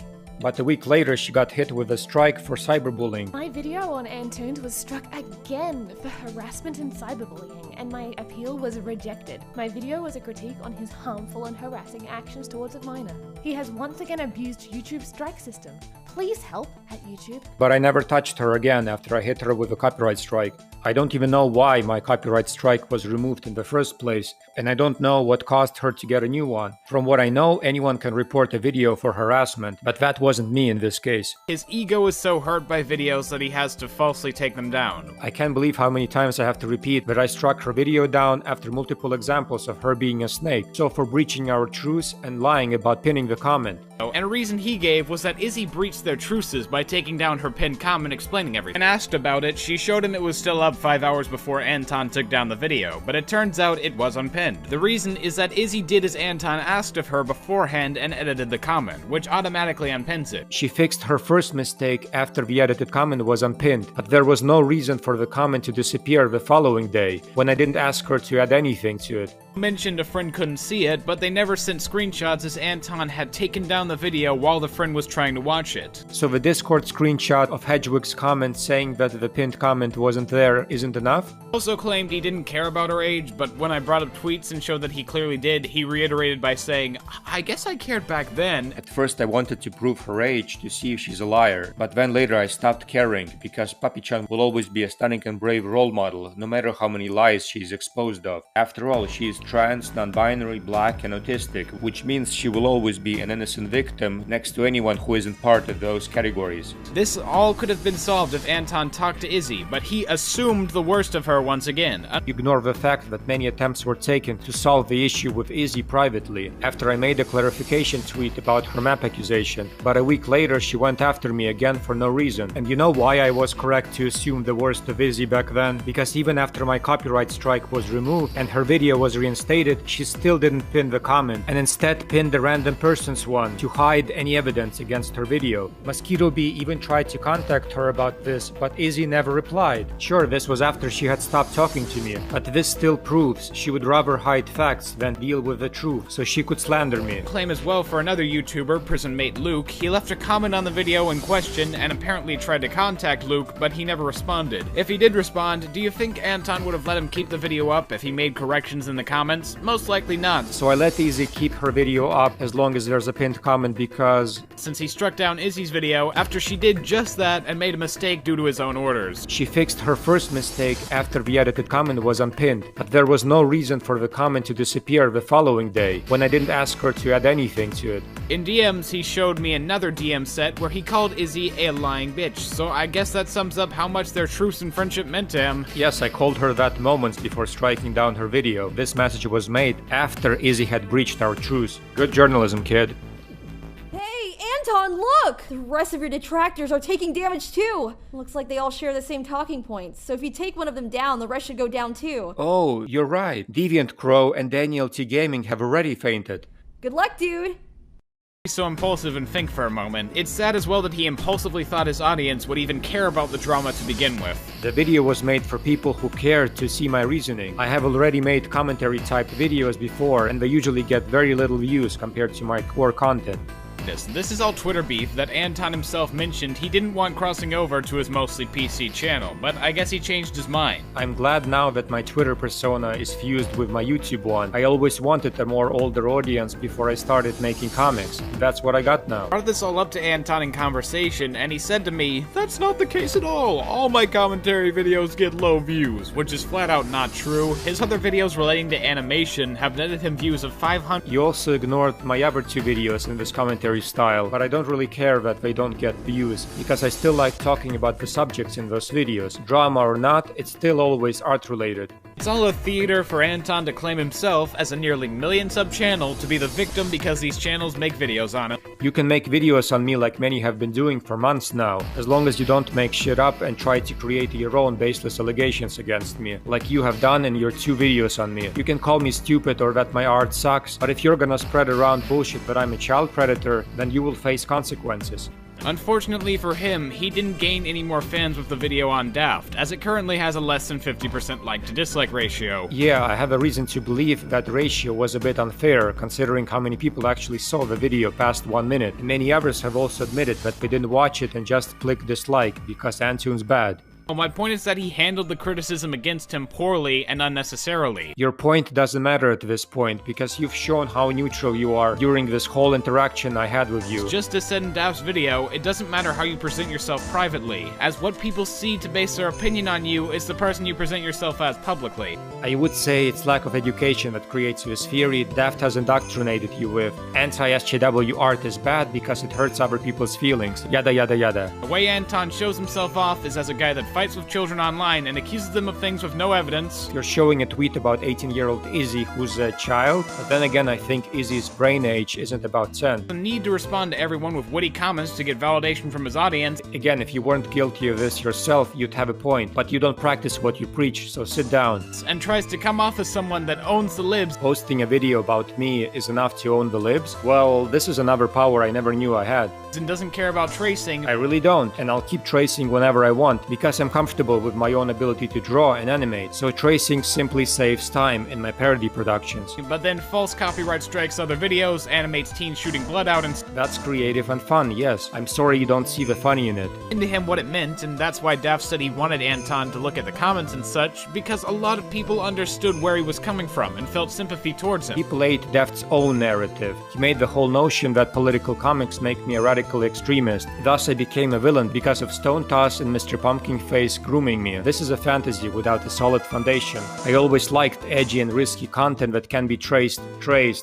but a week later she got hit with a strike for cyberbullying. My video on Antoons was struck again for harassment and cyberbullying, and my appeal was rejected. My video was a critique on his harmful and harassing actions towards a minor. He has once again abused YouTube's strike system. Please help at YouTube. But I never touched her again after I hit her with a copyright strike. I don't even know why my copyright strike was removed in the first place, and I don't know what caused her to get a new one. From what I know, anyone can report a video for harassment, but that wasn't me in this case. His ego is so hurt by videos that he has to falsely take them down. I can't believe how many times I have to repeat that I struck her video down after multiple examples of her being a snake, so for breaching our truce and lying about pinning the comment. And a reason he gave was that Izzy breached their truces by taking down her pinned comment explaining everything. And asked about it, she showed him it was still up 5 hours before Anton took down the video, but it turns out it was unpinned. The reason is that Izzy did as Anton asked of her beforehand and edited the comment, which automatically unpins it. She fixed her first mistake after the edited comment was unpinned, but there was no reason for the comment to disappear the following day, when I didn't ask her to add anything to it. Mentioned a friend couldn't see it, but they never sent screenshots as Anton had taken down the video while the friend was trying to watch it. So the Discord screenshot of Hedgewig's comment saying that the pinned comment wasn't there isn't enough? Also claimed he didn't care about her age, but when I brought up tweets and showed that he clearly did, he reiterated by saying, I guess I cared back then. At first I wanted to prove her age to see if she's a liar, but then later I stopped caring, because Puppy-chan will always be a stunning and brave role model, no matter how many lies she's exposed of. After all, she is trans, non-binary, black, and autistic, which means she will always be an innocent victim next to anyone who isn't part of those categories. This all could have been solved if Anton talked to Izzy, but he assumed the worst of her once again. Ignore the fact that many attempts were taken to solve the issue with Izzy privately, after I made a clarification tweet about her map accusation, but a week later she went after me again for no reason. And you know why I was correct to assume the worst of Izzy back then? Because even after my copyright strike was removed and her video was reinstated, she still didn't pin the comment, and instead pinned the random person's one to hide any evidence against her video. Mosquito Bee even tried to contact her about this, but Izzy never replied. Sure, this was after she had stopped talking to me, but this still proves she would rather hide facts than deal with the truth, so she could slander me. Claim as well for another YouTuber, prison mate Luke. He left a comment on the video in question and apparently tried to contact Luke, but he never responded. If he did respond, do you think Anton would have let him keep the video up if he made corrections in the comments? Most likely not. So I let Izzy keep her video up as long as there's a pinned comment because... since he struck down Izzy's video after she did just that and made a mistake due to his own orders. She fixed her first mistake after the edited comment was unpinned, but there was no reason for the comment to disappear the following day, when I didn't ask her to add anything to it. In DMs, he showed me another DM set where he called Izzy a lying bitch, so I guess that sums up how much their truce and friendship meant to him. Yes, I called her that moments before striking down her video. This message was made after Izzy had breached our truce. Good journalism, kid. Hey, Anton, look! The rest of your detractors are taking damage too! Looks like they all share the same talking points, so if you take one of them down, the rest should go down too. Oh, you're right. Deviant Crow and Daniel T Gaming have already fainted. Good luck, dude! So impulsive and think for a moment. It's sad as well that he impulsively thought his audience would even care about the drama to begin with. The video was made for people who cared to see my reasoning. I have already made commentary type videos before, and they usually get very little views compared to my core content. This is all Twitter beef that Anton himself mentioned he didn't want crossing over to his mostly PC channel, but I guess he changed his mind. I'm glad now that my Twitter persona is fused with my YouTube one. I always wanted a more older audience before I started making comics. That's what I got now. I brought this all up to Anton in conversation, and he said to me, "That's not the case at all. All my commentary videos get low views," which is flat out not true. His other videos relating to animation have netted him views of 500. You also ignored my other two videos in this commentary style, but I don't really care that they don't get views, because I still like talking about the subjects in those videos. Drama or not, it's still always art related. It's all a theater for Anton to claim himself as a nearly million sub channel to be the victim because these channels make videos on him. You can make videos on me like many have been doing for months now, as long as you don't make shit up and try to create your own baseless allegations against me, like you have done in your two videos on me. You can call me stupid or that my art sucks, but if you're gonna spread around bullshit that I'm a child predator, then you will face consequences. Unfortunately for him, he didn't gain any more fans with the video on Daft, as it currently has a less than 50% like to dislike ratio. Yeah, I have a reason to believe that ratio was a bit unfair, considering how many people actually saw the video past 1 minute. Many others have also admitted that they didn't watch it and just clicked dislike because Antoons bad. Well, my point is that he handled the criticism against him poorly and unnecessarily. Your point doesn't matter at this point, because you've shown how neutral you are during this whole interaction I had with you. Just as said in Daft's video, it doesn't matter how you present yourself privately, as what people see to base their opinion on you is the person you present yourself as publicly. I would say it's lack of education that creates this theory Daft has indoctrinated you with. Anti-SJW art is bad because it hurts other people's feelings, yada yada yada. The way Anton shows himself off is as a guy that fights with children online and accuses them of things with no evidence. You're showing a tweet about 18-year-old Izzy who's a child, but then again I think Izzy's brain age isn't about 10. The need to respond to everyone with witty comments to get validation from his audience. Again, if you weren't guilty of this yourself, you'd have a point, but you don't practice what you preach, so sit down. And tries to come off as someone that owns the libs. Posting a video about me is enough to own the libs? Well, this is another power I never knew I had. And doesn't care about tracing. I really don't, and I'll keep tracing whenever I want, because I'm comfortable with my own ability to draw and animate, so tracing simply saves time in my parody productions. But then false copyright strikes other videos, animates teens shooting blood out and... That's creative and fun, yes. I'm sorry you don't see the funny in it. Into him what it meant, and that's why Daft said he wanted Anton to look at the comments and such, because a lot of people understood where he was coming from and felt sympathy towards him. People ate Daft's own narrative. He made the whole notion that political comics make me a radical extremist. Thus I became a villain because of Stone Toss and Mr. Pumpkin Face grooming me. This is a fantasy without a solid foundation. I always liked edgy and risky content that can be traced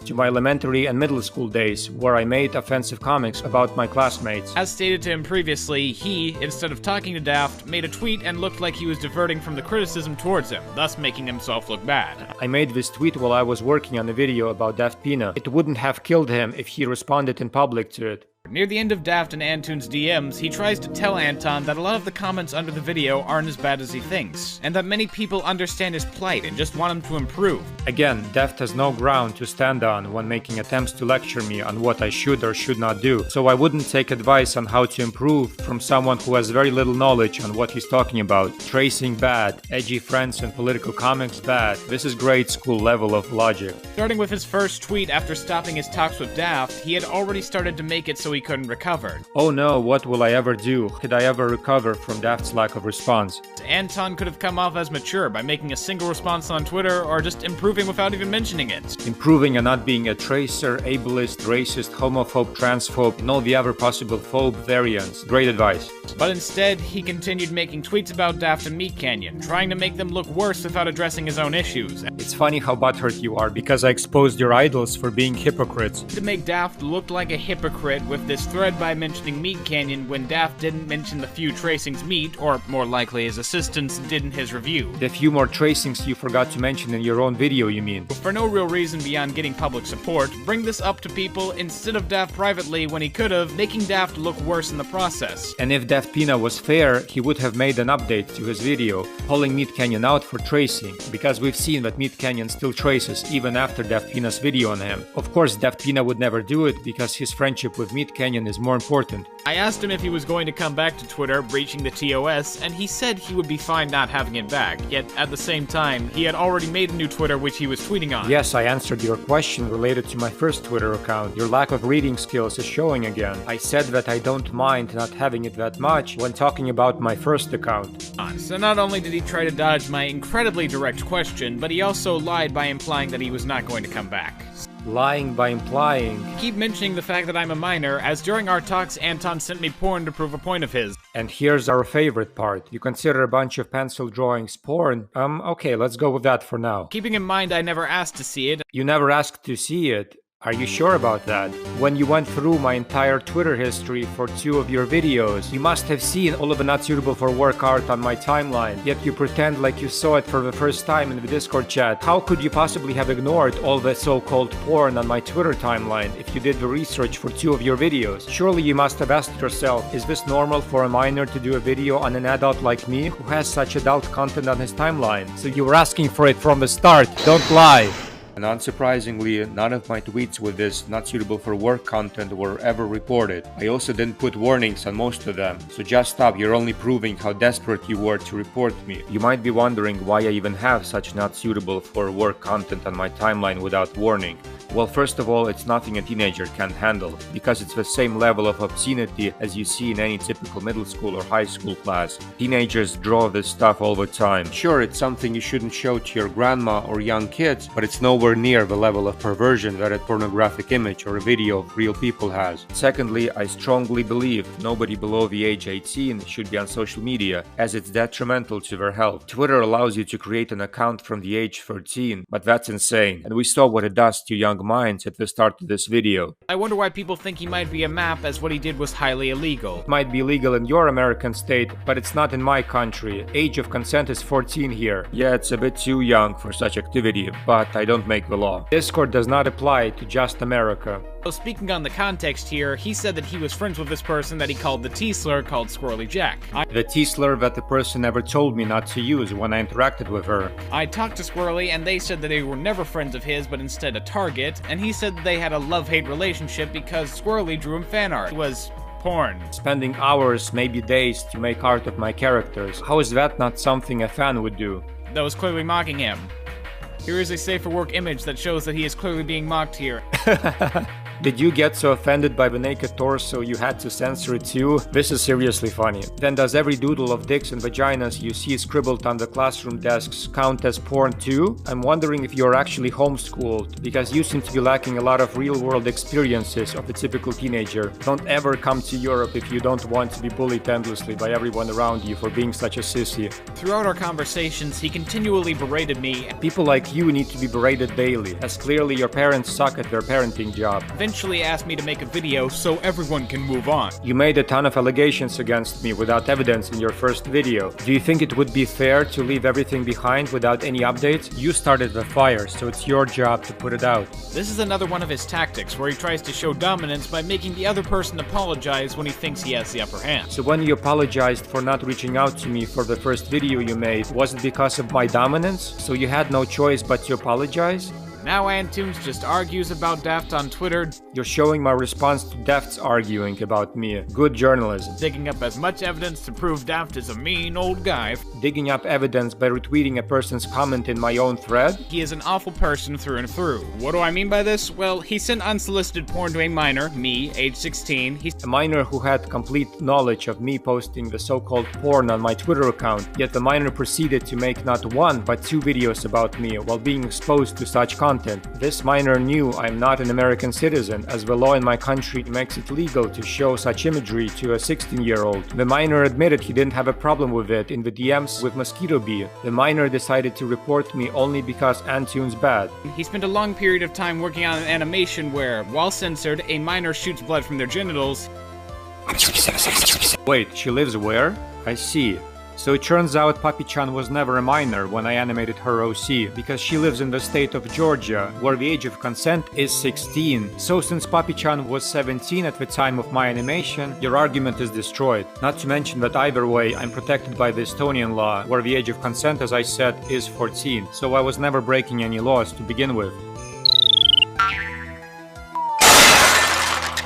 to my elementary and middle school days, where I made offensive comics about my classmates. As stated to him previously, he, instead of talking to Daft, made a tweet and looked like he was diverting from the criticism towards him, thus making himself look bad. I made this tweet while I was working on a video about Daft Pina. It wouldn't have killed him if he responded in public to it. Near the end of Daft and Antoons' DMs, he tries to tell Anton that a lot of the comments under the video aren't as bad as he thinks, and that many people understand his plight and just want him to improve. Again, Daft has no ground to stand on when making attempts to lecture me on what I should or should not do, so I wouldn't take advice on how to improve from someone who has very little knowledge on what he's talking about. Tracing bad, edgy friends and political comics bad. This is grade school level of logic. Starting with his first tweet after stopping his talks with Daft, he had already started to make it so he couldn't recover. Oh no, what will I ever do? Could I ever recover from Daft's lack of response? Anton could have come off as mature by making a single response on Twitter or just improving without even mentioning it. Improving and not being a tracer, ableist, racist, homophobe, transphobe, and all the other possible phobe variants. Great advice. But instead, he continued making tweets about Daft and Meat Canyon, trying to make them look worse without addressing his own issues. It's funny how butthurt you are because I exposed your idols for being hypocrites. To make Daft look like a hypocrite with this thread by mentioning Meat Canyon when Daft didn't mention the few tracings Meat, or more likely his assistants, did in his review. The few more tracings you forgot to mention in your own video, you mean? For no real reason beyond getting public support, bring this up to people instead of Daft privately when he could've, making Daft look worse in the process. And if Daft Pina was fair, he would have made an update to his video, calling Meat Canyon out for tracing, because we've seen that Meat Canyon still traces even after Daft Pina's video on him. Of course, Daft Pina would never do it because his friendship with Meat Canyon is more important. I asked him if he was going to come back to Twitter, breaching the TOS, and he said he would be fine not having it back, yet at the same time, he had already made a new Twitter which he was tweeting on. Yes, I answered your question related to my first Twitter account. Your lack of reading skills is showing again. I said that I don't mind not having it that much when talking about my first account. So not only did he try to dodge my incredibly direct question, but he also lied by implying that he was not going to come back. Lying by implying. Keep mentioning the fact that I'm a minor, as during our talks Anton sent me porn to prove a point of his. And here's our favorite part. You consider a bunch of pencil drawings porn? Okay, let's go with that for now. Keeping in mind I never asked to see it. You never asked to see it? Are you sure about that? When you went through my entire Twitter history for 2 of your videos, you must have seen all of the not suitable for work art on my timeline, yet you pretend like you saw it for the first time in the Discord chat. How could you possibly have ignored all the so-called porn on my Twitter timeline if you did the research for 2 of your videos? Surely you must have asked yourself, is this normal for a minor to do a video on an adult like me who has such adult content on his timeline? So you were asking for it from the start, don't lie. And unsurprisingly, none of my tweets with this not suitable for work content were ever reported. I also didn't put warnings on most of them, so just stop, you're only proving how desperate you were to report me. You might be wondering why I even have such not suitable for work content on my timeline without warning. Well, first of all, it's nothing a teenager can handle, because it's the same level of obscenity as you see in any typical middle school or high school class. Teenagers draw this stuff all the time. Sure, it's something you shouldn't show to your grandma or young kids, but it's nowhere near the level of perversion that a pornographic image or a video of real people has. Secondly, I strongly believe nobody below the age 18 should be on social media, as it's detrimental to their health. Twitter allows you to create an account from the age 13, but that's insane, and we saw what it does to young minds at the start of this video. I wonder why people think he might be a map, as what he did was highly illegal. It might be legal in your American state, but it's not in my country. Age of consent is 14 here. Yeah, it's a bit too young for such activity, but I don't make the law. Discord does not apply to just America. So speaking on the context here, he said that he was friends with this person that he called the T-slur called Squirrely Jack. The T-slur that the person never told me not to use when I interacted with her. I talked to Squirrely and they said that they were never friends of his but instead a target, and he said that they had a love-hate relationship because Squirrely drew him fan art. It was porn. Spending hours, maybe days, to make art of my characters. How is that not something a fan would do? That was clearly mocking him. Here is a safe for work image that shows that he is clearly being mocked here. Did you get so offended by the naked torso you had to censor it too? This is seriously funny. Then does every doodle of dicks and vaginas you see scribbled on the classroom desks count as porn too? I'm wondering if you're actually homeschooled, because you seem to be lacking a lot of real-world experiences of a typical teenager. Don't ever come to Europe if you don't want to be bullied endlessly by everyone around you for being such a sissy. Throughout our conversations, he continually berated me. People like you need to be berated daily, as clearly your parents suck at their parenting job. Eventually asked me to make a video so everyone can move on. You made a ton of allegations against me without evidence in your first video. Do you think it would be fair to leave everything behind without any updates? You started the fire, so it's your job to put it out. This is another one of his tactics, where he tries to show dominance by making the other person apologize when he thinks he has the upper hand. So when you apologized for not reaching out to me for the first video you made, was it because of my dominance? So you had no choice but to apologize? Now Antoons just argues about Daft on Twitter. You're showing my response to Daft's arguing about me. Good journalism. Digging up as much evidence to prove Daft is a mean old guy. Digging up evidence by retweeting a person's comment in my own thread? He is an awful person through and through. What do I mean by this? Well, he sent unsolicited porn to a minor, me, age 16. He's a minor who had complete knowledge of me posting the so-called porn on my Twitter account, yet the minor proceeded to make not one but 2 videos about me while being exposed to such content. This minor knew I'm not an American citizen, as the law in my country makes it legal to show such imagery to a 16-year-old. The minor admitted he didn't have a problem with it in the DMs with Mosquito Bee. The minor decided to report me only because Antoons bad. He spent a long period of time working on an animation where, while censored, a minor shoots blood from their genitals. Wait, she lives where? I see. So it turns out Papi-chan was never a minor when I animated her OC, because she lives in the state of Georgia, where the age of consent is 16. So since Papi-chan was 17 at the time of my animation, your argument is destroyed. Not to mention that either way, I'm protected by the Estonian law, where the age of consent, as I said, is 14. So I was never breaking any laws to begin with.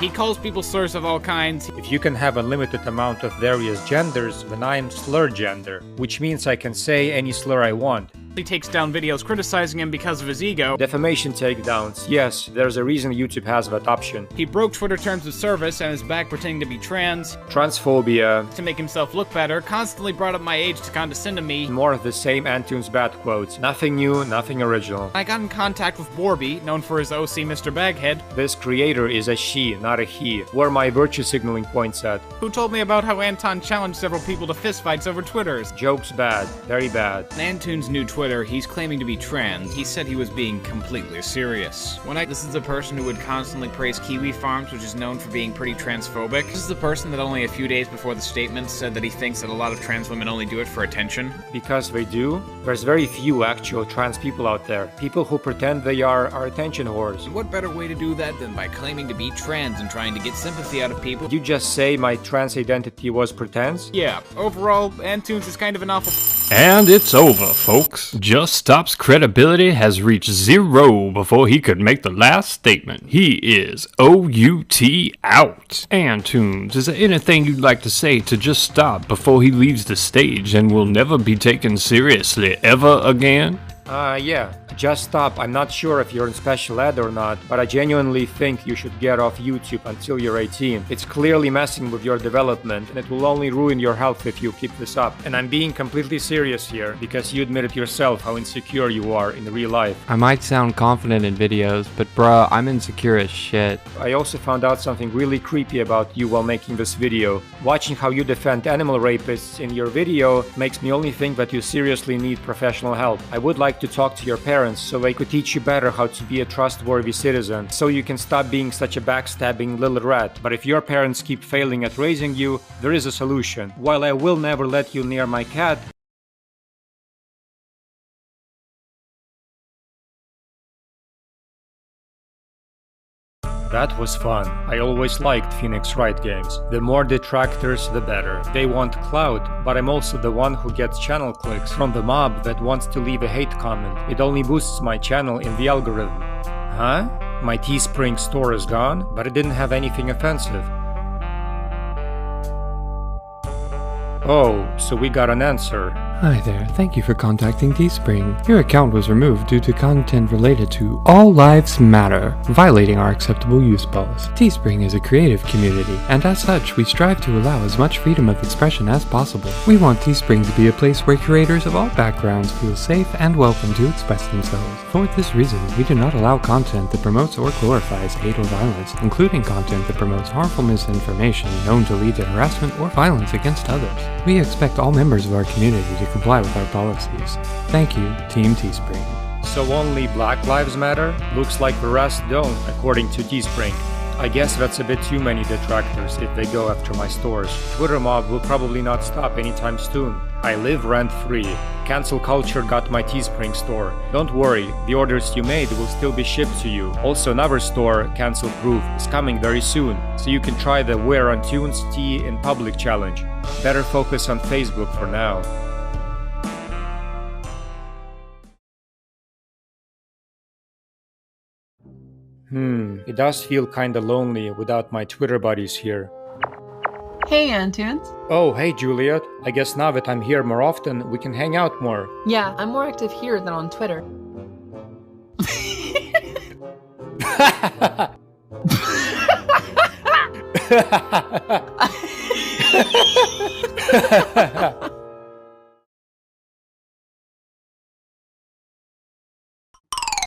He calls people slurs of all kinds. If you can have a limited amount of various genders, then I'm slur gender, which means I can say any slur I want. He takes down videos criticizing him because of his ego. Defamation takedowns. Yes, there's a reason YouTube has that option. He broke Twitter terms of service and is back pretending to be trans. Transphobia. To make himself look better, constantly brought up my age to condescend to me. More of the same Antoons bad quotes. Nothing new, nothing original. I got in contact with Borby, known for his OC Mr. Baghead. This creator is a she, not a he. Where are my virtue signaling points at? Who told me about how Anton challenged several people to fistfights over Twitters. Joke's bad. Very bad. Antoons' new Twitter, he's claiming to be trans. He said he was being completely serious. This is a person who would constantly praise Kiwi Farms, which is known for being pretty transphobic. This is the person that only a few days before the statement said that he thinks that a lot of trans women only do it for attention. Because they do? There's very few actual trans people out there. People who pretend they are attention whores. And what better way to do that than by claiming to be trans and trying to get sympathy out of people? Did you just say my trans identity was pretense? Yeah, overall, Antoons is kind of an awful And it's over, folks. Just Stop's credibility has reached 0 before he could make the last statement. He is OUT out. Antoons, is there anything you'd like to say to Just Stop before he leaves the stage and will never be taken seriously ever again? Yeah. Just Stop. I'm not sure if you're in special ed or not, but I genuinely think you should get off YouTube until you're 18. It's clearly messing with your development, and it will only ruin your health if you keep this up. And I'm being completely serious here, because you admitted yourself how insecure you are in real life. I might sound confident in videos, but bruh, I'm insecure as shit. I also found out something really creepy about you while making this video. Watching how you defend animal rapists in your video makes me only think that you seriously need professional help. I would like to talk to your parents so they could teach you better how to be a trustworthy citizen, so you can stop being such a backstabbing little rat. But if your parents keep failing at raising you, there is a solution. While I will never let you near my cat, that was fun. I always liked Phoenix Wright games. The more detractors, the better. They want clout, but I'm also the one who gets channel clicks from the mob that wants to leave a hate comment. It only boosts my channel in the algorithm. Huh? My Teespring store is gone, but it didn't have anything offensive. Oh, so we got an answer. Hi there, thank you for contacting Teespring. Your account was removed due to content related to All Lives Matter, violating our acceptable use policy. Teespring is a creative community, and as such, we strive to allow as much freedom of expression as possible. We want Teespring to be a place where creators of all backgrounds feel safe and welcome to express themselves. For this reason, we do not allow content that promotes or glorifies hate or violence, including content that promotes harmful misinformation known to lead to harassment or violence against others. We expect all members of our community to comply with our policies. Thank you, Team Teespring. So only Black Lives Matter? Looks like the rest don't, according to Teespring. I guess that's a bit too many detractors if they go after my stores. Twitter mob will probably not stop anytime soon. I live rent-free. Cancel culture got my Teespring store. Don't worry, the orders you made will still be shipped to you. Also, another store, Cancel Proof, is coming very soon, so you can try the Wear Antoons Tea in Public challenge. Better focus on Facebook for now. It does feel kinda lonely without my Twitter buddies here. Hey, Antoons. Oh, hey, Juliet. I guess now that I'm here more often, we can hang out more. Yeah, I'm more active here than on Twitter.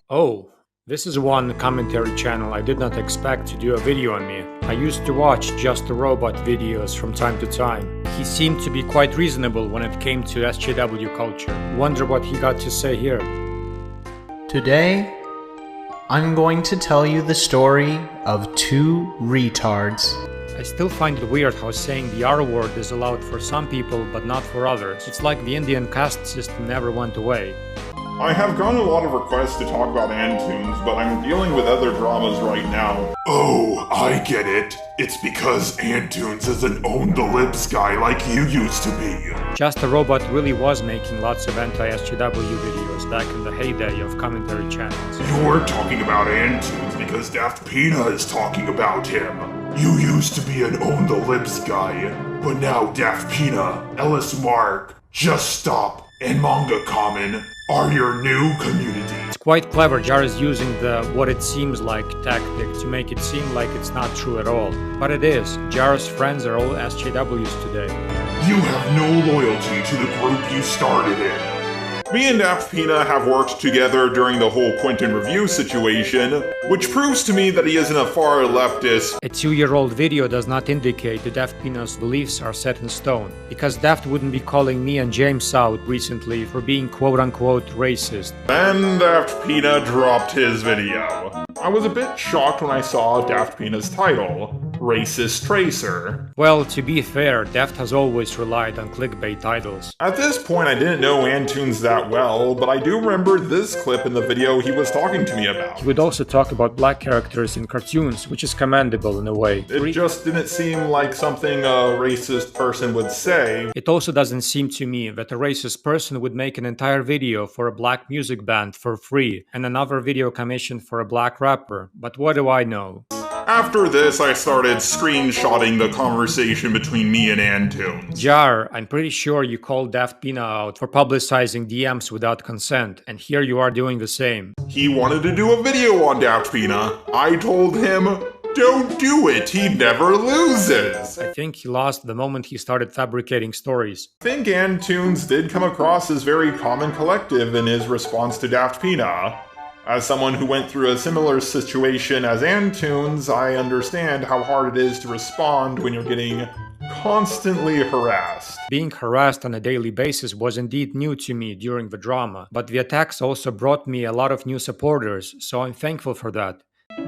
Oh. This is one commentary channel I did not expect to do a video on me. I used to watch Just a Robot videos from time to time. He seemed to be quite reasonable when it came to SJW culture. Wonder what he got to say here. Today, I'm going to tell you the story of two retards. I still find it weird how saying the R word is allowed for some people but not for others. It's like the Indian caste system never went away. I have gotten a lot of requests to talk about Antoons, but I'm dealing with other dramas right now. Oh, I get it. It's because Antoons is an own-the-libs guy like you used to be. Just a Robot really was making lots of anti-SJW videos back in the heyday of commentary channels. You're talking about Antoons because Daft Pina is talking about him. You used to be an own-the-libs guy, but now Daft Pina, Ellis Mark, Just Stop, and Manga Common are your new community. It's quite clever. Jar is using the what it seems like tactic to make it seem like it's not true at all. But it is. Jar's friends are all SJWs today. You have no loyalty to the group you started in. Me and Daft Pina have worked together during the whole Quentin review situation, which proves to me that he isn't a far leftist. A 2-year-old video does not indicate that Daft Pina's beliefs are set in stone, because Daft wouldn't be calling me and James out recently for being quote-unquote racist. And Daft Pina dropped his video. I was a bit shocked when I saw Daft Pina's title. racist tracer. Well, to be fair, Deft has always relied on clickbait titles. At this point, I didn't know Antoons that well, but I do remember this clip in the video he was talking to me about. He would also talk about black characters in cartoons, which is commendable in a way. It just didn't seem like something a racist person would say. It also doesn't seem to me that a racist person would make an entire video for a black music band for free and another video commissioned for a black rapper, but what do I know? After this, I started screenshotting the conversation between me and Antoons. Jar, I'm pretty sure you called Daft Pina out for publicizing DMs without consent, and here you are doing the same. He wanted to do a video on Daft Pina. I told him, don't do it, he never loses. I think he lost the moment he started fabricating stories. I think Antoons did come across as very calm and collective in his response to Daft Pina. As someone who went through a similar situation as Antoons, I understand how hard it is to respond when you're getting constantly harassed. Being harassed on a daily basis was indeed new to me during the drama, but the attacks also brought me a lot of new supporters, so I'm thankful for that.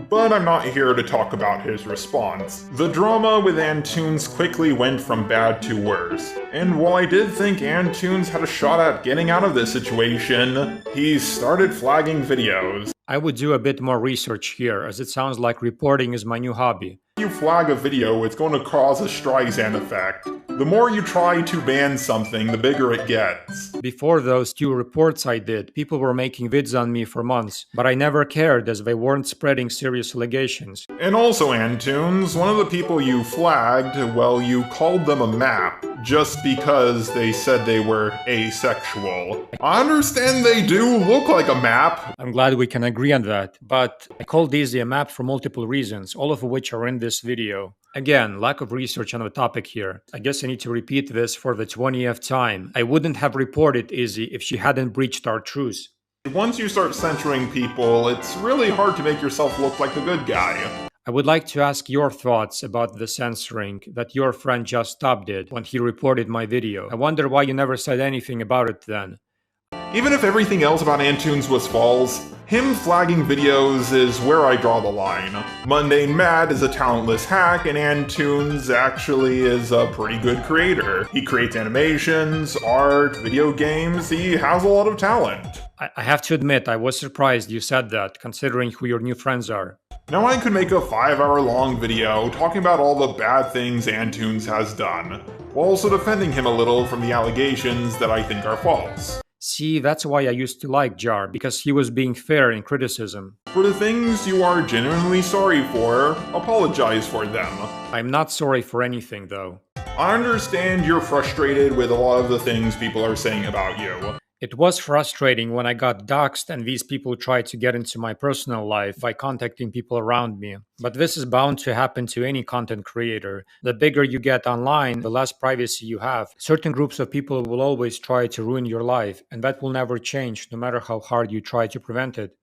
But I'm not here to talk about his response. The drama with Antoons quickly went from bad to worse. And while I did think Antoons had a shot at getting out of this situation, he started flagging videos. I would do a bit more research here, as it sounds like reporting is my new hobby. If you flag a video, it's going to cause a Streisand effect. The more you try to ban something, the bigger it gets. Before those 2 reports I did, people were making vids on me for months, but I never cared as they weren't spreading serious allegations. And also, Antoons, one of the people you flagged, well, you called them a map, just because they said they were asexual. I understand they do look like a map. I'm glad we can agree on that, but I called Izzy a map for multiple reasons, all of which are in this video. Again, lack of research on the topic here. I guess I need to repeat this for the 20th time. I wouldn't have reported Izzy if she hadn't breached our truce. Once you start censoring people, it's really hard to make yourself look like the good guy. I would like to ask your thoughts about the censoring that your friend Just Stop did when he reported my video. I wonder why you never said anything about it then. Even if everything else about Antoons was false, him flagging videos is where I draw the line. Mundane Matt is a talentless hack, and Antoons actually is a pretty good creator. He creates animations, art, video games, he has a lot of talent. I have to admit, I was surprised you said that, considering who your new friends are. Now I could make a 5-hour-long video talking about all the bad things Antoons has done, while also defending him a little from the allegations that I think are false. See, that's why I used to like Jar, because he was being fair in criticism. For the things you are genuinely sorry for, apologize for them. I'm not sorry for anything, though. I understand you're frustrated with a lot of the things people are saying about you. It was frustrating when I got doxxed and these people tried to get into my personal life by contacting people around me. But this is bound to happen to any content creator. The bigger you get online, the less privacy you have. Certain groups of people will always try to ruin your life, and that will never change, no matter how hard you try to prevent it.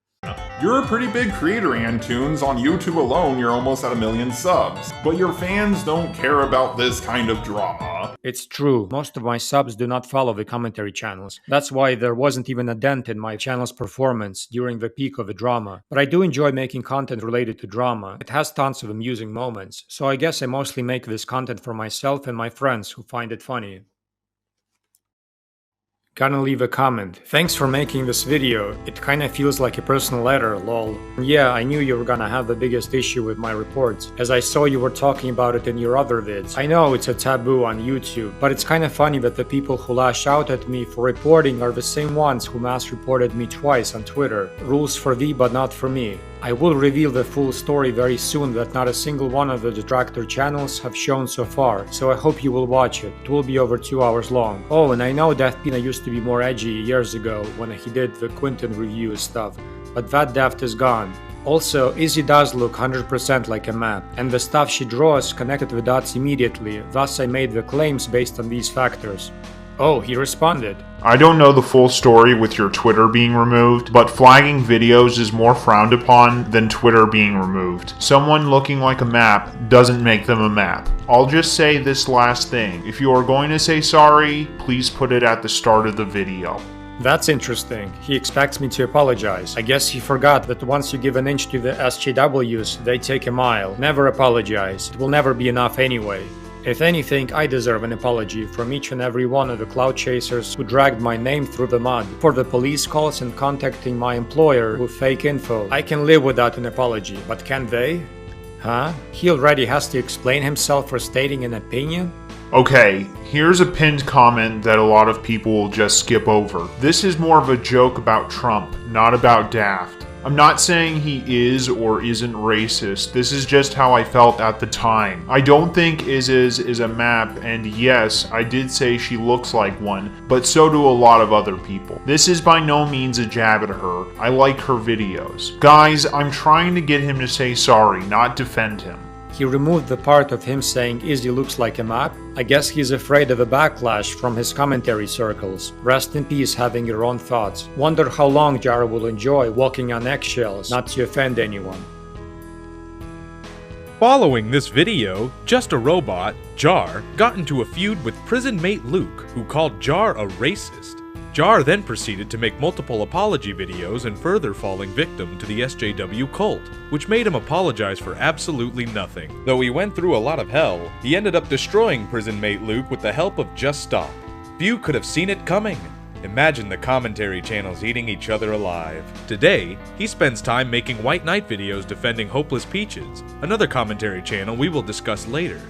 You're a pretty big creator, Antoons. On YouTube alone, you're almost at 1 million subs. But your fans don't care about this kind of drama. It's true. Most of my subs do not follow the commentary channels. That's why there wasn't even a dent in my channel's performance during the peak of the drama. But I do enjoy making content related to drama. It has tons of amusing moments. So I guess I mostly make this content for myself and my friends who find it funny. Gonna leave a comment. Thanks for making this video. It kinda feels like a personal letter, lol. Yeah, I knew you were gonna have the biggest issue with my reports, as I saw you were talking about it in your other vids. I know it's a taboo on YouTube, but it's kinda funny that the people who lash out at me for reporting are the same ones who mass reported me twice on Twitter. Rules for thee but not for me. I will reveal the full story very soon that not a single one of the detractor channels have shown so far, so I hope you will watch it. It will be over 2 hours long. Oh, and I know Daft Pina used to be more edgy years ago when he did the Quentin review stuff, but that Daft is gone. Also, Izzy does look 100% like a map, and the stuff she draws connected the dots immediately, thus I made the claims based on these factors. Oh, he responded. I don't know the full story with your Twitter being removed, but flagging videos is more frowned upon than Twitter being removed. Someone looking like a map doesn't make them a map. I'll just say this last thing. If you are going to say sorry, please put it at the start of the video. That's interesting. He expects me to apologize. I guess he forgot that once you give an inch to the SJWs, they take a mile. Never apologize. It will never be enough anyway. If anything, I deserve an apology from each and every one of the cloud chasers who dragged my name through the mud, for the police calls and contacting my employer with fake info. I can live without an apology, but can they? Huh? He already has to explain himself for stating an opinion? Okay, here's a pinned comment that a lot of people will just skip over. This is more of a joke about Trump, not about Daft. I'm not saying he is or isn't racist, this is just how I felt at the time. I don't think is a map, and yes, I did say she looks like one, but so do a lot of other people. This is by no means a jab at her, I like her videos. Guys, I'm trying to get him to say sorry, not defend him. He removed the part of him saying Izzy looks like a map. I guess he's afraid of a backlash from his commentary circles. Rest in peace having your own thoughts. Wonder how long Jar will enjoy walking on eggshells, not to offend anyone. Following this video, Just a Robot, Jar, got into a feud with prison mate Luke, who called Jar a racist. Jar then proceeded to make multiple apology videos and further falling victim to the SJW cult, which made him apologize for absolutely nothing. Though he went through a lot of hell, he ended up destroying prison mate Luke with the help of Just Stop. Few could have seen it coming. Imagine the commentary channels eating each other alive. Today, he spends time making White Knight videos defending Hopeless Peaches, another commentary channel we will discuss later.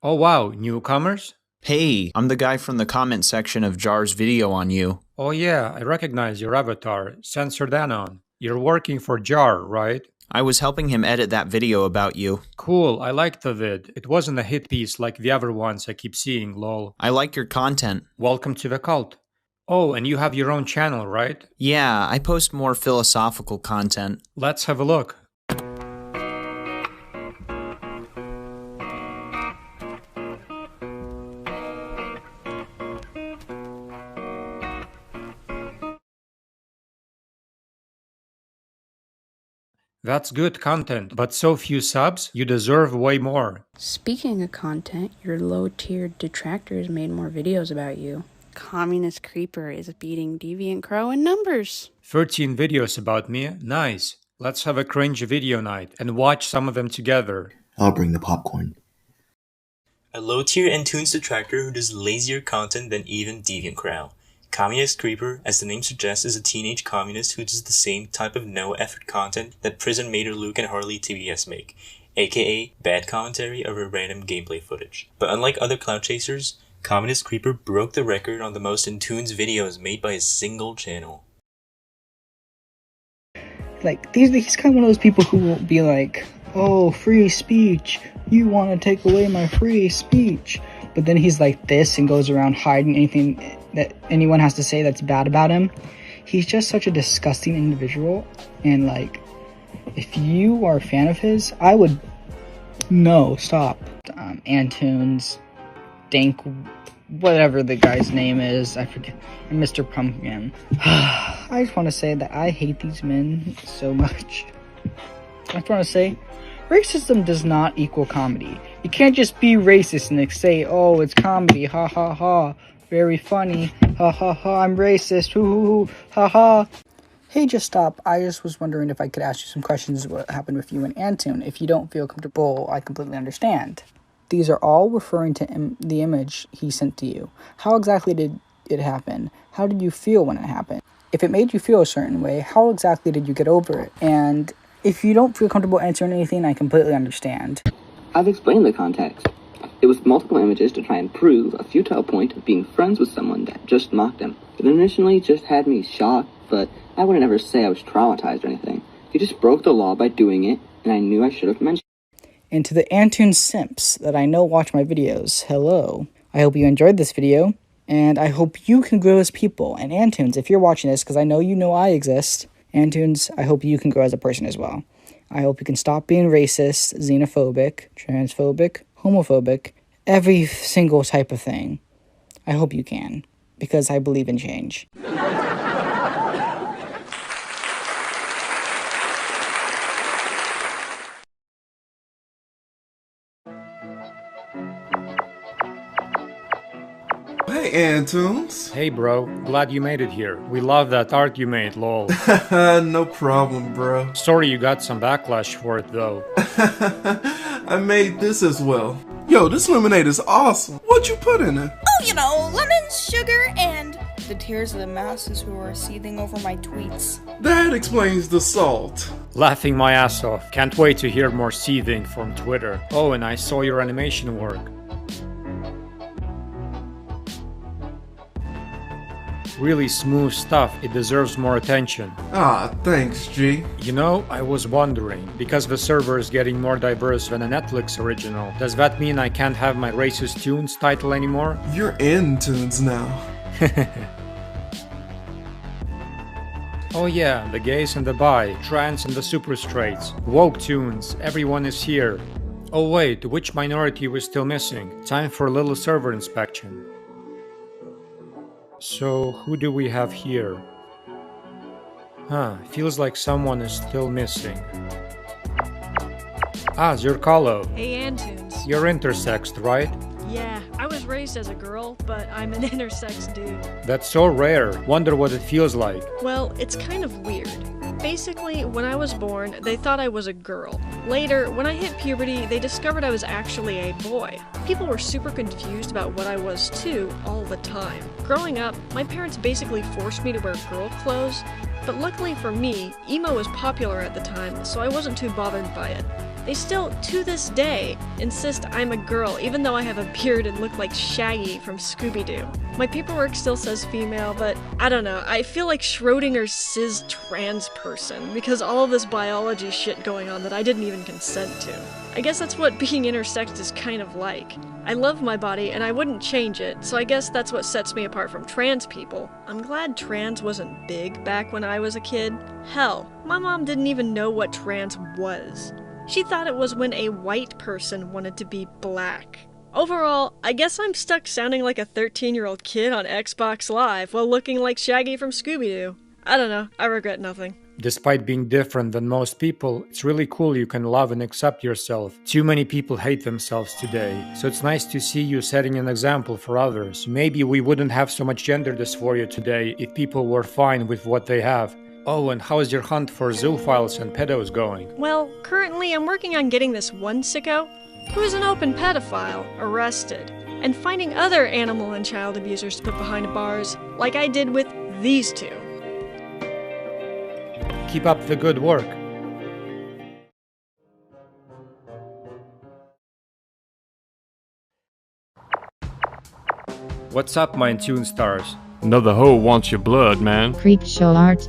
Oh wow, newcomers? Hey, I'm the guy from the comment section of Jar's video on you. Oh yeah, I recognize your avatar, Censored Anon. You're working for Jar, right? I was helping him edit that video about you. Cool, I liked the vid. It wasn't a hit piece like the other ones I keep seeing, lol. I like your content. Welcome to the cult. Oh, and you have your own channel, right? Yeah, I post more philosophical content. Let's have a look. That's good content, but so few subs, you deserve way more. Speaking of content, your low-tiered detractors made more videos about you. Communist Creeper is beating Deviant Crow in numbers. 13 videos about me, nice. Let's have a cringe video night and watch some of them together. I'll bring the popcorn. A low-tier Antoons detractor who does lazier content than even Deviant Crow. Communist Creeper, as the name suggests, is a teenage communist who does the same type of no-effort content that Prison Mater Luke and Harley TBS make, aka bad commentary over random gameplay footage. But unlike other cloud chasers, Communist Creeper broke the record on the most Antoons videos made by a single channel. Like, he's kind of one of those people who will be like, oh, free speech, you want to take away my free speech. But then he's like this and goes around hiding anything that anyone has to say that's bad about him. He's just such a disgusting individual. And like, if you are a fan of his, I would... No, stop. Antoons, Dank, whatever the guy's name is, I forget, and Mr. Pumpkin. I just want to say that I hate these men so much. I just want to say, racism does not equal comedy. You can't just be racist and say, oh, it's comedy, ha ha ha, very funny, ha ha ha, I'm racist, hoo hoo hoo, ha ha. Hey, just stop. I just was wondering if I could ask you some questions about what happened with you and Antoon. If you don't feel comfortable, I completely understand. These are all referring to the image he sent to you. How exactly did it happen? How did you feel when it happened? If it made you feel a certain way, how exactly did you get over it? And if you don't feel comfortable answering anything, I completely understand. I've explained the context. It was multiple images to try and prove a futile point of being friends with someone that just mocked him. It initially just had me shocked, but I wouldn't ever say I was traumatized or anything. He just broke the law by doing it, and I knew I should have mentioned it. And to the Antoon simps that I know watch my videos, hello. I hope you enjoyed this video, and I hope you can grow as people. And Antoons, if you're watching this, because I know I exist, Antoons, I hope you can grow as a person as well. I hope you can stop being racist, xenophobic, transphobic, homophobic, every single type of thing. I hope you can, because I believe in change. hey Antoons. Hey bro, glad you made it here. We love that art you made, lol. No problem, bro. Sorry you got some backlash for it though. I made this as well. Yo, this lemonade is awesome. What'd you put in it? Oh, you know, lemons, sugar, and the tears of the masses who are seething over my tweets. That explains the salt. Laughing my ass off. Can't wait to hear more seething from Twitter. Oh, and I saw your animation work. Really smooth stuff, it deserves more attention. Ah, thanks, G. You know, I was wondering, because the server is getting more diverse than a Netflix original, does that mean I can't have my Racist Tunes title anymore? You're in Tunes now. Oh yeah, the gays and the bi, trans and the super straights, woke tunes, everyone is here. Oh wait, which minority we're still missing? Time for a little server inspection. So, who do we have here? Feels like someone is still missing. Ah, Zircalo. Hey, Antoons. You're intersexed, right? Yeah, I was raised as a girl, but I'm an intersex dude. That's so rare. Wonder what it feels like. Well, it's kind of weird. Basically, when I was born, they thought I was a girl. Later, when I hit puberty, they discovered I was actually a boy. People were super confused about what I was too, all the time. Growing up, my parents basically forced me to wear girl clothes, but luckily for me, emo was popular at the time, so I wasn't too bothered by it. They still, to this day, insist I'm a girl, even though I have a beard and look like Shaggy from Scooby-Doo. My paperwork still says female, but I don't know, I feel like Schrodinger's cis trans person, because all of this biology shit going on that I didn't even consent to. I guess that's what being intersexed is kind of like. I love my body, and I wouldn't change it, so I guess that's what sets me apart from trans people. I'm glad trans wasn't big back when I was a kid. Hell, my mom didn't even know what trans was. She thought it was when a white person wanted to be black. Overall, I guess I'm stuck sounding like a 13-year-old kid on Xbox Live while looking like Shaggy from Scooby-Doo. I don't know, I regret nothing. Despite being different than most people, it's really cool you can love and accept yourself. Too many people hate themselves today, so it's nice to see you setting an example for others. Maybe we wouldn't have so much gender dysphoria today if people were fine with what they have. Oh, and how's your hunt for zoophiles and pedos going? Well, currently I'm working on getting this one sicko, who is an open pedophile, arrested, and finding other animal and child abusers to put behind bars, like I did with these two. Keep up the good work. What's up, my Antoons stars? Another hoe wants your blood, man. Creep show art.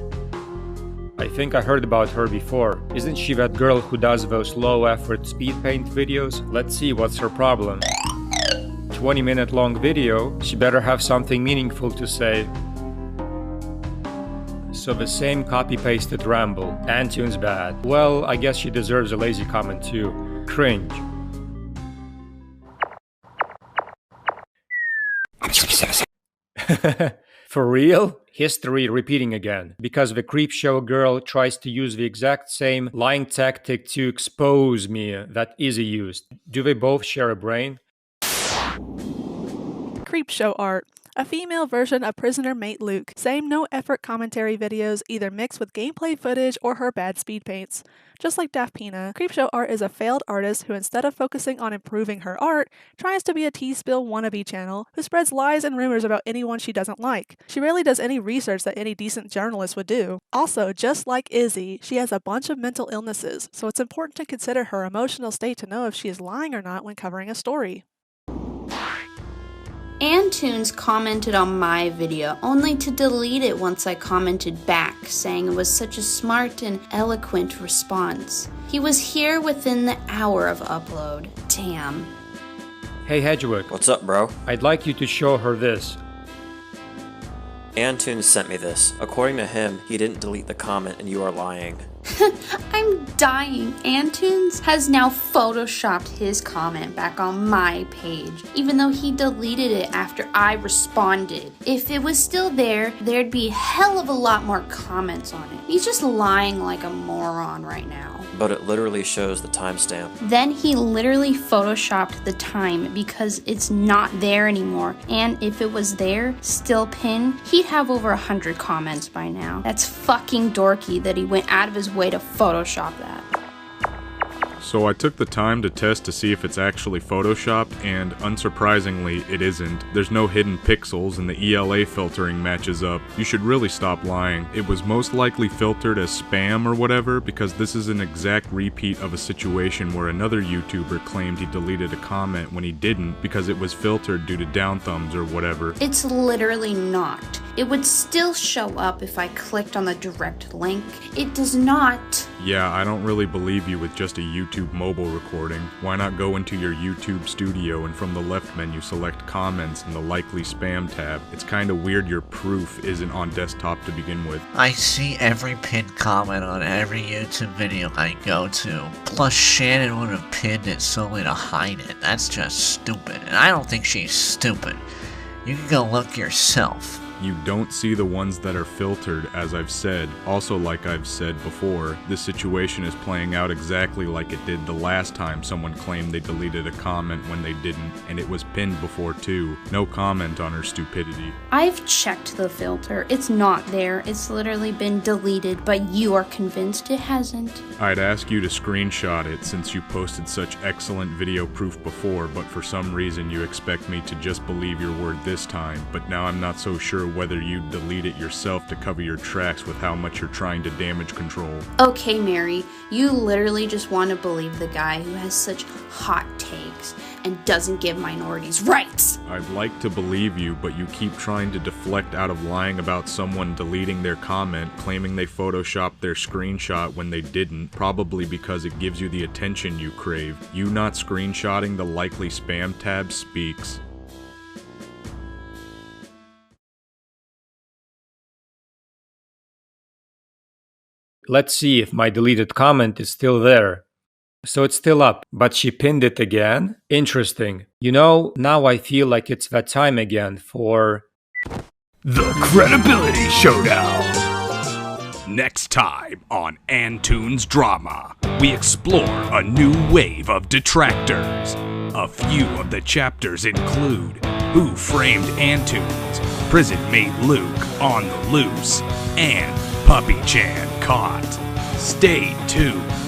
I think I heard about her before. Isn't she that girl who does those low-effort speed paint videos? Let's see what's her problem. 20-minute long video, she better have something meaningful to say. So the same copy-pasted ramble. Antoons bad. Well, I guess she deserves a lazy comment too. Cringe. For real? History repeating again. Because the creepshow girl tries to use the exact same lying tactic to expose me that Izzy used. Do they both share a brain? Creepshow art. A female version of prisoner mate Luke. Same no-effort commentary videos, either mixed with gameplay footage or her bad speed paints. Just like Daphpina, Creepshow art is a failed artist who, instead of focusing on improving her art, tries to be a T-Spill wannabe channel who spreads lies and rumors about anyone she doesn't like. She rarely does any research that any decent journalist would do. Also, just like Izzy, she has a bunch of mental illnesses, so it's important to consider her emotional state to know if she is lying or not when covering a story. Antoons commented on my video, only to delete it once I commented back, saying it was such a smart and eloquent response. He was here within the hour of upload. Damn. Hey Hedgewick. What's up, bro? I'd like you to show her this. Antoons sent me this. According to him, he didn't delete the comment and you are lying. I'm dying. Antoons has now photoshopped his comment back on my page, even though he deleted it after I responded. If it was still there, there'd be a hell of a lot more comments on it. He's just lying like a moron right now. But it literally shows the timestamp. Then he literally photoshopped the time because it's not there anymore. And if it was there, still pinned, he'd have over 100 comments by now. That's fucking dorky that he went out of his way to Photoshop that. So I took the time to test to see if it's actually photoshopped, and unsurprisingly, it isn't. There's no hidden pixels, and the ELA filtering matches up. You should really stop lying. It was most likely filtered as spam or whatever, because this is an exact repeat of a situation where another YouTuber claimed he deleted a comment when he didn't because it was filtered due to down thumbs or whatever. It's literally not. It would still show up if I clicked on the direct link. It does not. Yeah, I don't really believe you with just a YouTube mobile recording. Why not go into your YouTube studio and from the left menu select comments in the likely spam tab? It's kinda weird your proof isn't on desktop to begin with. I see every pinned comment on every YouTube video I go to. Plus Shannon would have pinned it solely to hide it. That's just stupid. And I don't think she's stupid. You can go look yourself. You don't see the ones that are filtered, as I've said. Also, like I've said before, this situation is playing out exactly like it did the last time someone claimed they deleted a comment when they didn't, and it was pinned before too. No comment on her stupidity. I've checked the filter. It's not there. It's literally been deleted, but you are convinced it hasn't. I'd ask you to screenshot it since you posted such excellent video proof before, but for some reason you expect me to just believe your word this time, but now I'm not so sure whether you'd delete it yourself to cover your tracks with how much you're trying to damage control. Okay, Mary, you literally just want to believe the guy who has such hot takes and doesn't give minorities rights. I'd like to believe you, but you keep trying to deflect out of lying about someone deleting their comment, claiming they photoshopped their screenshot when they didn't, probably because it gives you the attention you crave. You not screenshotting the likely spam tab speaks. Let's see if my deleted comment is still there. So it's still up, but she pinned it again? Interesting. You know, now I feel like it's that time again for... The Credibility Showdown! Next time on Antoons Drama, we explore a new wave of detractors. A few of the chapters include Who Framed Antoons, Prison Mate Luke on the Loose, and Puppy Chan Caught. Stay tuned.